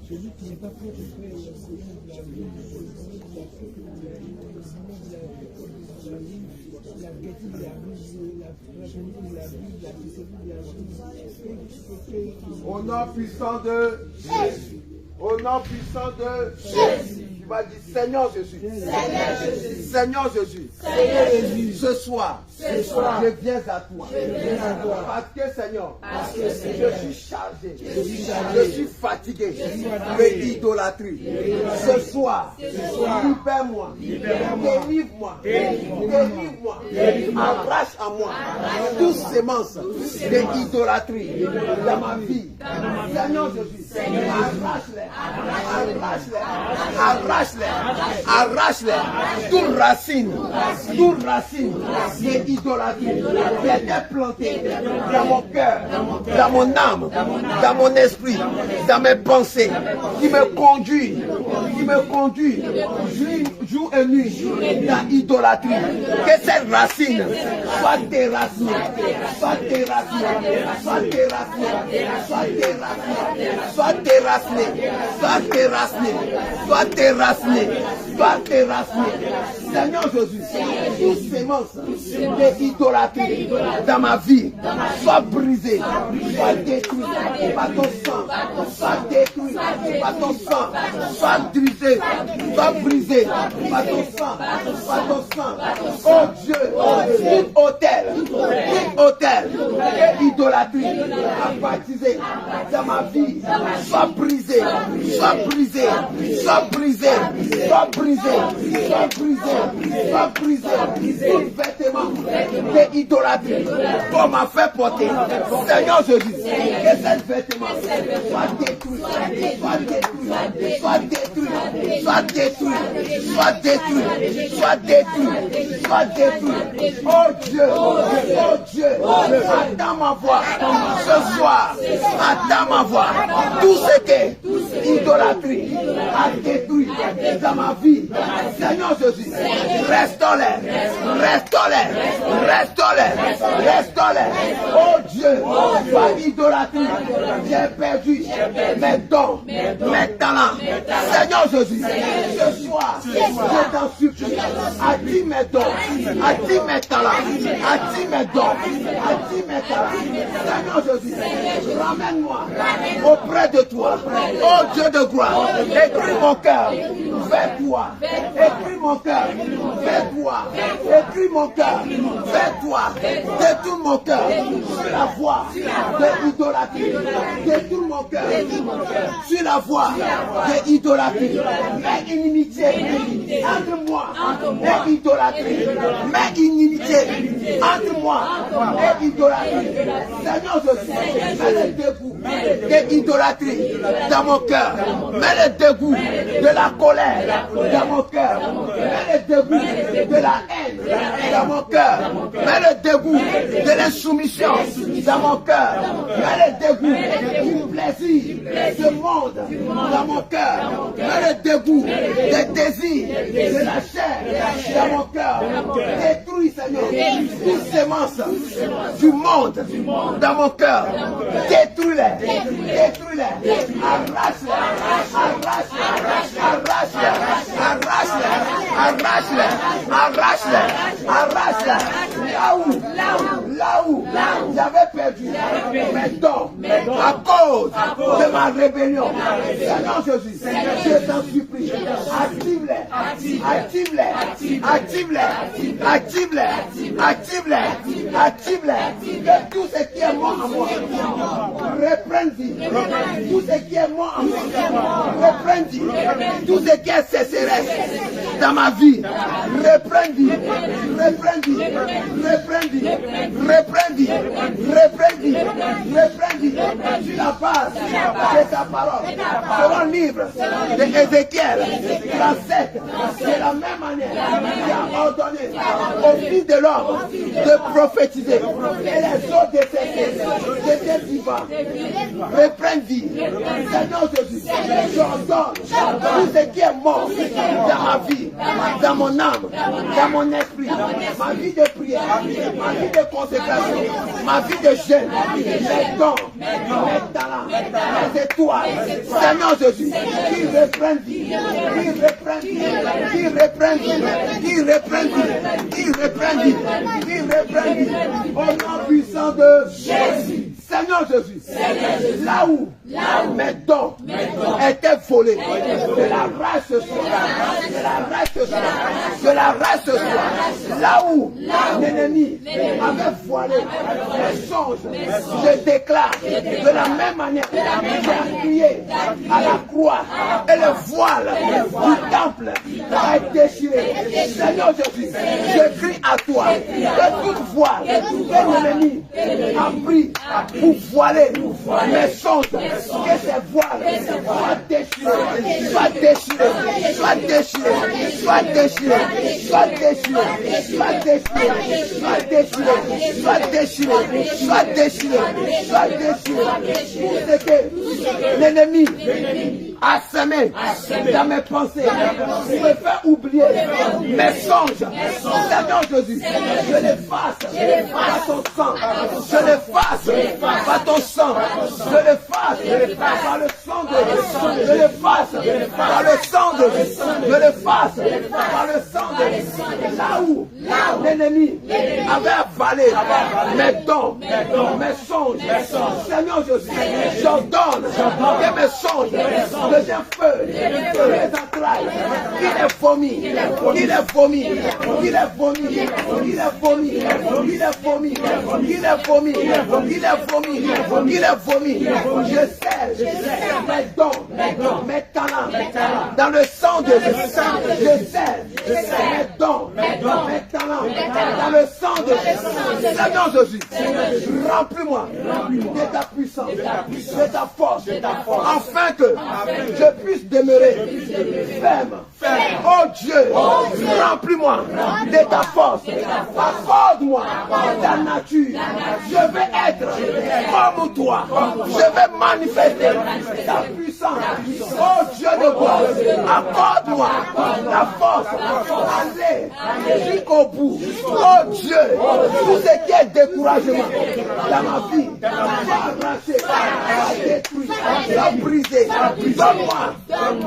Celui qui n'est pas prêt de faire la gaieté de la vie, la fraternité de la vie, la discipline de la vie. Au nom puissant de Jésus. Au nom puissant de Jésus. Tu vas dire Seigneur Jésus. Seigneur Jésus. Ce soir, je viens à toi. Parce que Seigneur, je suis chargé. Je suis fatigué de l'idolâtrie. Ce soir, libère-moi. Délivre-moi. Délivre-moi. Arrache à moi toute sémence de l'idolâtrie dans ma vie. Seigneur Jésus, arrache-les. Arrache-les, toute racine de l'idolâtrie qui était plantée dans mon cœur, dans mon âme, dans mon esprit, dans mes pensées, qui me conduit jour et nuit dans l'idolâtrie. Que cette racine soit déracinée, soit déracinée, soit déracinée, soit déracinée, soit déracinée, soit déracinée, soit déracinée, soit déracinée. Seigneur Jésus, toute sémence de l'idolâtrie dans ma vie soit brisée, soit détruite par ton sang, soit détruite par ton sang, soit brisée, soit brisée par ton sang, par ton sang. Oh Dieu, tout hôtel et idolâtrie à baptiser dans ma vie soit brisé, soit brisé, soit brisé, soit brisé, soit brisé, soit brisé. Tout vêtement de idolâtrie qu'on m'a fait porter, Seigneur Jésus, que ces vêtements soient détruits, soit détruits, soit détruits, soit détruits, soit détruits, soit détruits, soit détruits. Oh Dieu, attends ma voix ce soir, attends ma voix. Tout ce qui est idolâtrie idolâtrie a détruit dans ma vie. Seigneur Jésus, restaure-les, restaure-les, restaure-les, restaure-les. Oh Dieu, par idolâtrie, j'ai perdu mes dons, mes talents. Seigneur Jésus, ce soir, je t'en supplie, attire mes dons, attire mes talents, attire mes dons, attire mes talents. Seigneur Jésus, ramène-moi auprès de toi. Oh Dieu de gloire, écris mon cœur vers toi. Écris mon cœur vers toi. Écris mon cœur vers toi. Détourne mon cœur sur la voie de l'idolâtrie. Détourne mon cœur sur la voie de l'idolâtrie. Mets inimitié entre moi et l'idolâtrie. Mets inimitié entre moi et l'idolâtrie. Seigneur Jésus, mets le dégoût de l'idolâtrie dans mon cœur. Mets le dégoût de la colère dans mon cœur. Mets le dégoût de la haine dans mon cœur. Mets le dégoût de l'insoumission dans mon cœur. Mets le dégoût du plaisir de ce monde dans mon cœur. Mets le dégoût des désirs de la chair dans mon cœur. Détruis, Seigneur, toute sémence du monde dans mon cœur. Détruis-les, détruis-les, arrache-les, arrache-les, arrache-les, arrache-les, arrache-les, arrache-les, là où j'avais perdu mes dons à cause de ma rébellion. Seigneur Jésus, je t'en supplie, active-les, active-les, active-les, active-les, active-les, active-les, que tout ce qui est mort en moi reprenne vie, tout ce qui est mort en moi reprenne vie, tout ce qui est sécheresse dans ma vie reprenne vie, reprenne vie, reprenne vie, reprenne vie, reprenne vie, reprenne vie, sur la base de ta parole, selon le livre de Ézéchiel 37, de la même manière qui a ordonné au fils de l'homme de prophétiser et les autres de ces vivants reprennent vie. Seigneur Jésus, j'ordonne tout ce qui est mort dans ma vie, dans mon âme, dans mon esprit, ma vie de prière, ma vie de consécration, ma vie de jeûne, mes dons, mes talents, mes étoiles. Seigneur Jésus, qu'il reprenne vie, qu'il reprenne vie, qu'il reprenne vie, qu'il reprenne vie, qu'il reprenne vie, qu'il reprenne vie. Au nom puissant de Jésus. Seigneur Jésus, là où mes dons étaient volés, de la race ce soir, de la race ce soir, de la race ce soir, là où l'ennemi avait voilé les songes, je déclare de la même manière que j'ai appuyé à la croix et le voile du temple a été déchiré. Seigneur Jésus, je crie à toi que toute voile que l'ennemi a pris pour voiler mes songes, que ces voiles soient déchirées, soient déchirées, soient déchirées, soient déchirées, soient déchirées, soient déchirées, soient déchirées, soient déchirées, soient déchirées, soient déchirées. Tout ce que l'ennemi a semé dans mes pensées pour me faire oublier mes songes. Seigneur Jésus, je les fasse par ton sang, je les fasse par ton sang, je les fasse par le sang de, je les fasse par le sang de, je les fasse par le sang de, là où l'ennemi avait avalé mes dons, mes songes. Seigneur Jésus, j'ordonne que mes songes deviennent feu, les entrailles, il est vomi, il est vomi, il est vomi, il est vomi, il est vomi, il est vomi, il est vomi, il est vomi. Je sais mes dons, mes talents, dans le sang de Jésus. Je sais mes dons, mes talents. talents dans le sang de Jésus. Seigneur Jésus, remplis-moi de ta puissance, de ta force, afin que je puisse demeurer ferme. Oh Dieu, remplis-moi de ta force, accorde-moi ta nature. Je vais être comme toi, je vais manifester ta puissance. Oh Dieu de gloire, accorde-moi la force, aller jusqu'au bout. Oh Dieu, tout ce qui est découragement dans ma vie, arracher, détruire, briser. Donne-moi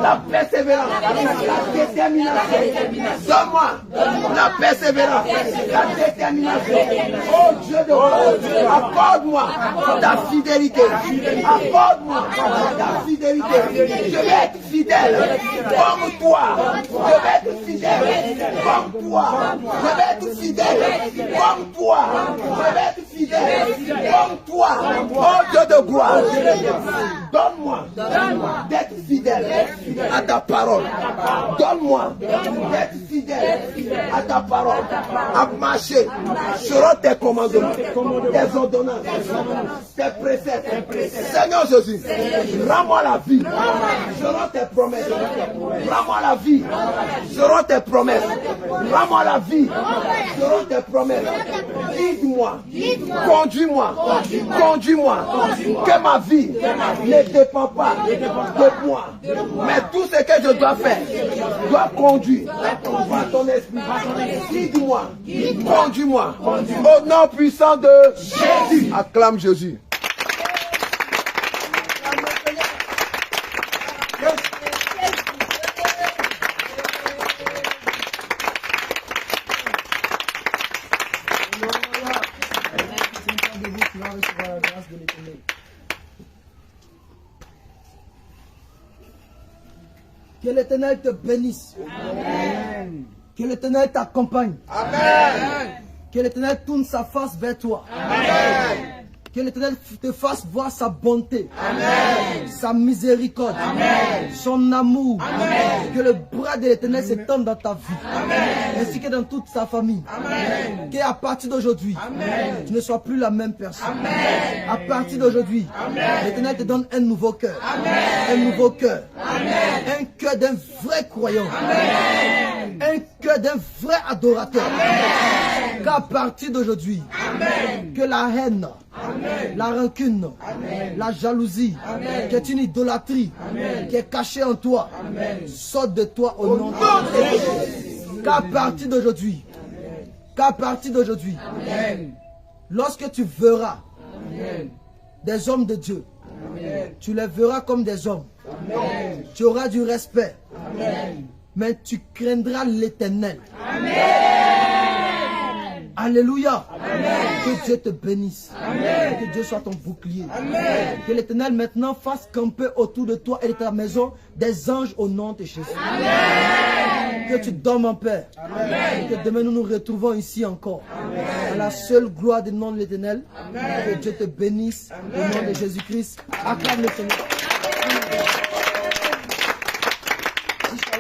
la persévérance, la détermination. Donne-moi la persévérance, la détermination. Oh Dieu de gloire, accorde-moi ta fidélité. Accorde-moi ta fidélité. Je vais être fidèle comme toi. Je vais être fidèle comme toi. Je vais être fidèle comme toi. Je vais être fidèle comme toi. Oh Dieu de gloire, donne-moi d'être fidèle à ta parole. Donne-moi d'être fidèle à ta parole. À marcher selon tes commandements, tes ordonnances, tes préceptes. Seigneur Jésus, rends-moi la vie selon tes promesses. Rends-moi la vie selon tes promesses. Rends-moi la vie selon tes promesses. Guide-moi, conduis-moi, conduis-moi. Que ma vie ne dépend pas de moi. Mais tout ce que je dois faire doit conduire par ton esprit. Guide-moi, conduis-moi. Au nom puissant de Jésus. Acclame Jésus. Que l'Éternel te bénisse. Amen. Que l'Éternel t'accompagne. Amen. Que l'Éternel tourne sa face vers toi. Amen. Que l'Éternel te fasse voir sa bonté. Amen. Sa miséricorde. Amen. Son amour. Amen. Que le bras de l'Éternel s'étende dans ta vie. Amen. Ainsi que dans toute sa famille. Amen. Qu'à partir d'aujourd'hui, tu ne sois plus la même personne. Amen. À partir d'aujourd'hui, l'Éternel te donne un nouveau cœur. Un nouveau cœur. Un cœur d'un vrai croyant. Un cœur d'un vrai adorateur. Qu'à partir d'aujourd'hui, que la haine, la rancune, la jalousie, qui est une idolâtrie, qui est cachée en toi, sorte de toi au nom de Jésus. Qu'à partir d'aujourd'hui, lorsque tu verras des hommes de Dieu, tu les verras comme des hommes. Tu auras du respect, mais tu craindras l'Éternel. Alléluia. Que Dieu te bénisse. Que Dieu soit ton bouclier. Que l'Éternel maintenant fasse camper autour de toi et de ta maison des anges au nom de Jésus. Que tu dormes en paix. Que demain nous nous retrouvons ici encore. À la seule gloire du nom de l'Éternel. Que Dieu te bénisse au nom de Jésus-Christ. Acclame le Seigneur.